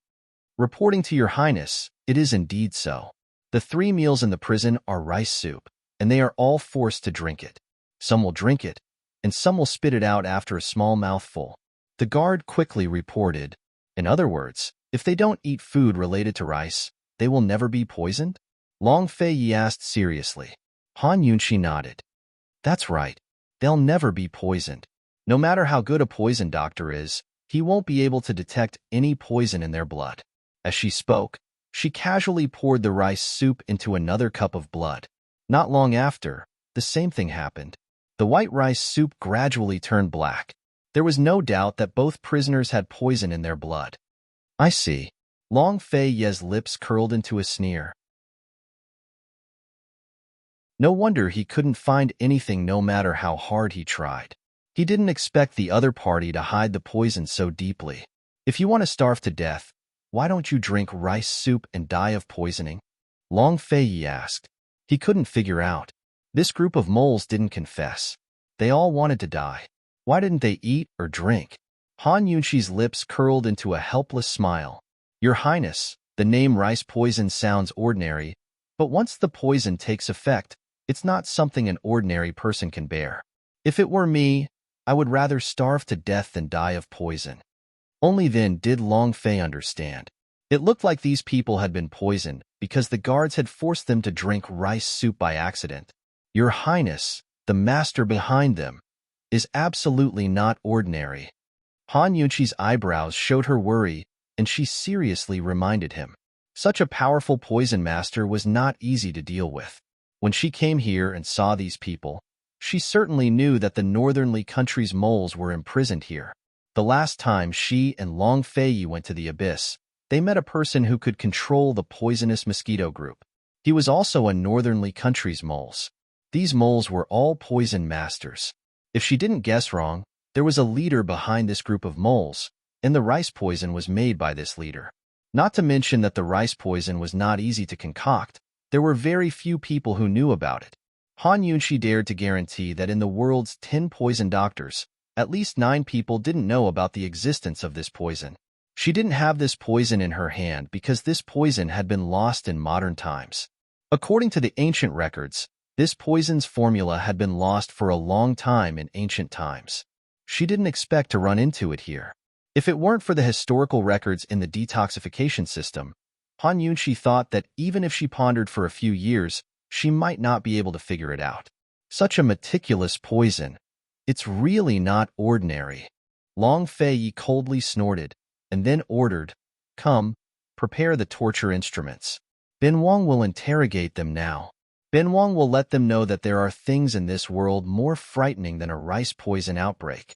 Reporting to Your Highness, it is indeed so. The 3 meals in the prison are rice soup, and they are all forced to drink it. Some will drink it, and some will spit it out after a small mouthful. The guard quickly reported. In other words, if they don't eat food related to rice, they will never be poisoned? Long Fei asked seriously. Han Yunshi nodded. That's right. They'll never be poisoned. No matter how good a poison doctor is, he won't be able to detect any poison in their blood. As she spoke, she casually poured the rice soup into another cup of blood. Not long after, the same thing happened. The white rice soup gradually turned black. There was no doubt that both prisoners had poison in their blood. I see. Long Fei's lips curled into a sneer. No wonder he couldn't find anything no matter how hard he tried. He didn't expect the other party to hide the poison so deeply. If you want to starve to death, why don't you drink rice soup and die of poisoning? Long Fei asked. He couldn't figure out. This group of moles didn't confess. They all wanted to die. Why didn't they eat or drink? Han Yunshi's lips curled into a helpless smile. Your Highness, the name rice poison sounds ordinary, but once the poison takes effect, it's not something an ordinary person can bear. If it were me, I would rather starve to death than die of poison. Only then did Long Fei understand. It looked like these people had been poisoned because the guards had forced them to drink rice soup by accident. Your Highness, the master behind them, is absolutely not ordinary. Han Yunshi's eyebrows showed her worry, and she seriously reminded him. Such a powerful poison master was not easy to deal with. When she came here and saw these people, she certainly knew that the northernly country's moles were imprisoned here. The last time she and Long Fei went to the abyss, they met a person who could control the poisonous mosquito group. He was also a northernly country's moles. These moles were all poison masters. If she didn't guess wrong, there was a leader behind this group of moles, and the rice poison was made by this leader. Not to mention that the rice poison was not easy to concoct. There were very few people who knew about it. Han Yunshi dared to guarantee that in the world's 10 poison doctors, at least 9 people didn't know about the existence of this poison. She didn't have this poison in her hand because this poison had been lost in modern times. According to the ancient records, this poison's formula had been lost for a long time in ancient times. She didn't expect to run into it here. If it weren't for the historical records in the detoxification system, Han Yunshi thought that even if she pondered for a few years, she might not be able to figure it out. Such a meticulous poison. It's really not ordinary. Long Fei coldly snorted, and then ordered, Come, prepare the torture instruments. Ben Wang will interrogate them now. Ben Wang will let them know that there are things in this world more frightening than a rice poison outbreak.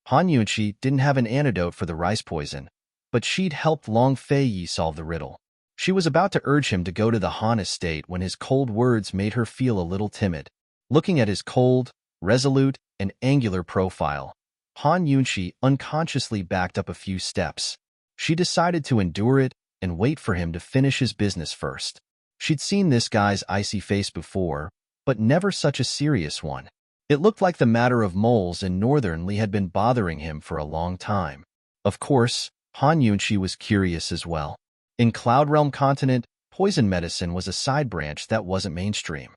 Han Yunshi didn't have an antidote for the rice poison, but she'd helped Long Fei solve the riddle. She was about to urge him to go to the Han estate when his cold words made her feel a little timid. Looking at his cold, resolute, and angular profile, Han Yunshi unconsciously backed up a few steps. She decided to endure it and wait for him to finish his business first. She'd seen this guy's icy face before, but never such a serious one. It looked like the matter of moles in Northernly had been bothering him for a long time. Of course, Han Yunshi was curious as well. In Cloud Realm continent, poison medicine was a side branch that wasn't mainstream.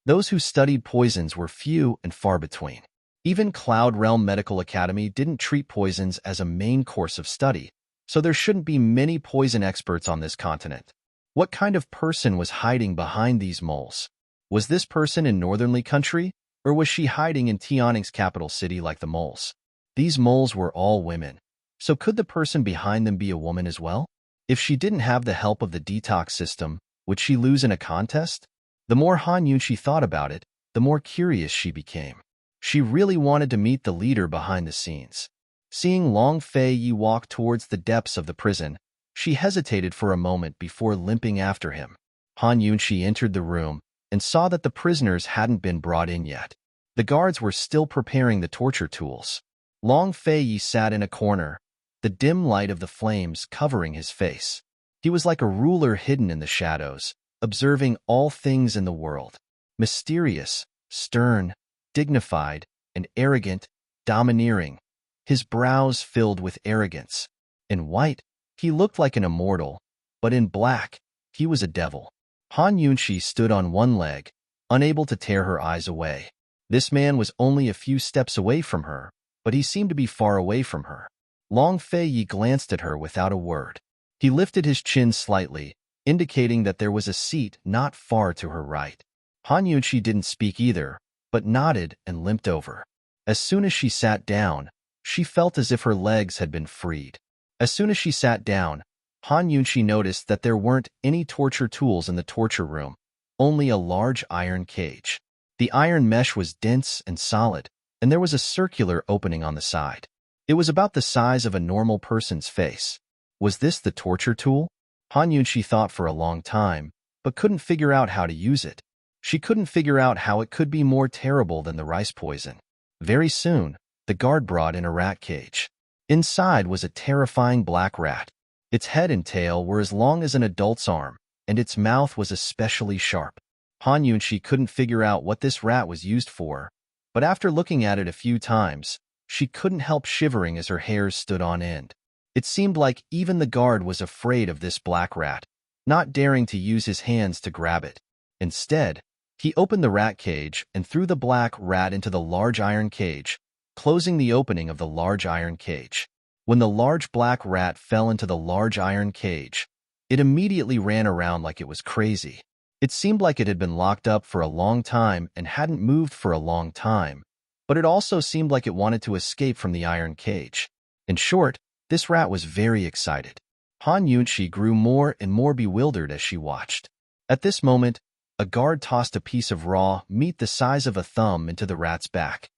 Those who studied poisons were few and far between. Even Cloud Realm Medical Academy didn't treat poisons as a main course of study, so there shouldn't be many poison experts on this continent. What kind of person was hiding behind these moles? Was this person in Northernly Country, or was she hiding in Tianning's capital city like the moles? These moles were all women, so could the person behind them be a woman as well? If she didn't have the help of the detox system, would she lose in a contest? The more Han Yunqi thought about it, the more curious she became. She really wanted to meet the leader behind the scenes. Seeing Long Fei Yi walk towards the depths of the prison, she hesitated for a moment before limping after him. Han Yunqi entered the room and saw that the prisoners hadn't been brought in yet. The guards were still preparing the torture tools. Long Fei Yi sat in a corner, the dim light of the flames covering his face. He was like a ruler hidden in the shadows, observing all things in the world. Mysterious, stern, dignified, and arrogant, domineering. His brows filled with arrogance. In white, he looked like an immortal, but in black, he was a devil. Han Yunqi stood on one leg, unable to tear her eyes away. This man was only a few steps away from her, but he seemed to be far away from her. Long Fei Yi glanced at her without a word. He lifted his chin slightly, indicating that there was a seat not far to her right. Han Yunqi didn't speak either, but nodded and limped over. As soon as she sat down, she felt as if her legs had been freed. As soon as she sat down, Han Yunqi noticed that there weren't any torture tools in the torture room, only a large iron cage. The iron mesh was dense and solid, and there was a circular opening on the side. It was about the size of a normal person's face. Was this the torture tool? Han Yunqi thought for a long time, but couldn't figure out how to use it. She couldn't figure out how it could be more terrible than the rice poison. Very soon, the guard brought in a rat cage. Inside was a terrifying black rat. Its head and tail were as long as an adult's arm, and its mouth was especially sharp. Han Yunqi couldn't figure out what this rat was used for, but after looking at it a few times, she couldn't help shivering as her hairs stood on end. It seemed like even the guard was afraid of this black rat, not daring to use his hands to grab it. Instead, he opened the rat cage and threw the black rat into the large iron cage, closing the opening of the large iron cage. When the large black rat fell into the large iron cage, it immediately ran around like it was crazy. It seemed like it had been locked up for a long time and hadn't moved for a long time, but it also seemed like it wanted to escape from the iron cage. In short, this rat was very excited. Han Yunqi grew more and more bewildered as she watched. At this moment, a guard tossed a piece of raw meat the size of a thumb into the rat's back.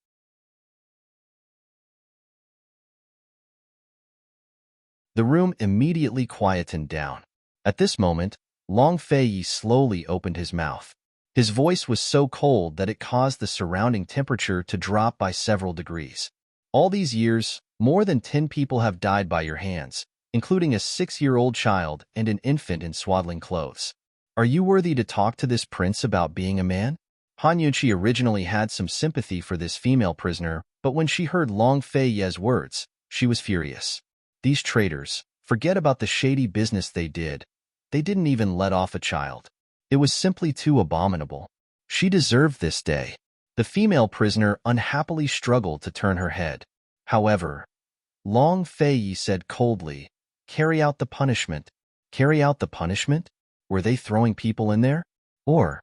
The room immediately quietened down. At this moment, Long Fei Yi slowly opened his mouth. His voice was so cold that it caused the surrounding temperature to drop by several degrees. All these years, more than 10 people have died by your hands, including a 6-year-old child and an infant in swaddling clothes. Are you worthy to talk to this prince about being a man? Han Yunqi originally had some sympathy for this female prisoner, but when she heard Long Fei Yi's words, she was furious. These traitors, forget about the shady business they did. They didn't even let off a child. It was simply too abominable. She deserved this day. The female prisoner unhappily struggled to turn her head. However, Long Fei Yi said coldly, "Carry out the punishment." Carry out the punishment? Were they throwing people in there? Or...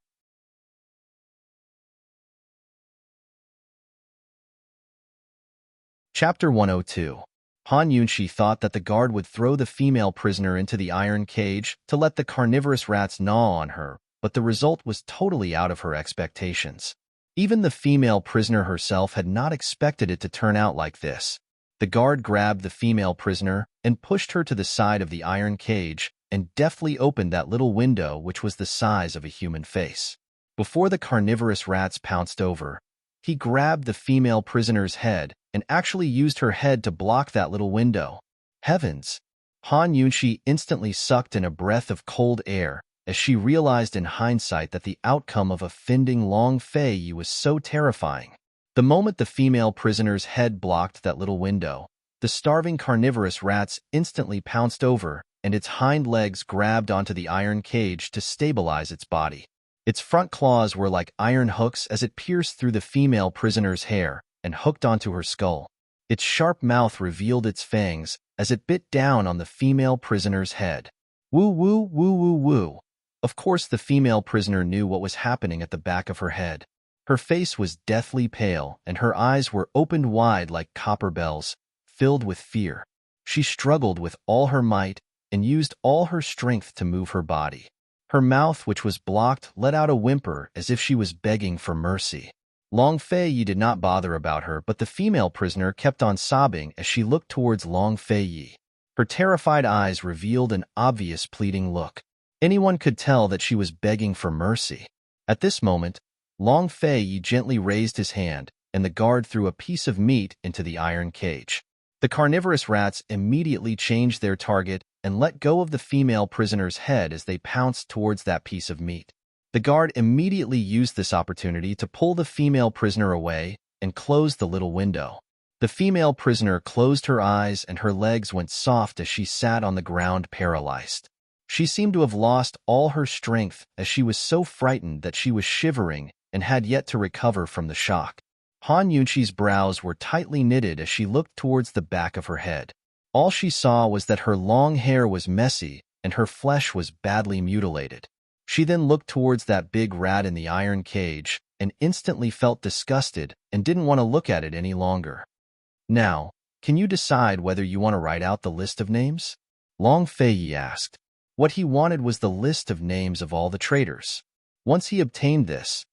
Chapter 102. Han Yunqi thought that the guard would throw the female prisoner into the iron cage to let the carnivorous rats gnaw on her, but the result was totally out of her expectations. Even the female prisoner herself had not expected it to turn out like this. The guard grabbed the female prisoner and pushed her to the side of the iron cage and deftly opened that little window which was the size of a human face. Before the carnivorous rats pounced over, he grabbed the female prisoner's head and actually used her head to block that little window. Heavens! Han Yunqi instantly sucked in a breath of cold air as she realized in hindsight that the outcome of offending Long Fei Yi was so terrifying. The moment the female prisoner's head blocked that little window, the starving carnivorous rats instantly pounced over and its hind legs grabbed onto the iron cage to stabilize its body. Its front claws were like iron hooks as it pierced through the female prisoner's hair, and hooked onto her skull. Its sharp mouth revealed its fangs as it bit down on the female prisoner's head. Woo woo woo woo woo. Of course the female prisoner knew what was happening at the back of her head. Her face was deathly pale, and her eyes were opened wide like copper bells, filled with fear. She struggled with all her might and used all her strength to move her body. Her mouth, which was blocked, let out a whimper as if she was begging for mercy. Long Fei Yi did not bother about her, but the female prisoner kept on sobbing as she looked towards Long Fei Yi. Her terrified eyes revealed an obvious pleading look. Anyone could tell that she was begging for mercy. At this moment, Long Fei Yi gently raised his hand, and the guard threw a piece of meat into the iron cage. The carnivorous rats immediately changed their target and let go of the female prisoner's head as they pounced towards that piece of meat. The guard immediately used this opportunity to pull the female prisoner away and close the little window. The female prisoner closed her eyes and her legs went soft as she sat on the ground paralyzed. She seemed to have lost all her strength as she was so frightened that she was shivering and had yet to recover from the shock. Han Yunqi's brows were tightly knitted as she looked towards the back of her head. All she saw was that her long hair was messy and her flesh was badly mutilated. She then looked towards that big rat in the iron cage and instantly felt disgusted and didn't want to look at it any longer. Now, can you decide whether you want to write out the list of names? Long Fei Yi asked. What he wanted was the list of names of all the traitors. Once he obtained this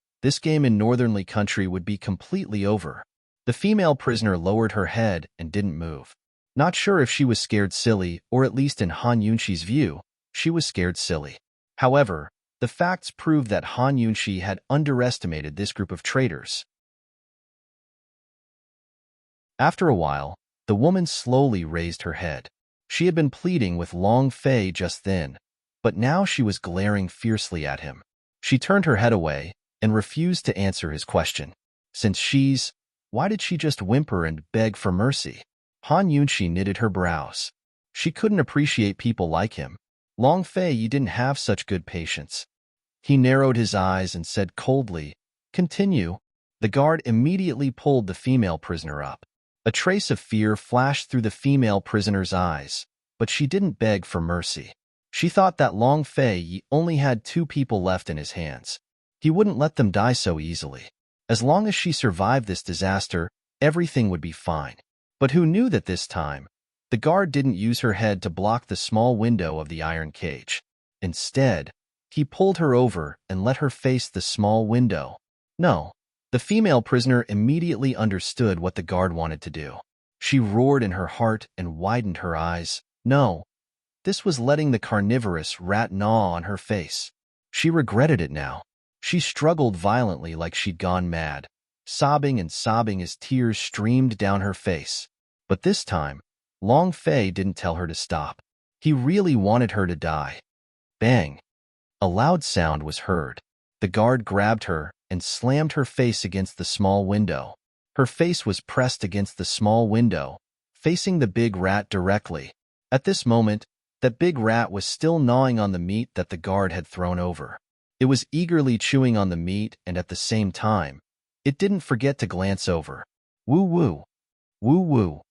game in Northernly Country would be completely over. The female prisoner lowered her head and didn't move. Not sure if she was scared silly, or at least in Han Yunqi's view, she was scared silly. However, the facts proved that Han Yunqi had underestimated this group of traitors. After a while, the woman slowly raised her head. She had been pleading with Long Fei just then, but now she was glaring fiercely at him. She turned her head away and refused to answer his question. Why did she just whimper and beg for mercy? Han Yunqi knitted her brows. She couldn't appreciate people like him. Long Fei Yi didn't have such good patience. He narrowed his eyes and said coldly, "Continue." The guard immediately pulled the female prisoner up. A trace of fear flashed through the female prisoner's eyes, but she didn't beg for mercy. She thought that Long Fei Yi only had 2 people left in his hands. He wouldn't let them die so easily. As long as she survived this disaster, everything would be fine. But who knew that this time, the guard didn't use her head to block the small window of the iron cage. Instead, he pulled her over and let her face the small window. No. The female prisoner immediately understood what the guard wanted to do. She roared in her heart and widened her eyes. No. This was letting the carnivorous rat gnaw on her face. She regretted it now. She struggled violently like she'd gone mad, sobbing and sobbing as tears streamed down her face. But this time, Long Fei didn't tell her to stop. He really wanted her to die. Bang! A loud sound was heard. The guard grabbed her and slammed her face against the small window. Her face was pressed against the small window, facing the big rat directly. At this moment, that big rat was still gnawing on the meat that the guard had thrown over. It was eagerly chewing on the meat, and at the same time, it didn't forget to glance over. Woo woo. Woo woo.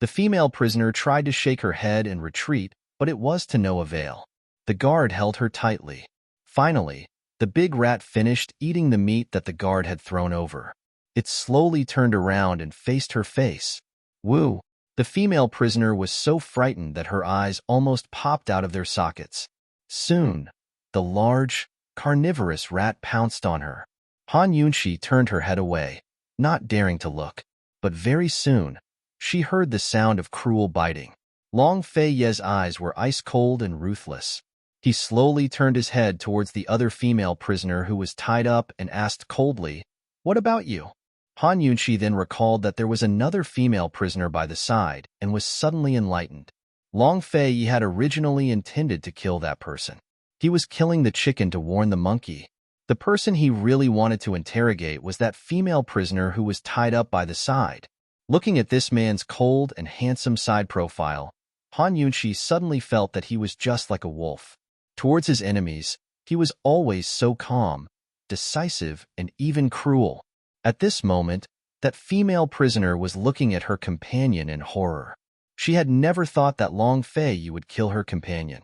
The female prisoner tried to shake her head and retreat, but it was to no avail. The guard held her tightly. Finally, the big rat finished eating the meat that the guard had thrown over. It slowly turned around and faced her face. Woo! The female prisoner was so frightened that her eyes almost popped out of their sockets. Soon, the large, carnivorous rat pounced on her. Han Yunqi turned her head away, not daring to look. But very soon, she heard the sound of cruel biting. Long Fei Yi's eyes were ice-cold and ruthless. He slowly turned his head towards the other female prisoner who was tied up and asked coldly, "What about you?" Han Yunqi then recalled that there was another female prisoner by the side and was suddenly enlightened. Long Fei Yi had originally intended to kill that person. He was killing the chicken to warn the monkey. The person he really wanted to interrogate was that female prisoner who was tied up by the side. Looking at this man's cold and handsome side profile, Han Yunqi suddenly felt that he was just like a wolf. Towards his enemies, he was always so calm, decisive, and even cruel. At this moment, That female prisoner was looking at her companion in horror. She had never thought that Long Fei would kill her companion.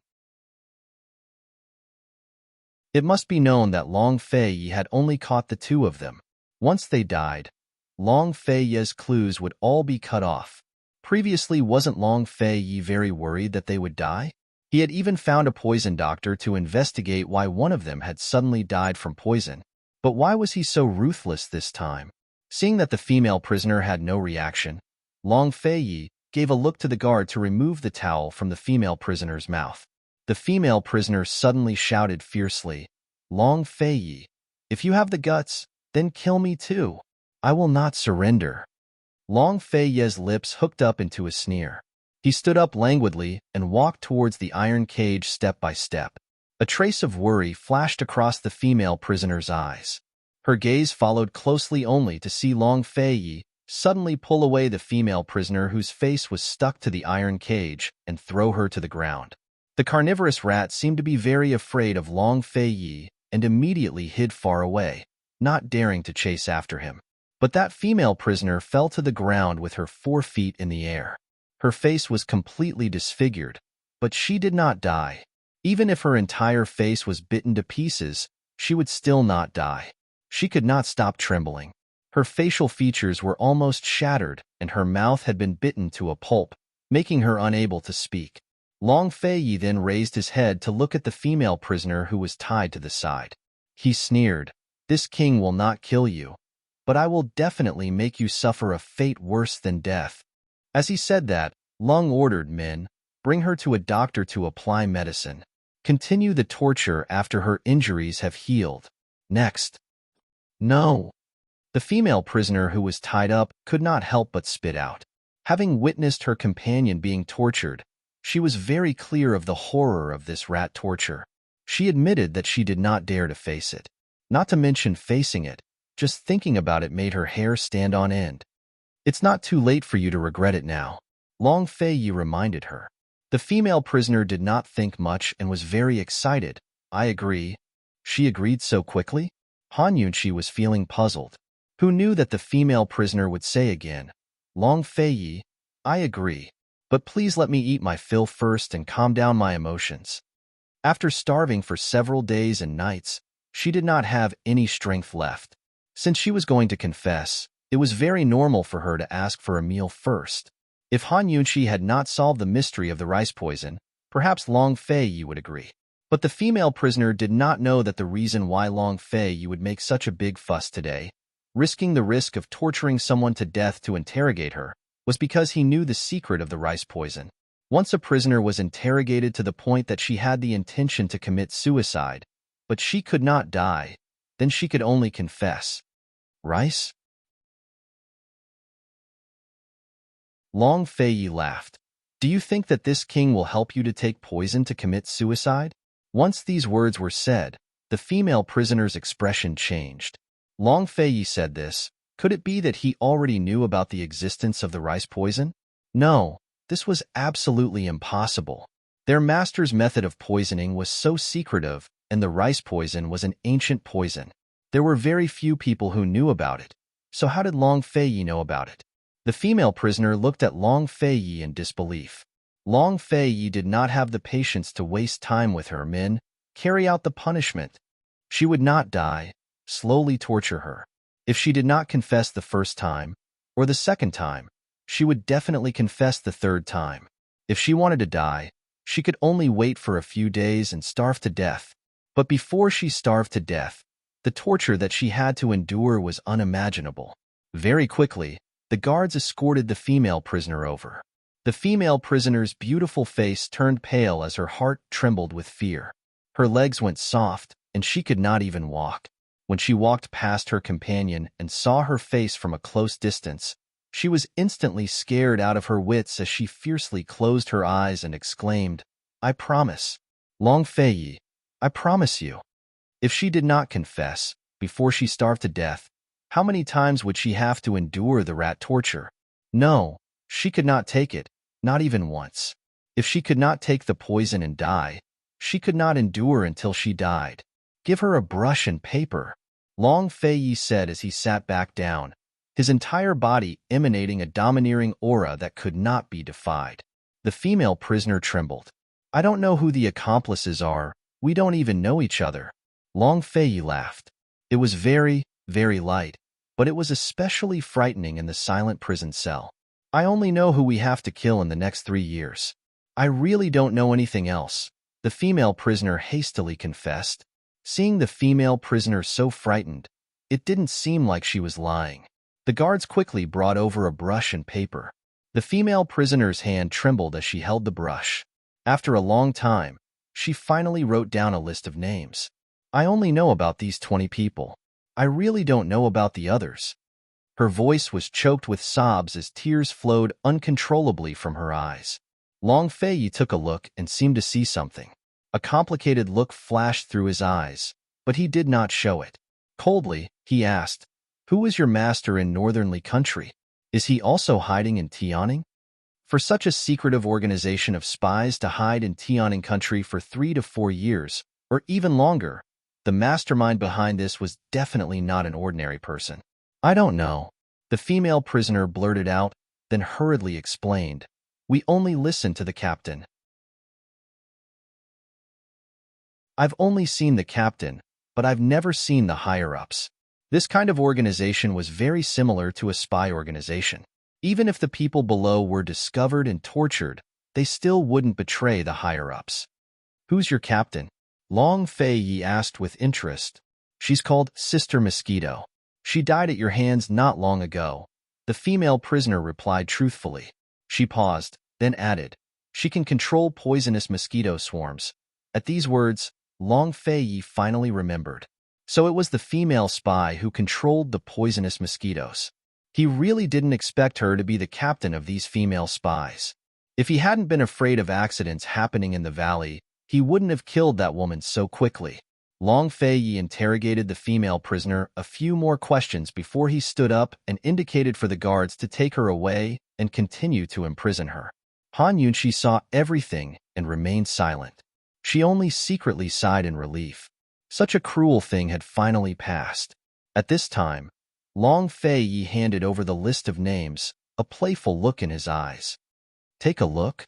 It must be known that Long Fei had only caught the two of them. Once they died, Long Fei's clues would all be cut off. Previously, wasn't Long Fei very worried that they would die? He had even found a poison doctor to investigate why one of them had suddenly died from poison. But why was he so ruthless this time? Seeing that the female prisoner had no reaction, Long Fei gave a look to the guard to remove the towel from the female prisoner's mouth. The female prisoner suddenly shouted fiercely, "Long Fei, if you have the guts, then kill me too. I will not surrender." Long Fei's lips hooked up into a sneer. He stood up languidly and walked towards the iron cage step by step. A trace of worry flashed across the female prisoner's eyes. Her gaze followed closely only to see Long Fei suddenly pull away the female prisoner whose face was stuck to the iron cage and throw her to the ground. The carnivorous rat seemed to be very afraid of Long Fei and immediately hid far away, not daring to chase after him. But that female prisoner fell to the ground with her 4 feet in the air. Her face was completely disfigured, but she did not die. Even if her entire face was bitten to pieces, she would still not die. She could not stop trembling. Her facial features were almost shattered, and her mouth had been bitten to a pulp, making her unable to speak. Long Fei then raised his head to look at the female prisoner who was tied to the side. He sneered, "This king will not kill you, but I will definitely make you suffer a fate worse than death." As he said that, Long ordered men, "Bring her to a doctor to apply medicine. Continue the torture after her injuries have healed. Next." "No." The female prisoner who was tied up could not help but spit out. Having witnessed her companion being tortured, she was very clear of the horror of this rat torture. She admitted that she did not dare to face it. Not to mention facing it, just thinking about it made her hair stand on end. "It's not too late for you to regret it now," Long Fei reminded her. The female prisoner did not think much and was very excited. "I agree." She agreed so quickly? Han Yunqi was feeling puzzled. Who knew that the female prisoner would say again, "Long Fei, I agree. But please let me eat my fill first and calm down my emotions." After starving for several days and nights, she did not have any strength left. Since she was going to confess, it was very normal for her to ask for a meal first. If Han Yunqi had not solved the mystery of the rice poison, perhaps Long Fei would agree. But the female prisoner did not know that the reason why Long Fei would make such a big fuss today, risking the risk of torturing someone to death to interrogate her, was because he knew the secret of the rice poison. Once a prisoner was interrogated to the point that she had the intention to commit suicide, but she could not die, then she could only confess. "Rice?" Long Fei laughed. "Do you think that this king will help you to take poison to commit suicide?" Once these words were said, the female prisoner's expression changed. Long Fei said this. Could it be that he already knew about the existence of the rice poison? No, this was absolutely impossible. Their master's method of poisoning was so secretive, and the rice poison was an ancient poison. There were very few people who knew about it. So how did Long Fei know about it? The female prisoner looked at Long Fei in disbelief. Long Fei did not have the patience to waste time with her men. Carry out the punishment. She would not die. Slowly torture her. If she did not confess the first time, or the second time, she would definitely confess the third time. If she wanted to die, she could only wait for a few days and starve to death. But before she starved to death, the torture that she had to endure was unimaginable. Very quickly, the guards escorted the female prisoner over. The female prisoner's beautiful face turned pale as her heart trembled with fear. Her legs went soft, and she could not even walk. When she walked past her companion and saw her face from a close distance, she was instantly scared out of her wits as she fiercely closed her eyes and exclaimed, "I promise. Long Fei, I promise you." If she did not confess, before she starved to death, how many times would she have to endure the rat torture? No, she could not take it, not even once. If she could not take the poison and die, she could not endure until she died. "Give her a brush and paper," Long Fei said as he sat back down, his entire body emanating a domineering aura that could not be defied. The female prisoner trembled. I don't know who the accomplices are. We don't even know each other. Long Fei laughed. It was very, very light, but it was especially frightening in the silent prison cell. I only know who we have to kill in the next 3 years. I really don't know anything else, the female prisoner hastily confessed. Seeing the female prisoner so frightened, it didn't seem like she was lying. The guards quickly brought over a brush and paper. The female prisoner's hand trembled as she held the brush. After a long time, she finally wrote down a list of names. I only know about these 20 people. I really don't know about the others. Her voice was choked with sobs as tears flowed uncontrollably from her eyes. Long Fei took a look and seemed to see something. A complicated look flashed through his eyes, but he did not show it. Coldly, he asked, "Who is your master in northernly country? Is he also hiding in Tianning?" For such a secretive organization of spies to hide in Tianning country for 3 to 4 years, or even longer, the mastermind behind this was definitely not an ordinary person. I don't know, the female prisoner blurted out, then hurriedly explained. We only listen to the captain. I've only seen the captain, but I've never seen the higher-ups. This kind of organization was very similar to a spy organization. Even if the people below were discovered and tortured, they still wouldn't betray the higher-ups. Who's your captain? Long Fei asked with interest. She's called Sister Mosquito. She died at your hands not long ago. The female prisoner replied truthfully. She paused, then added, she can control poisonous mosquito swarms. At these words, Long Fei finally remembered. So it was the female spy who controlled the poisonous mosquitoes. He really didn't expect her to be the captain of these female spies. If he hadn't been afraid of accidents happening in the valley, he wouldn't have killed that woman so quickly. Long Fei interrogated the female prisoner a few more questions before he stood up and indicated for the guards to take her away and continue to imprison her. Han Yunqi saw everything and remained silent. She only secretly sighed in relief. Such a cruel thing had finally passed. At this time, Long Fei handed over the list of names, a playful look in his eyes. Take a look.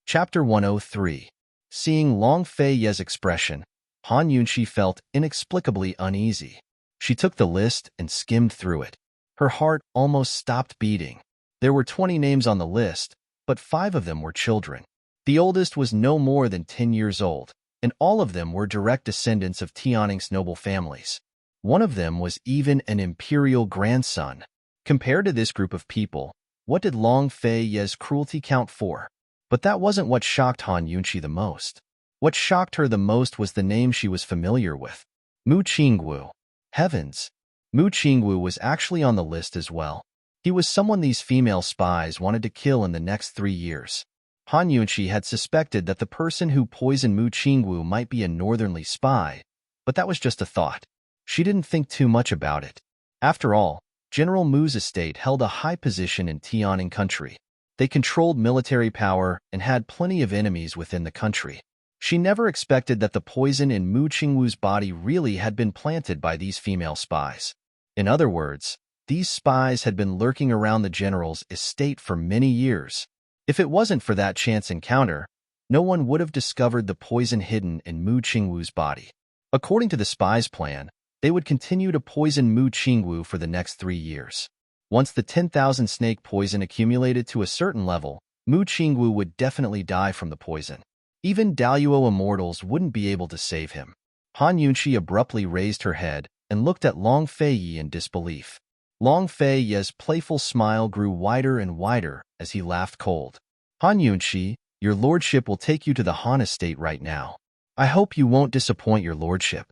Chapter 103. Seeing Long Fei's expression, Han Yunqi felt inexplicably uneasy. She took the list and skimmed through it. Her heart almost stopped beating. There were 20 names on the list, but 5 of them were children. The oldest was no more than 10 years old, and all of them were direct descendants of Tianning's noble families. One of them was even an imperial grandson. Compared to this group of people, what did Long Fei's cruelty count for? But that wasn't what shocked Han Yunqi the most. What shocked her the most was the name she was familiar with. Mu Qingwu. Heavens! Mu Qingwu was actually on the list as well. He was someone these female spies wanted to kill in the next 3 years. Han Yunqi had suspected that the person who poisoned Mu Qingwu might be a northernly spy, but that was just a thought. She didn't think too much about it. After all, General Mu's estate held a high position in Tianning country. They controlled military power and had plenty of enemies within the country. She never expected that the poison in Mu Qingwu's body really had been planted by these female spies. In other words, these spies had been lurking around the general's estate for many years. If it wasn't for that chance encounter, no one would have discovered the poison hidden in Mu Qingwu's body. According to the spies' plan, they would continue to poison Mu Qingwu for the next 3 years. Once the 10,000 snake poison accumulated to a certain level, Mu Qingwu would definitely die from the poison. Even Daluo immortals wouldn't be able to save him. Han Yunqi abruptly raised her head and looked at Long Fei in disbelief. Long Fei's playful smile grew wider and wider as he laughed cold. Han Yunqi, your lordship will take you to the Han estate right now. I hope you won't disappoint your lordship.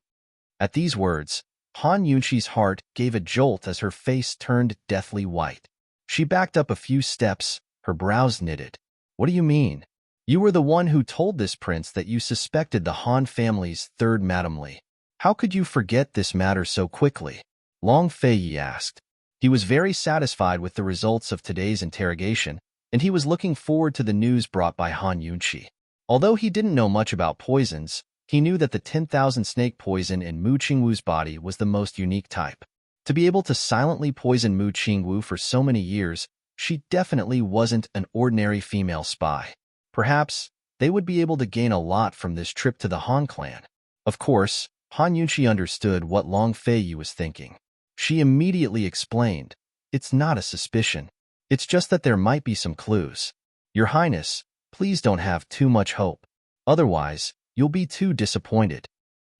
At these words, Han Yunqi's heart gave a jolt as her face turned deathly white. She backed up a few steps, her brows knitted. What do you mean? You were the one who told this prince that you suspected the Han family's third Madame Li. How could you forget this matter so quickly? Long Fei asked. He was very satisfied with the results of today's interrogation, and he was looking forward to the news brought by Han Yunqi. Although he didn't know much about poisons, He knew that the 10,000 snake poison in Mu Qingwu's body was the most unique type. To be able to silently poison Mu Qingwu for so many years, she definitely wasn't an ordinary female spy. Perhaps they would be able to gain a lot from this trip to the Han clan. Of course, Han Yunqi understood what Long Feiyi was thinking. She immediately explained, "It's not a suspicion. It's just that there might be some clues. Your Highness, please don't have too much hope. Otherwise, you'll be too disappointed."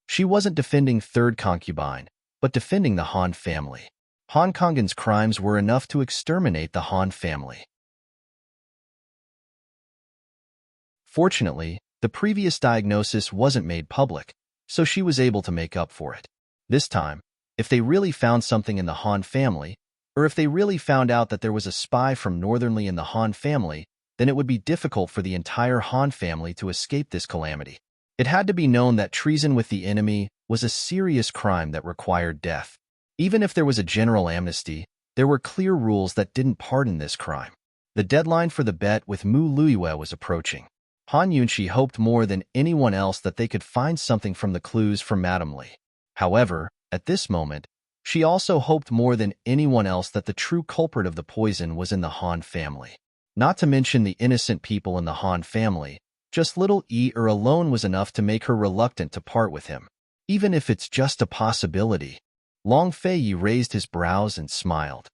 She wasn't defending third concubine, but defending the Han family. Han Kongan's crimes were enough to exterminate the Han family. Fortunately, the previous diagnosis wasn't made public, so she was able to make up for it. This time, if they really found something in the Han family, or if they really found out that there was a spy from northernly in the Han family, then it would be difficult for the entire Han family to escape this calamity. It had to be known that treason with the enemy was a serious crime that required death. Even if there was a general amnesty, there were clear rules that didn't pardon this crime. The deadline for the bet with Mu Luiyue was approaching. Han Yunqi hoped more than anyone else that they could find something from the clues from Madame Li. However, at this moment, she also hoped more than anyone else that the true culprit of the poison was in the Han family. Not to mention the innocent people in the Han family, just little Er alone was enough to make her reluctant to part with him. Even if it's just a possibility. Long Feiyi raised his brows and smiled.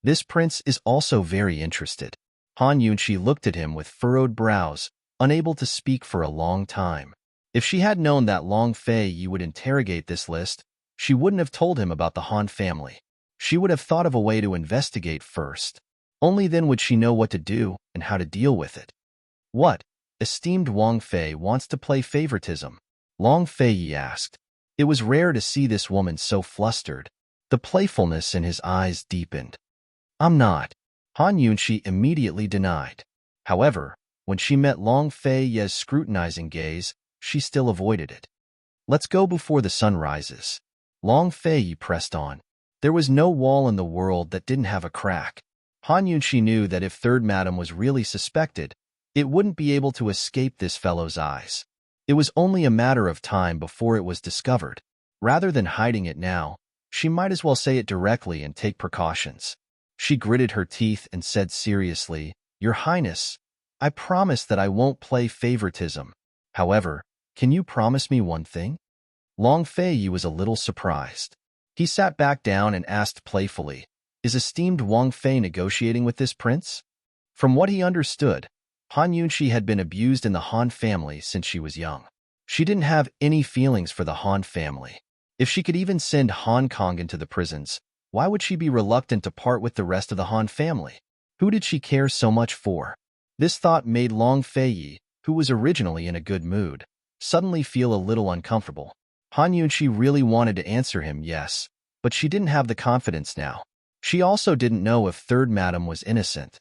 This prince is also very interested. Han Yunqi looked at him with furrowed brows, unable to speak for a long time. If she had known that Long Feiyi would interrogate this list, she wouldn't have told him about the Han family. She would have thought of a way to investigate first. Only then would she know what to do and how to deal with it. "What, esteemed Wang Fei wants to play favoritism?" Long Feiyi asked. It was rare to see this woman so flustered. The playfulness in his eyes deepened. "I'm not," Han Yunqi immediately denied. However, when she met Long Feiyi's scrutinizing gaze, she still avoided it. "Let's go before the sun rises." Long Feiyi pressed on. There was no wall in the world that didn't have a crack. Han Yunqi knew that if Third Madam was really suspected, it wouldn't be able to escape this fellow's eyes. It was only a matter of time before it was discovered. Rather than hiding it now, she might as well say it directly and take precautions. She gritted her teeth and said seriously, "Your Highness, I promise that I won't play favoritism. However, can you promise me one thing?" Long Feiyi was a little surprised. He sat back down and asked playfully, "Is esteemed Wang Fei negotiating with this prince?" From what he understood, Han Yunqi had been abused in the Han family since she was young. She didn't have any feelings for the Han family. If she could even send Han Kongan to the prisons, why would she be reluctant to part with the rest of the Han family? Who did she care so much for? This thought made Long Feiyi, who was originally in a good mood, suddenly feel a little uncomfortable. Han Yunqi really wanted to answer him yes, but she didn't have the confidence now. She also didn't know if Third Madam was innocent.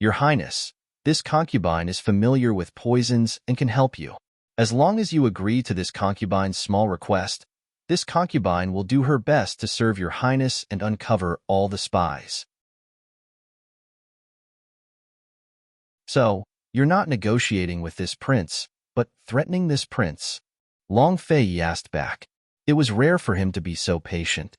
"Your Highness, this concubine is familiar with poisons and can help you. As long as you agree to this concubine's small request, this concubine will do her best to serve your Highness and uncover all the spies." "So, you're not negotiating with this prince, but threatening this prince?" Long Feiyi asked back. It was rare for him to be so patient.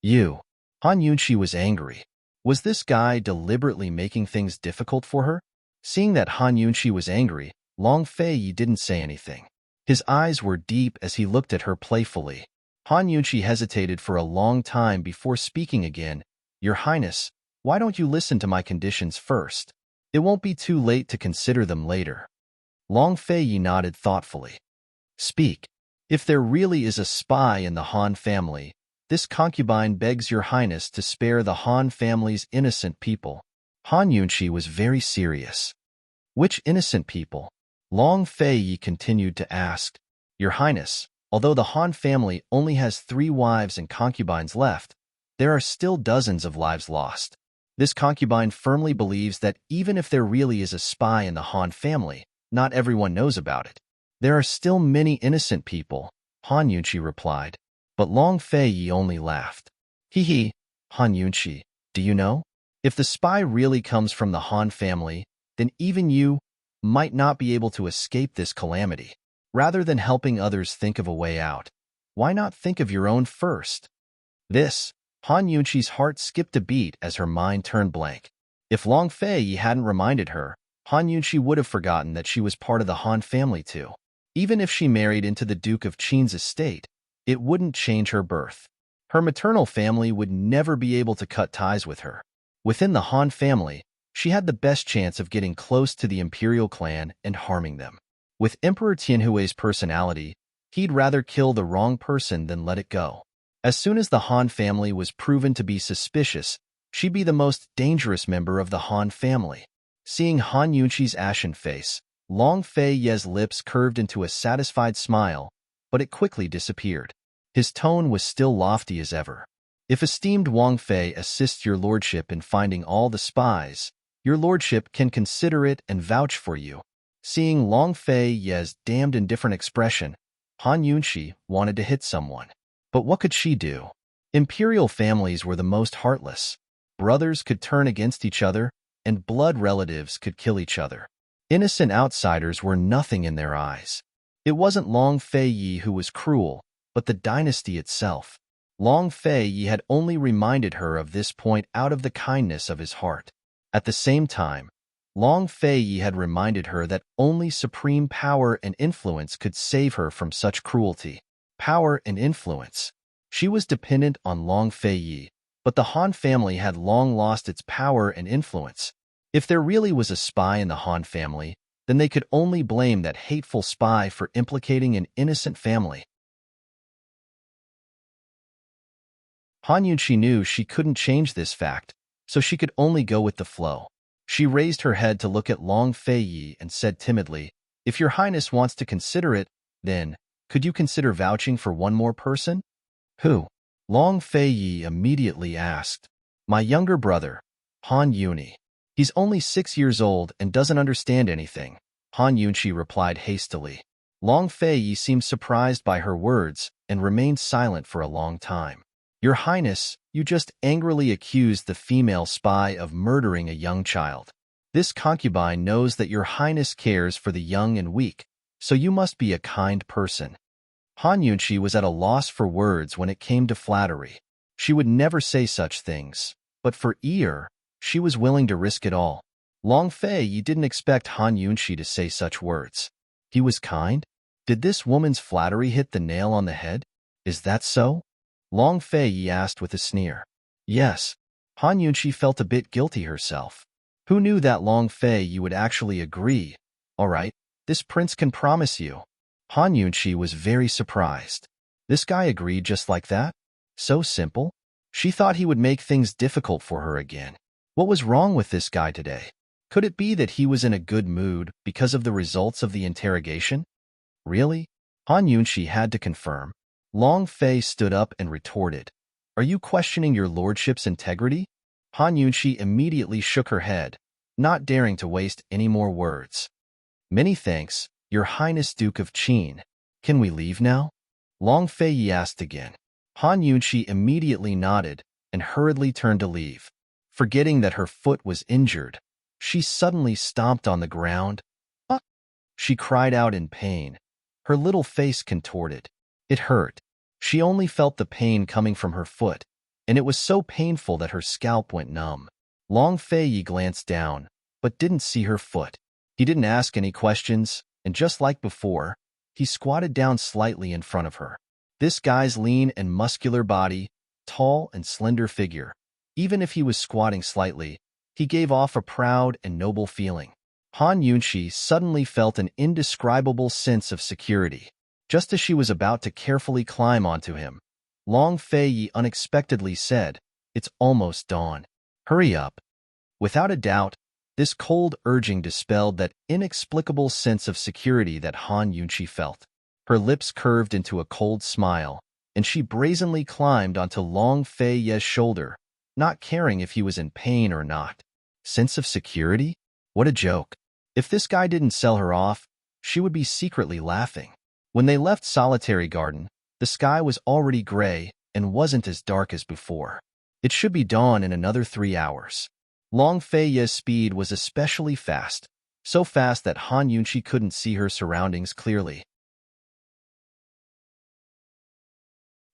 "You." Han Yunqi was angry. Was this guy deliberately making things difficult for her? Seeing that Han Yunqi was angry, Long Feiyi didn't say anything. His eyes were deep as he looked at her playfully. Han Yunqi hesitated for a long time before speaking again. "Your Highness, why don't you listen to my conditions first? It won't be too late to consider them later." Long Feiyi nodded thoughtfully. "Speak. If there really is a spy in the Han family, this concubine begs your Highness to spare the Han family's innocent people." Han Yunqi was very serious. "Which innocent people?" Long Feiyi continued to ask. "Your Highness, although the Han family only has 3 wives and concubines left, there are still dozens of lives lost. This concubine firmly believes that even if there really is a spy in the Han family, not everyone knows about it. There are still many innocent people," Han Yunqi replied. But Long Feiyi only laughed. "Hee, Han Yunqi, do you know? If the spy really comes from the Han family, then even you might not be able to escape this calamity." Rather than helping others think of a way out, why not think of your own first? Han Yunqi's heart skipped a beat as her mind turned blank. If Long Fei hadn't reminded her, Han Yunqi would have forgotten that she was part of the Han family too. Even if she married into the Duke of Qin's estate, it wouldn't change her birth. Her maternal family would never be able to cut ties with her. Within the Han family, she had the best chance of getting close to the imperial clan and harming them. With Emperor Tianhui's personality, he'd rather kill the wrong person than let it go. As soon as the Han family was proven to be suspicious, she'd be the most dangerous member of the Han family. Seeing Han Yunqi's ashen face, Long Fei's lips curved into a satisfied smile, but it quickly disappeared. His tone was still lofty as ever. If esteemed Wang Fei assists your lordship in finding all the spies, your lordship can consider it and vouch for you. Seeing Long Fei's damned indifferent expression, Han Yunqi wanted to hit someone. But what could she do? Imperial families were the most heartless. Brothers could turn against each other, and blood relatives could kill each other. Innocent outsiders were nothing in their eyes. It wasn't Long Fei who was cruel, but the dynasty itself. Long Fei had only reminded her of this point out of the kindness of his heart. At the same time, Long Fei had reminded her that only supreme power and influence could save her from such cruelty. Power and influence. She was dependent on Long Fei, but the Han family had long lost its power and influence. If there really was a spy in the Han family, then they could only blame that hateful spy for implicating an innocent family. Han Yunqi knew she couldn't change this fact, so she could only go with the flow. She raised her head to look at Long Fei and said timidly, "If your highness wants to consider it, then, could you consider vouching for one more person?" "Who?" Long Fei immediately asked. "My younger brother, Han Yuni. He's only 6 years old and doesn't understand anything," Han Yunqi replied hastily. Long Fei seemed surprised by her words and remained silent for a long time. "Your Highness, you just angrily accused the female spy of murdering a young child. This concubine knows that your Highness cares for the young and weak, so you must be a kind person." Han Yunqi was at a loss for words when it came to flattery. She would never say such things, but for she was willing to risk it all. Long Fei didn't expect Han Yunqi to say such words. He was kind? Did this woman's flattery hit the nail on the head? Is that so? Long Fei asked with a sneer. Yes. Han Yunqi felt a bit guilty herself. Who knew that Long Fei would actually agree? All right, this prince can promise you. Han Yunqi was very surprised. This guy agreed just like that? So simple? She thought he would make things difficult for her again. What was wrong with this guy today? Could it be that he was in a good mood because of the results of the interrogation? Really? Han Yunqi had to confirm. Long Fei stood up and retorted. Are you questioning your lordship's integrity? Han Yunqi immediately shook her head, not daring to waste any more words. Many thanks, Your Highness Duke of Qin. Can we leave now? Long Fei asked again. Han Yunqi immediately nodded and hurriedly turned to leave. Forgetting that her foot was injured, she suddenly stomped on the ground. Ah! She cried out in pain. Her little face contorted. It hurt. She only felt the pain coming from her foot, and it was so painful that her scalp went numb. Long Fei glanced down, but didn't see her foot. He didn't ask any questions, and just like before, he squatted down slightly in front of her. This guy's lean and muscular body, tall and slender figure. Even if he was squatting slightly, he gave off a proud and noble feeling. Han Yunqi suddenly felt an indescribable sense of security. Just as she was about to carefully climb onto him, Long Fei unexpectedly said, "It's almost dawn. Hurry up." Without a doubt, this cold urging dispelled that inexplicable sense of security that Han Yunqi felt. Her lips curved into a cold smile, and she brazenly climbed onto Long Fei's shoulder, not caring if he was in pain or not. Sense of security? What a joke. If this guy didn't sell her off, she would be secretly laughing. When they left Solitary Garden, the sky was already gray and wasn't as dark as before. It should be dawn in another 3 hours. Long Fei's speed was especially fast, so fast that Han Yunqi couldn't see her surroundings clearly.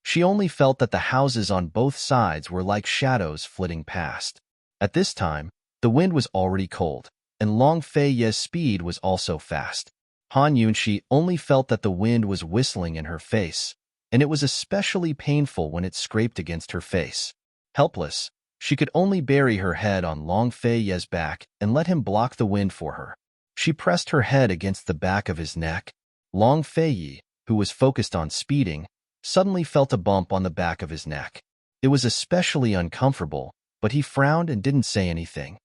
She only felt that the houses on both sides were like shadows flitting past. At this time, the wind was already cold, and Long Fei-ye's speed was also fast. Han Yunxi only felt that the wind was whistling in her face, and it was especially painful when it scraped against her face. Helpless, she could only bury her head on Long Fei-ye's back and let him block the wind for her. She pressed her head against the back of his neck. Long Fei-ye, who was focused on speeding, suddenly felt a bump on the back of his neck. It was especially uncomfortable, but he frowned and didn't say anything.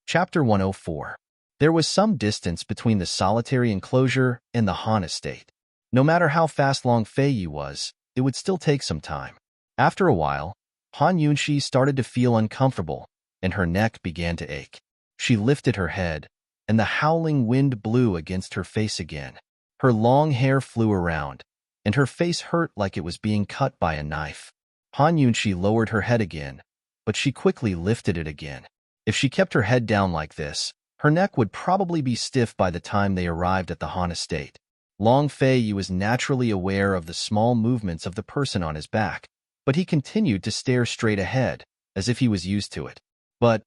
Chapter 104. There was some distance between the solitary enclosure and the Han estate. No matter how fast Long Fei-ye was, it would still take some time. After a while, Han Yunxi started to feel uncomfortable, and her neck began to ache. She lifted her head, and the howling wind blew against her face again. Her long hair flew around, and her face hurt like it was being cut by a knife. Han Yunxi lowered her head again, but she quickly lifted it again. If she kept her head down like this, her neck would probably be stiff by the time they arrived at the Han estate. Long Fei-ye was naturally aware of the small movements of the person on his back, but he continued to stare straight ahead, as if he was used to it. But,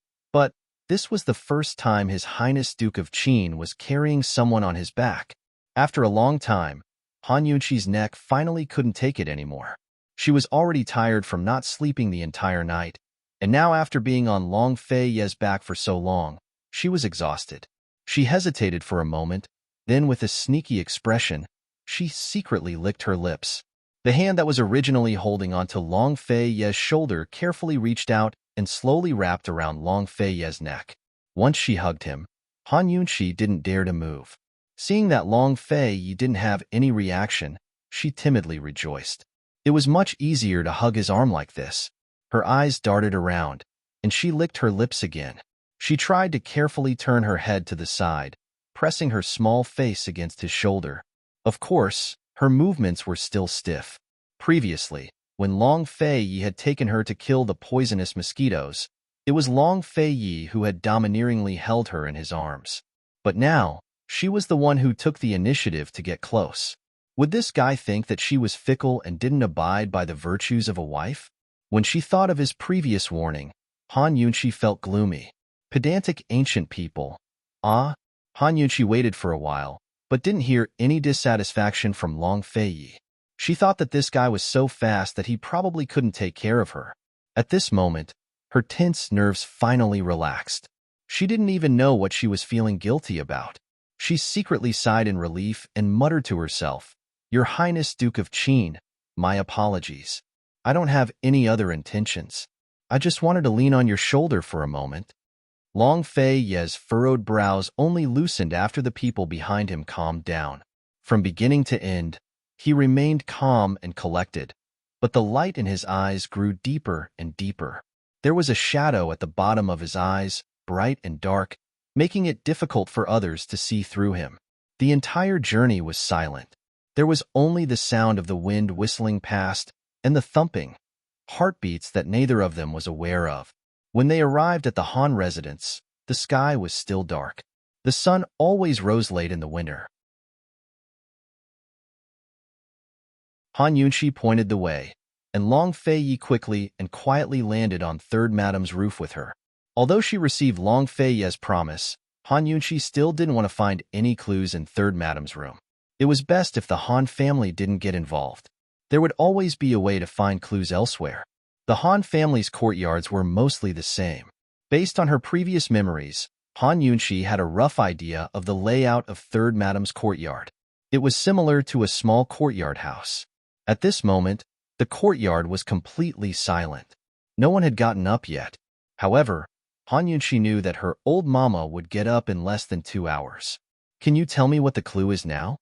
this was the first time His Highness Duke of Qin was carrying someone on his back. After a long time, Han Yunxi's neck finally couldn't take it anymore. She was already tired from not sleeping the entire night, and now after being on Long Fei-ye's back for so long, she was exhausted. She hesitated for a moment, then with a sneaky expression, she secretly licked her lips. The hand that was originally holding onto Long Fei-ye's shoulder carefully reached out and slowly wrapped around Long Fei-ye's neck. Once she hugged him, Han Yunxi didn't dare to move. Seeing that Long Fei-ye didn't have any reaction, she timidly rejoiced. It was much easier to hug his arm like this. Her eyes darted around, and she licked her lips again. She tried to carefully turn her head to the side, pressing her small face against his shoulder. Of course, her movements were still stiff. Previously, when Long Fei-ye had taken her to kill the poisonous mosquitoes, it was Long Fei-ye who had domineeringly held her in his arms. But now, she was the one who took the initiative to get close. Would this guy think that she was fickle and didn't abide by the virtues of a wife? When she thought of his previous warning, Han Yunxi felt gloomy. Pedantic ancient people. Han Yunxi waited for a while, but didn't hear any dissatisfaction from Long Fei-ye. She thought that this guy was so fast that he probably couldn't take care of her. At this moment, her tense nerves finally relaxed. She didn't even know what she was feeling guilty about. She secretly sighed in relief and muttered to herself, "Your Highness Duke of Qin, my apologies. I don't have any other intentions. I just wanted to lean on your shoulder for a moment." Long Fei-ye's furrowed brows only loosened after the people behind him calmed down. From beginning to end, he remained calm and collected, but the light in his eyes grew deeper and deeper. There was a shadow at the bottom of his eyes, bright and dark, making it difficult for others to see through him. The entire journey was silent. There was only the sound of the wind whistling past and the thumping heartbeats that neither of them was aware of. When they arrived at the Han residence, the sky was still dark. The sun always rose late in the winter. Han Yunxi pointed the way, and Long Fei-ye quickly and quietly landed on Third Madam's roof with her. Although she received Long Fei-ye's promise, Han Yunxi still didn't want to find any clues in Third Madam's room. It was best if the Han family didn't get involved. There would always be a way to find clues elsewhere. The Han family's courtyards were mostly the same. Based on her previous memories, Han Yunxi had a rough idea of the layout of Third Madam's courtyard. It was similar to a small courtyard house. At this moment, the courtyard was completely silent. No one had gotten up yet. However, Han Yunxi knew that her old mama would get up in less than 2 hours. "Can you tell me what the clue is now?"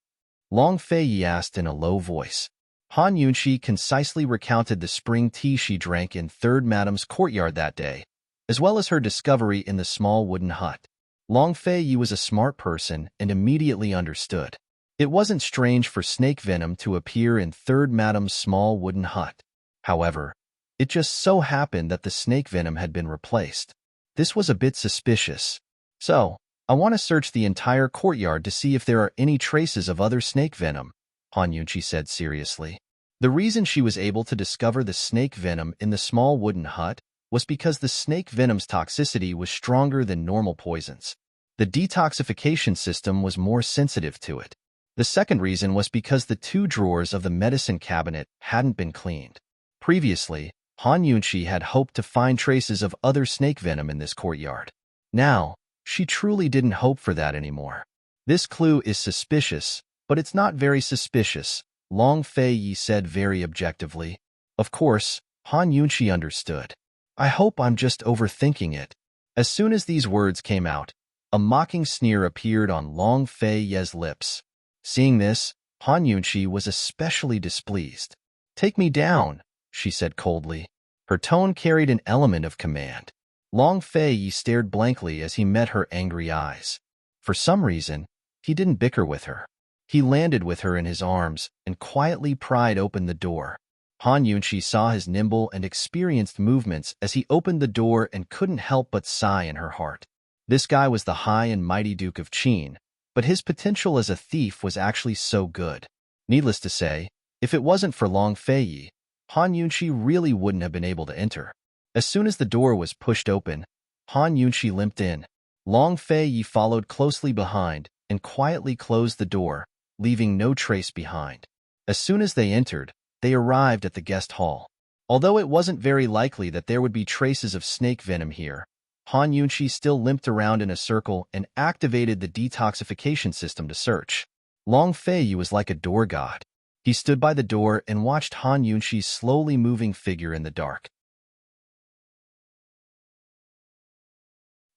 Long Fei-ye asked in a low voice. Han Yunxi concisely recounted the spring tea she drank in Third Madam's courtyard that day, as well as her discovery in the small wooden hut. Long Fei-ye was a smart person and immediately understood. It wasn't strange for snake venom to appear in Third Madam's small wooden hut. However, it just so happened that the snake venom had been replaced. This was a bit suspicious. So, I want to search the entire courtyard to see if there are any traces of other snake venom, Han Yunqi said seriously. The reason she was able to discover the snake venom in the small wooden hut was because the snake venom's toxicity was stronger than normal poisons. The detoxification system was more sensitive to it. The second reason was because the 2 drawers of the medicine cabinet hadn't been cleaned. Previously, Han Yunqi had hoped to find traces of other snake venom in this courtyard. Now, she truly didn't hope for that anymore. This clue is suspicious, but it's not very suspicious, Long Fei Yi said very objectively. Of course, Han Yunqi understood. I hope I'm just overthinking it. As soon as these words came out, a mocking sneer appeared on Long Fei Yi's lips. Seeing this, Han Yunqi was especially displeased. Take me down, she said coldly. Her tone carried an element of command. Long Fei Yi stared blankly as he met her angry eyes. For some reason, he didn't bicker with her. He landed with her in his arms and quietly pried open the door. Han Yunqi saw his nimble and experienced movements as he opened the door and couldn't help but sigh in her heart. This guy was the high and mighty Duke of Qin, but his potential as a thief was actually so good. Needless to say, if it wasn't for Long Fei Yi, Han Yunqi really wouldn't have been able to enter. As soon as the door was pushed open, Han Yunqi limped in. Long Fei Yi followed closely behind and quietly closed the door, leaving no trace behind. As soon as they entered, they arrived at the guest hall. Although it wasn't very likely that there would be traces of snake venom here, Han Yunqi still limped around in a circle and activated the detoxification system to search. Long Fei Yi was like a door god. He stood by the door and watched Han Yunqi's slowly moving figure in the dark.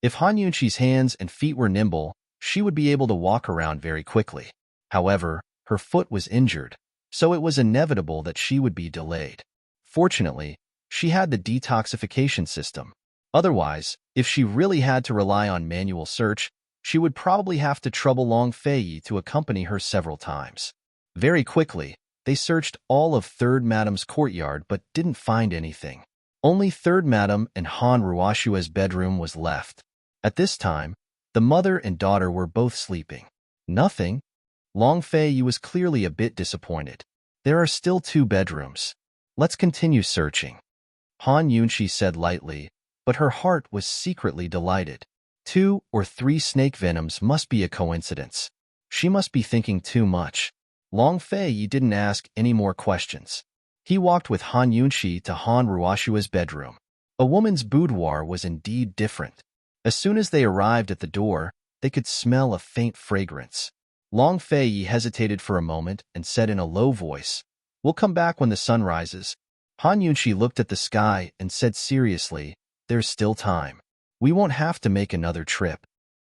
If Han Yunqi's hands and feet were nimble, she would be able to walk around very quickly. However, her foot was injured, so it was inevitable that she would be delayed. Fortunately, she had the detoxification system. Otherwise, if she really had to rely on manual search, she would probably have to trouble Long Fei Yi to accompany her several times. Very quickly, they searched all of Third Madam's courtyard but didn't find anything. Only Third Madam and Han Ruoshua's bedroom was left. At this time, the mother and daughter were both sleeping. Nothing? Long Fei Yi was clearly a bit disappointed. There are still 2 bedrooms. Let's continue searching. Han Yunqi said lightly, but her heart was secretly delighted. 2 or 3 snake venoms must be a coincidence. She must be thinking too much. Long Fei Yi didn't ask any more questions. He walked with Han Yunqi to Han Ruoshua's bedroom. A woman's boudoir was indeed different. As soon as they arrived at the door, they could smell a faint fragrance. Long Fei Yi hesitated for a moment and said in a low voice, "We'll come back when the sun rises." Han Yunqi looked at the sky and said seriously, "There's still time. We won't have to make another trip."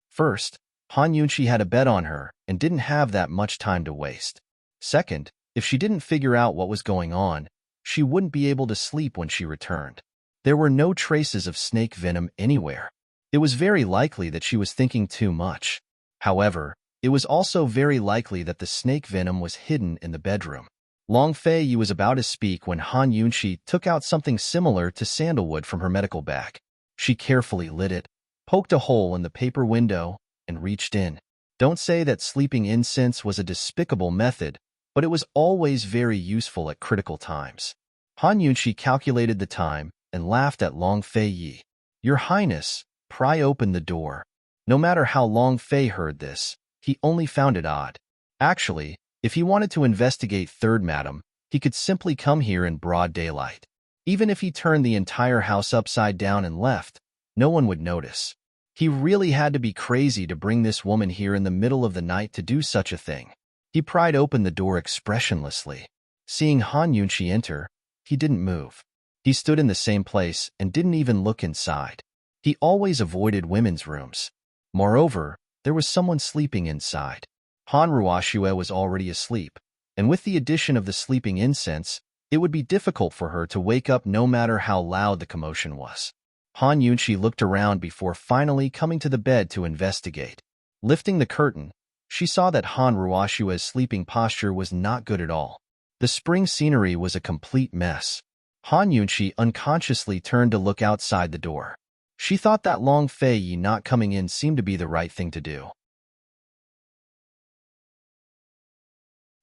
First, Han Yunqi had a bet on her and didn't have that much time to waste. Second, if she didn't figure out what was going on, she wouldn't be able to sleep when she returned. There were no traces of snake venom anywhere. It was very likely that she was thinking too much. However, it was also very likely that the snake venom was hidden in the bedroom. Long Fei Yi was about to speak when Han Yunqi took out something similar to sandalwood from her medical bag. She carefully lit it, poked a hole in the paper window, and reached in. Don't say that sleeping incense was a despicable method, but it was always very useful at critical times. Han Yunqi calculated the time and laughed at Long Fei Yi. "Your Highness, pry open the door." No matter how Long Fei heard this, he only found it odd. Actually, if he wanted to investigate Third Madam, he could simply come here in broad daylight. Even if he turned the entire house upside down and left, no one would notice. He really had to be crazy to bring this woman here in the middle of the night to do such a thing. He pried open the door expressionlessly. Seeing Han Yunqi enter, he didn't move. He stood in the same place and didn't even look inside. He always avoided women's rooms. Moreover, there was someone sleeping inside. Han Ruoshua was already asleep, and with the addition of the sleeping incense, it would be difficult for her to wake up no matter how loud the commotion was. Han Yunqi looked around before finally coming to the bed to investigate. Lifting the curtain, she saw that Han Ruoshua's sleeping posture was not good at all. The spring scenery was a complete mess. Han Yunqi unconsciously turned to look outside the door. She thought that Long Fei Yi not coming in seemed to be the right thing to do.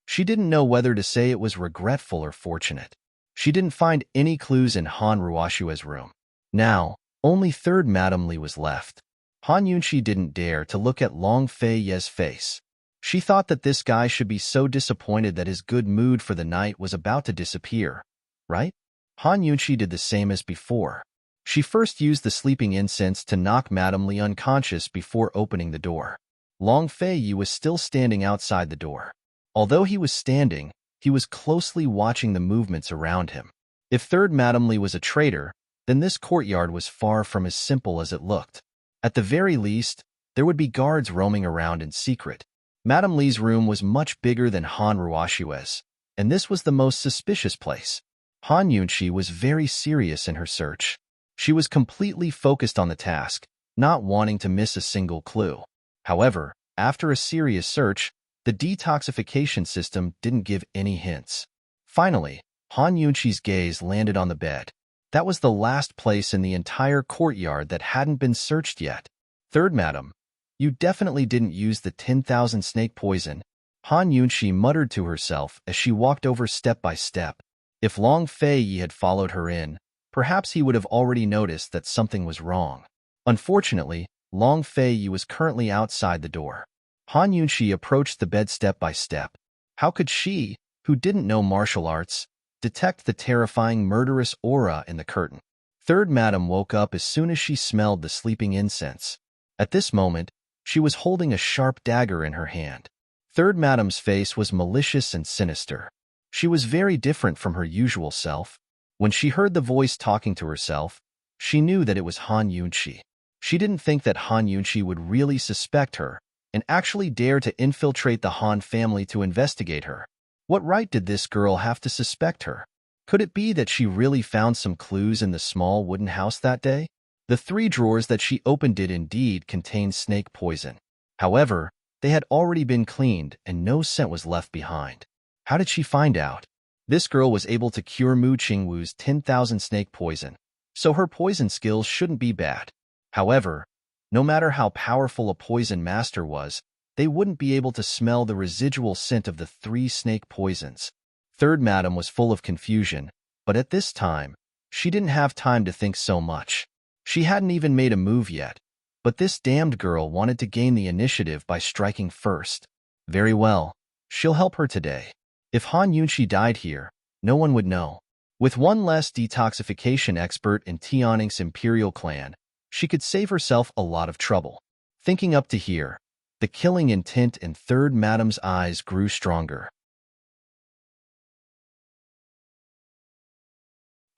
She didn't know whether to say it was regretful or fortunate. She didn't find any clues in Han Ruoshue's room. Now, only third Madame Li was left. Han Yunqi didn't dare to look at Long Fei Ye's face. She thought that this guy should be so disappointed that his good mood for the night was about to disappear, right? Han Yunqi did the same as before. She first used the sleeping incense to knock Madame Li unconscious before opening the door. Long Fei Yi was still standing outside the door. Although he was standing, he was closely watching the movements around him. If third Madame Li was a traitor, then this courtyard was far from as simple as it looked. At the very least, there would be guards roaming around in secret. Madame Li's room was much bigger than Han Ruoshue's, and this was the most suspicious place. Han Yunqi was very serious in her search. She was completely focused on the task, not wanting to miss a single clue. However, after a serious search, the detoxification system didn't give any hints. Finally, Han Yunqi's gaze landed on the bed. That was the last place in the entire courtyard that hadn't been searched yet. Third Madam, you definitely didn't use the 10,000 snake poison, Han Yunqi muttered to herself as she walked over step by step. If Long Fei Yi had followed her in, perhaps he would have already noticed that something was wrong. Unfortunately, Long Fei Yi was currently outside the door. Han Yunqi approached the bed step by step. How could she, who didn't know martial arts, detect the terrifying murderous aura in the curtain? Third Madam woke up as soon as she smelled the sleeping incense. At this moment, she was holding a sharp dagger in her hand. Third Madam's face was malicious and sinister. She was very different from her usual self. When she heard the voice talking to herself, she knew that it was Han Yunqi. She didn't think that Han Yunqi would really suspect her and actually dare to infiltrate the Han family to investigate her. What right did this girl have to suspect her? Could it be that she really found some clues in the small wooden house that day? The 3 drawers that she opened did indeed contain snake poison. However, they had already been cleaned and no scent was left behind. How did she find out? This girl was able to cure Mu Qingwu's 10,000 snake poison, so her poison skills shouldn't be bad. However, no matter how powerful a poison master was, they wouldn't be able to smell the residual scent of the 3 snake poisons. Third Madam was full of confusion, but at this time, she didn't have time to think so much. She hadn't even made a move yet, but this damned girl wanted to gain the initiative by striking first. Very well, she'll help her today. If Han Yunqi died here, no one would know. With one less detoxification expert in Tianning's imperial clan, she could save herself a lot of trouble. Thinking up to here, the killing intent in Third Madam's eyes grew stronger.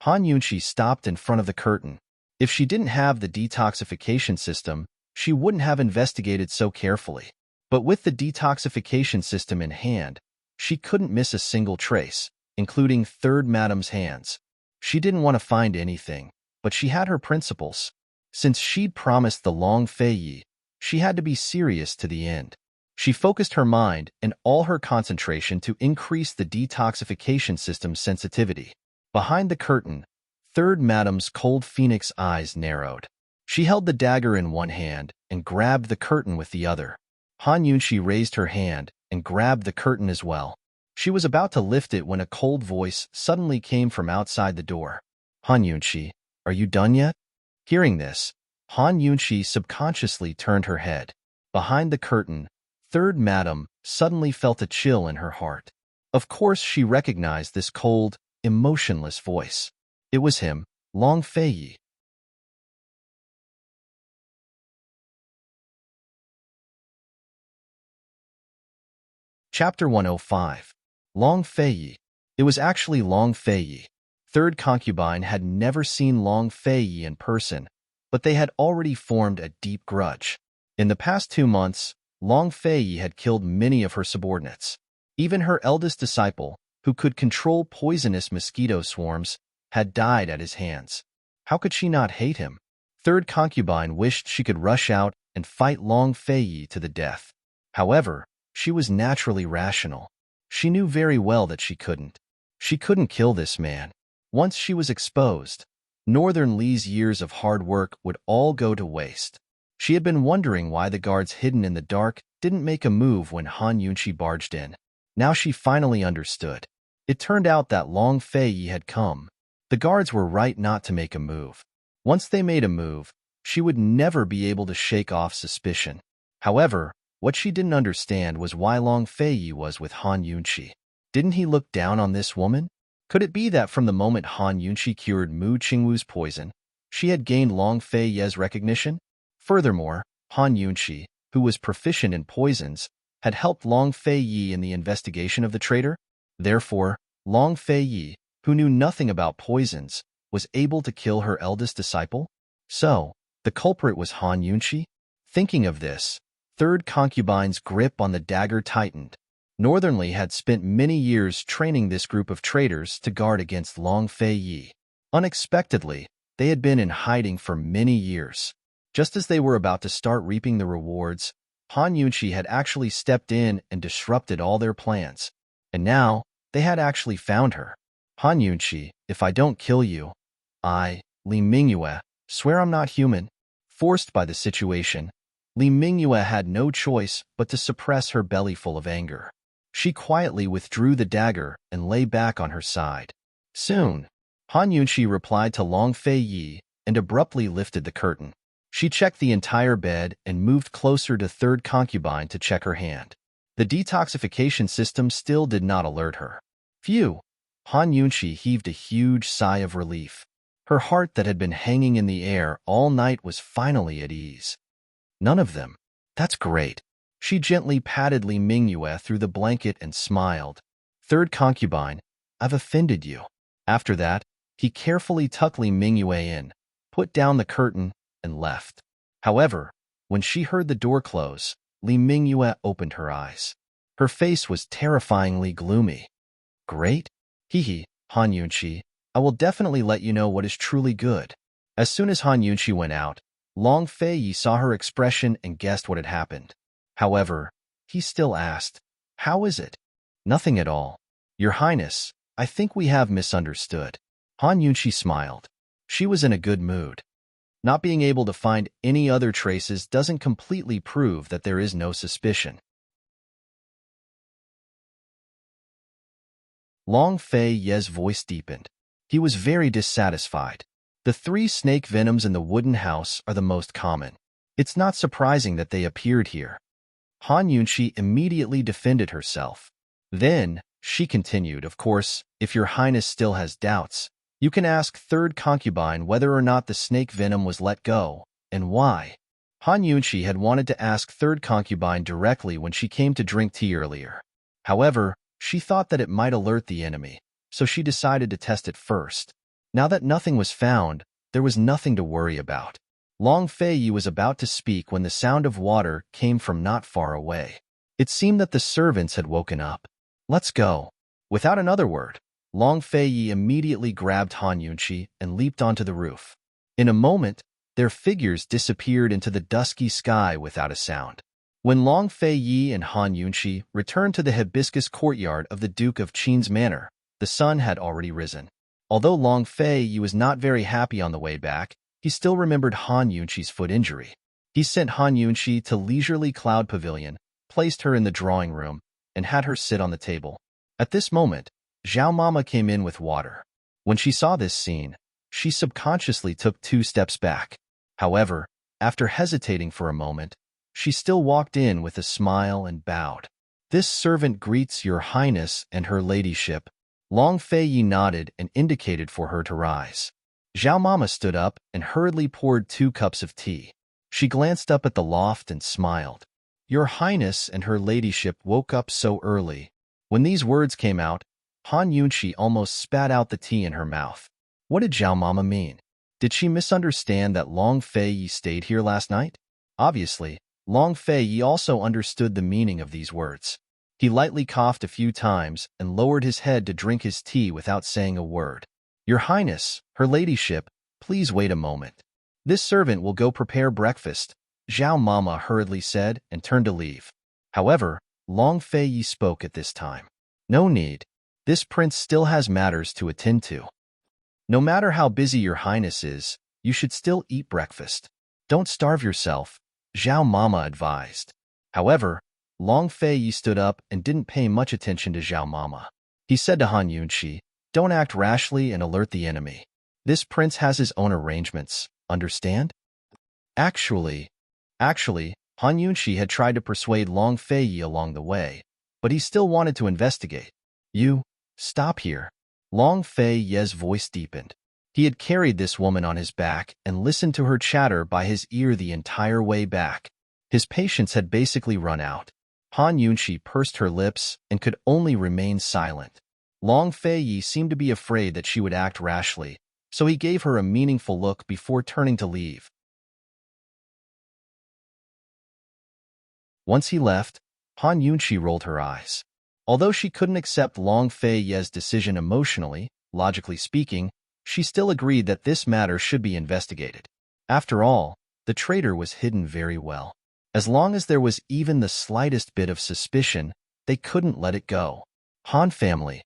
Han Yunqi stopped in front of the curtain. If she didn't have the detoxification system, she wouldn't have investigated so carefully. But with the detoxification system in hand, she couldn't miss a single trace, including Third Madam's hands. She didn't want to find anything, but she had her principles. Since she'd promised the Long Fei Yi, she had to be serious to the end. She focused her mind and all her concentration to increase the detoxification system's sensitivity. Behind the curtain, Third Madam's cold phoenix eyes narrowed. She held the dagger in one hand and grabbed the curtain with the other. Han Yunqi raised her hand and grabbed the curtain as well. She was about to lift it when a cold voice suddenly came from outside the door. Han Yunqi, are you done yet? Hearing this, Han Yunqi subconsciously turned her head. Behind the curtain, Third Madam suddenly felt a chill in her heart. Of course she recognized this cold, emotionless voice. It was him, Long Fei Yi. Chapter 105. Long Fei Yi. It was actually Long Fei Yi. Third concubine had never seen Long Fei Yi in person, but they had already formed a deep grudge. In the past 2 months, Long Fei Yi had killed many of her subordinates. Even her eldest disciple, who could control poisonous mosquito swarms, had died at his hands. How could she not hate him? Third concubine wished she could rush out and fight Long Fei Yi to the death. However, she was naturally rational. She knew very well that she couldn't. She couldn't kill this man. Once she was exposed, Northern Li's years of hard work would all go to waste. She had been wondering why the guards hidden in the dark didn't make a move when Han Yunqi barged in. Now she finally understood. It turned out that Long Fei Yi had come. The guards were right not to make a move. Once they made a move, she would never be able to shake off suspicion. However, what she didn't understand was why Long Fei Yi was with Han Yunqi. Didn't he look down on this woman? Could it be that from the moment Han Yunqi cured Mu Qingwu's poison, she had gained Long Fei Yi's recognition? Furthermore, Han Yunqi, who was proficient in poisons, had helped Long Fei Yi in the investigation of the traitor. Therefore, Long Fei Yi, who knew nothing about poisons, was able to kill her eldest disciple? So, the culprit was Han Yunqi? Thinking of this, third concubine's grip on the dagger tightened. Northern Li had spent many years training this group of traitors to guard against Long Fei Yi. Unexpectedly, they had been in hiding for many years. Just as they were about to start reaping the rewards, Han Yunqi had actually stepped in and disrupted all their plans. And now, they had actually found her. Han Yunqi, if I don't kill you, I, Li Mingyue, swear I'm not human. Forced by the situation, Li Mingyue had no choice but to suppress her belly full of anger. She quietly withdrew the dagger and lay back on her side. Soon, Han Yunqi replied to Long Fei Yi and abruptly lifted the curtain. She checked the entire bed and moved closer to third concubine to check her hand. The detoxification system still did not alert her. Phew! Han Yunqi heaved a huge sigh of relief. Her heart that had been hanging in the air all night was finally at ease. None of them. That's great. She gently patted Li Mingyue through the blanket and smiled. Third concubine, I've offended you. After that, he carefully tucked Li Mingyue in, put down the curtain, and left. However, when she heard the door close, Li Mingyue opened her eyes. Her face was terrifyingly gloomy. Great? Hee, Han Yunqi, I will definitely let you know what is truly good. As soon as Han Yunqi went out, Long Fei Yi saw her expression and guessed what had happened. However, he still asked, How is it? Nothing at all. Your Highness, I think we have misunderstood. Han Yunqi smiled. She was in a good mood. Not being able to find any other traces doesn't completely prove that there is no suspicion. Long Fei Yi's voice deepened. He was very dissatisfied. The 3 snake venoms in the wooden house are the most common. It's not surprising that they appeared here. Han Yunqi immediately defended herself. Then, she continued, of course, if your highness still has doubts, you can ask third concubine whether or not the snake venom was let go, and why. Han Yunqi had wanted to ask third concubine directly when she came to drink tea earlier. However, she thought that it might alert the enemy, so she decided to test it first. Now that nothing was found, there was nothing to worry about. Long Fei Yi was about to speak when the sound of water came from not far away. It seemed that the servants had woken up. Let's go. Without another word, Long Fei Yi immediately grabbed Han Yunqi and leaped onto the roof. In a moment, their figures disappeared into the dusky sky without a sound. When Long Fei Yi and Han Yunqi returned to the hibiscus courtyard of the Duke of Qin's manor, the sun had already risen. Although Long Fei Yi was not very happy on the way back, he still remembered Han Yunqi's foot injury. He sent Han Yunqi to Leisurely Cloud Pavilion, placed her in the drawing room, and had her sit on the table. At this moment, Zhao Mama came in with water. When she saw this scene, she subconsciously took 2 steps back. However, after hesitating for a moment, she still walked in with a smile and bowed. This servant greets your highness and her ladyship. Long Fei Yi nodded and indicated for her to rise. Zhao Mama stood up and hurriedly poured 2 cups of tea. She glanced up at the loft and smiled. Your highness and her ladyship woke up so early. When these words came out, Han Yunqi almost spat out the tea in her mouth. What did Zhao Mama mean? Did she misunderstand that Long Fei Yi stayed here last night? Obviously, Long Fei Yi also understood the meaning of these words. He lightly coughed a few times and lowered his head to drink his tea without saying a word. Your highness, her ladyship, please wait a moment. This servant will go prepare breakfast, Zhao Mama hurriedly said and turned to leave. However, Long Fei Yi spoke at this time. No need. This prince still has matters to attend to. No matter how busy your highness is, you should still eat breakfast. Don't starve yourself, Zhao Mama advised. However, Long Fei Yi stood up and didn't pay much attention to Zhao Mama. He said to Han Yunqi, "Don't act rashly and alert the enemy. This prince has his own arrangements, understand?" Actually, Han Yunqi had tried to persuade Long Fei Yi along the way, but he still wanted to investigate. "You, stop here." Long Fei Yi's voice deepened. He had carried this woman on his back and listened to her chatter by his ear the entire way back. His patience had basically run out. Han Yunqi pursed her lips and could only remain silent. Long Fei Yi seemed to be afraid that she would act rashly, so he gave her a meaningful look before turning to leave. Once he left, Han Yunqi rolled her eyes. Although she couldn't accept Long Fei Yi's decision emotionally, logically speaking, she still agreed that this matter should be investigated. After all, the traitor was hidden very well. As long as there was even the slightest bit of suspicion, they couldn't let it go. Han family.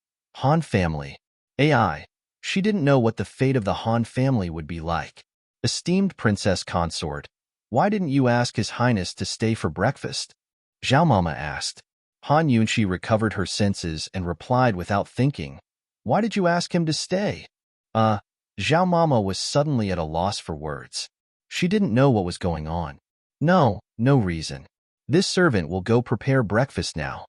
AI. She didn't know what the fate of the Han family would be like. Esteemed Princess Consort, why didn't you ask His Highness to stay for breakfast? Zhao Mama asked. Han Yunqi recovered her senses and replied without thinking, "Why did you ask him to stay?" Zhao Mama was suddenly at a loss for words. She didn't know what was going on. No reason. This servant will go prepare breakfast now,"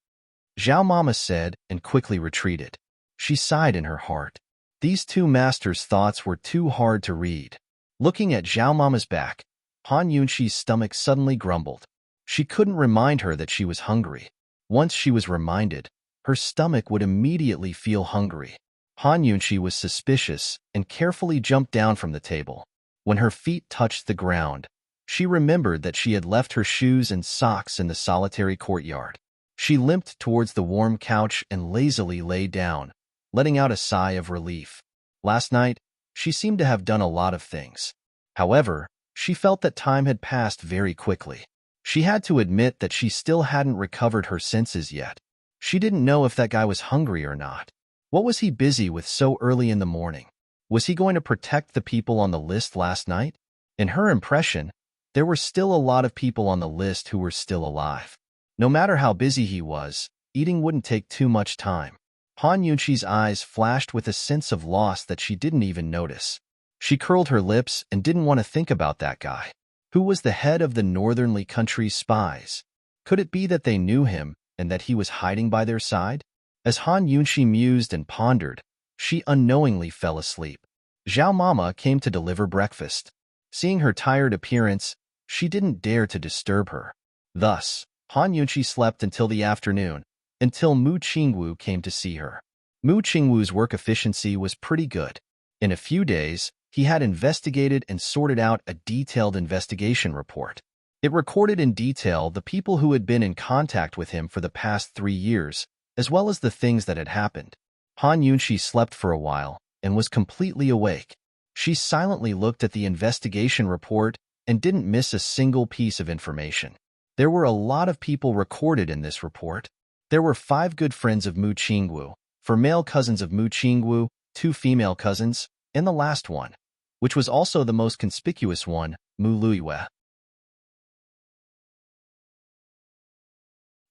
Zhao Mama said and quickly retreated. She sighed in her heart. These two masters' thoughts were too hard to read. Looking at Zhao Mama's back, Han Yunqi's stomach suddenly grumbled. She couldn't remind her that she was hungry. Once she was reminded, her stomach would immediately feel hungry. Han Yunqi was suspicious and carefully jumped down from the table. When her feet touched the ground, she remembered that she had left her shoes and socks in the solitary courtyard. She limped towards the warm couch and lazily lay down, letting out a sigh of relief. Last night, she seemed to have done a lot of things. However, she felt that time had passed very quickly. She had to admit that she still hadn't recovered her senses yet. She didn't know if that guy was hungry or not. What was he busy with so early in the morning? Was he going to protect the people on the list last night? In her impression, there were still a lot of people on the list who were still alive. No matter how busy he was, eating wouldn't take too much time. Han Yunqi's eyes flashed with a sense of loss that she didn't even notice. She curled her lips and didn't want to think about that guy. Who was the head of the northernly country's spies? Could it be that they knew him and that he was hiding by their side? As Han Yunqi mused and pondered, she unknowingly fell asleep. Zhao Mama came to deliver breakfast. Seeing her tired appearance, she didn't dare to disturb her. Thus, Han Yunqi slept until the afternoon, until Mu Qingwu came to see her. Mu Qingwu's work efficiency was pretty good. In a few days, he had investigated and sorted out a detailed investigation report. It recorded in detail the people who had been in contact with him for the past 3 years, as well as the things that had happened. Han Yunqi slept for a while and was completely awake. She silently looked at the investigation report and didn't miss a single piece of information. There were a lot of people recorded in this report. There were 5 good friends of Mu Qingwu, 4 male cousins of Mu Qingwu, 2 female cousins, and the last one, which was also the most conspicuous one, Mu Luiwe.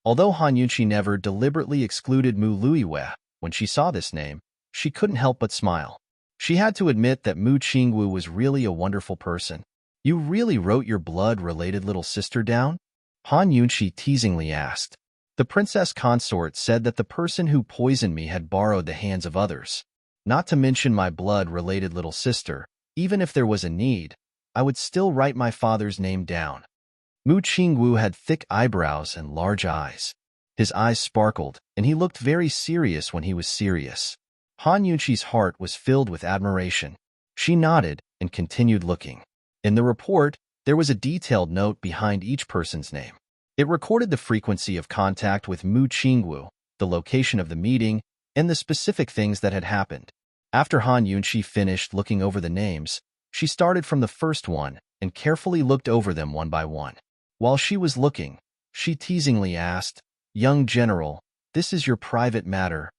Although Han Yunqi never deliberately excluded Mu Luiwe, when she saw this name, she couldn't help but smile. She had to admit that Mu Qingwu was really a wonderful person. "You really wrote your blood-related little sister down?" Han Yunqi teasingly asked. "The Princess Consort said that the person who poisoned me had borrowed the hands of others. Not to mention my blood-related little sister, even if there was a need, I would still write my father's name down." Mu Qingwu had thick eyebrows and large eyes. His eyes sparkled, and he looked very serious when he was serious. Han Yunqi's heart was filled with admiration. She nodded and continued looking. In the report, there was a detailed note behind each person's name. It recorded the frequency of contact with Mu Qingwu, the location of the meeting, and the specific things that had happened. After Han Yunqi finished looking over the names, she started from the first one and carefully looked over them one by one. While she was looking, she teasingly asked, "Young general, this is your private matter.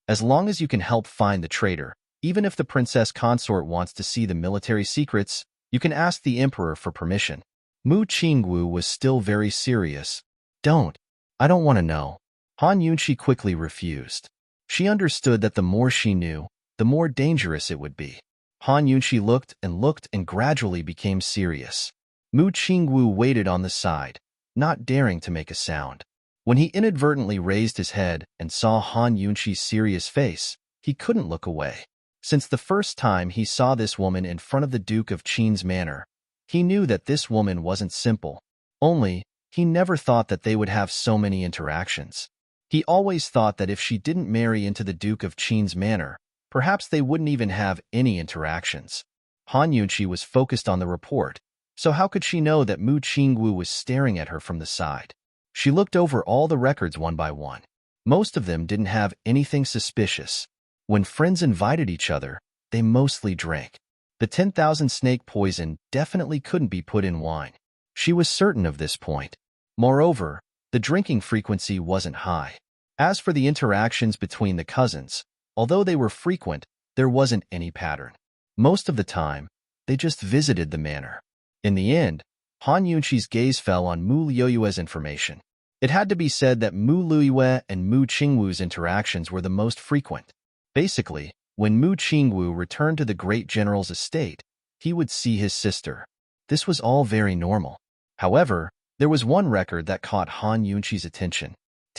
As long as you can help find the traitor, Even if the Princess Consort wants to see the military secrets, you can ask the Emperor for permission. Mu Qingwu was still very serious. Don't. I don't want to know. Han Yunqi quickly refused. She understood that the more she knew, the more dangerous it would be. Han Yunqi looked and gradually became serious. Mu Qingwu waited on the side, not daring to make a sound. When he inadvertently raised his head and saw Han Yunqi's serious face, he couldn't look away. Since the first time he saw this woman in front of the Duke of Qin's manor, he knew that this woman wasn't simple. Only, he never thought that they would have so many interactions. He always thought that if she didn't marry into the Duke of Qin's manor, perhaps they wouldn't even have any interactions. Han Yunqi was focused on the report, so how could she know that Mu Qingwu was staring at her from the side? She looked over all the records one by one. Most of them didn't have anything suspicious. When friends invited each other, they mostly drank. The 10,000 snake poison definitely couldn't be put in wine. She was certain of this point. Moreover, the drinking frequency wasn't high. As for the interactions between the cousins, although they were frequent, there wasn't any pattern. Most of the time, they just visited the manor. In the end, Han Yunqi's gaze fell on Mu Liuyue's information. It had to be said that Mu Liuyue and Mu Qingwu's interactions were the most frequent. Basically, when Mu Qingwu returned to the great general's estate, he would see his sister. This was all very normal. However, there was one record that caught Han Yunqi's attention.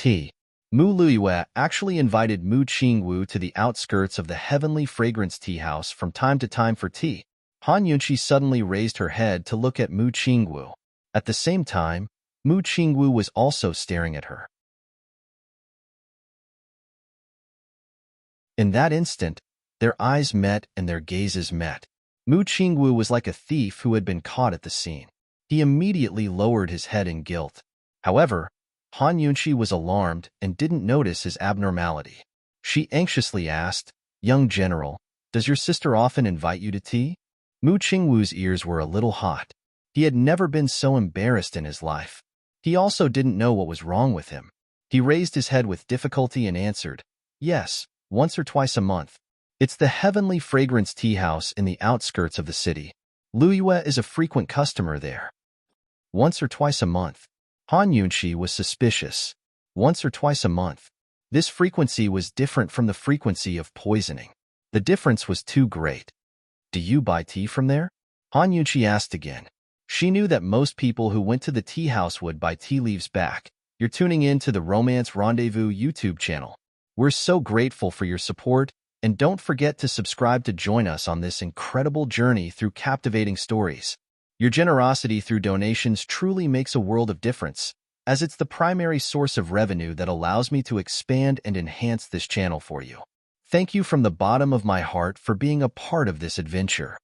Mu Liuyue actually invited Mu Qingwu to the outskirts of the Heavenly Fragrance Tea House from time to time for tea. Han Yunqi suddenly raised her head to look at Mu Qingwu. At the same time, Mu Qingwu was also staring at her. In that instant, their eyes met and their gazes met. Mu Qingwu was like a thief who had been caught at the scene. He immediately lowered his head in guilt. However, Han Yunqi was alarmed and didn't notice his abnormality. She anxiously asked, "Young general, does your sister often invite you to tea?" Mu Qingwu's ears were a little hot. He had never been so embarrassed in his life. He also didn't know what was wrong with him. He raised his head with difficulty and answered, "Yes, once or twice a month. It's the Heavenly Fragrance Tea House in the outskirts of the city. Liuyue is a frequent customer there." Once or twice a month. Han Yunqi was suspicious. Once or twice a month. This frequency was different from the frequency of poisoning. The difference was too great. "Do you buy tea from there?" Han Yunqi asked again. She knew that most people who went to the tea house would buy tea leaves back. You're tuning in to the Romance Rendezvous YouTube channel. We're so grateful for your support, and don't forget to subscribe to join us on this incredible journey through captivating stories. Your generosity through donations truly makes a world of difference, as it's the primary source of revenue that allows me to expand and enhance this channel for you. Thank you from the bottom of my heart for being a part of this adventure.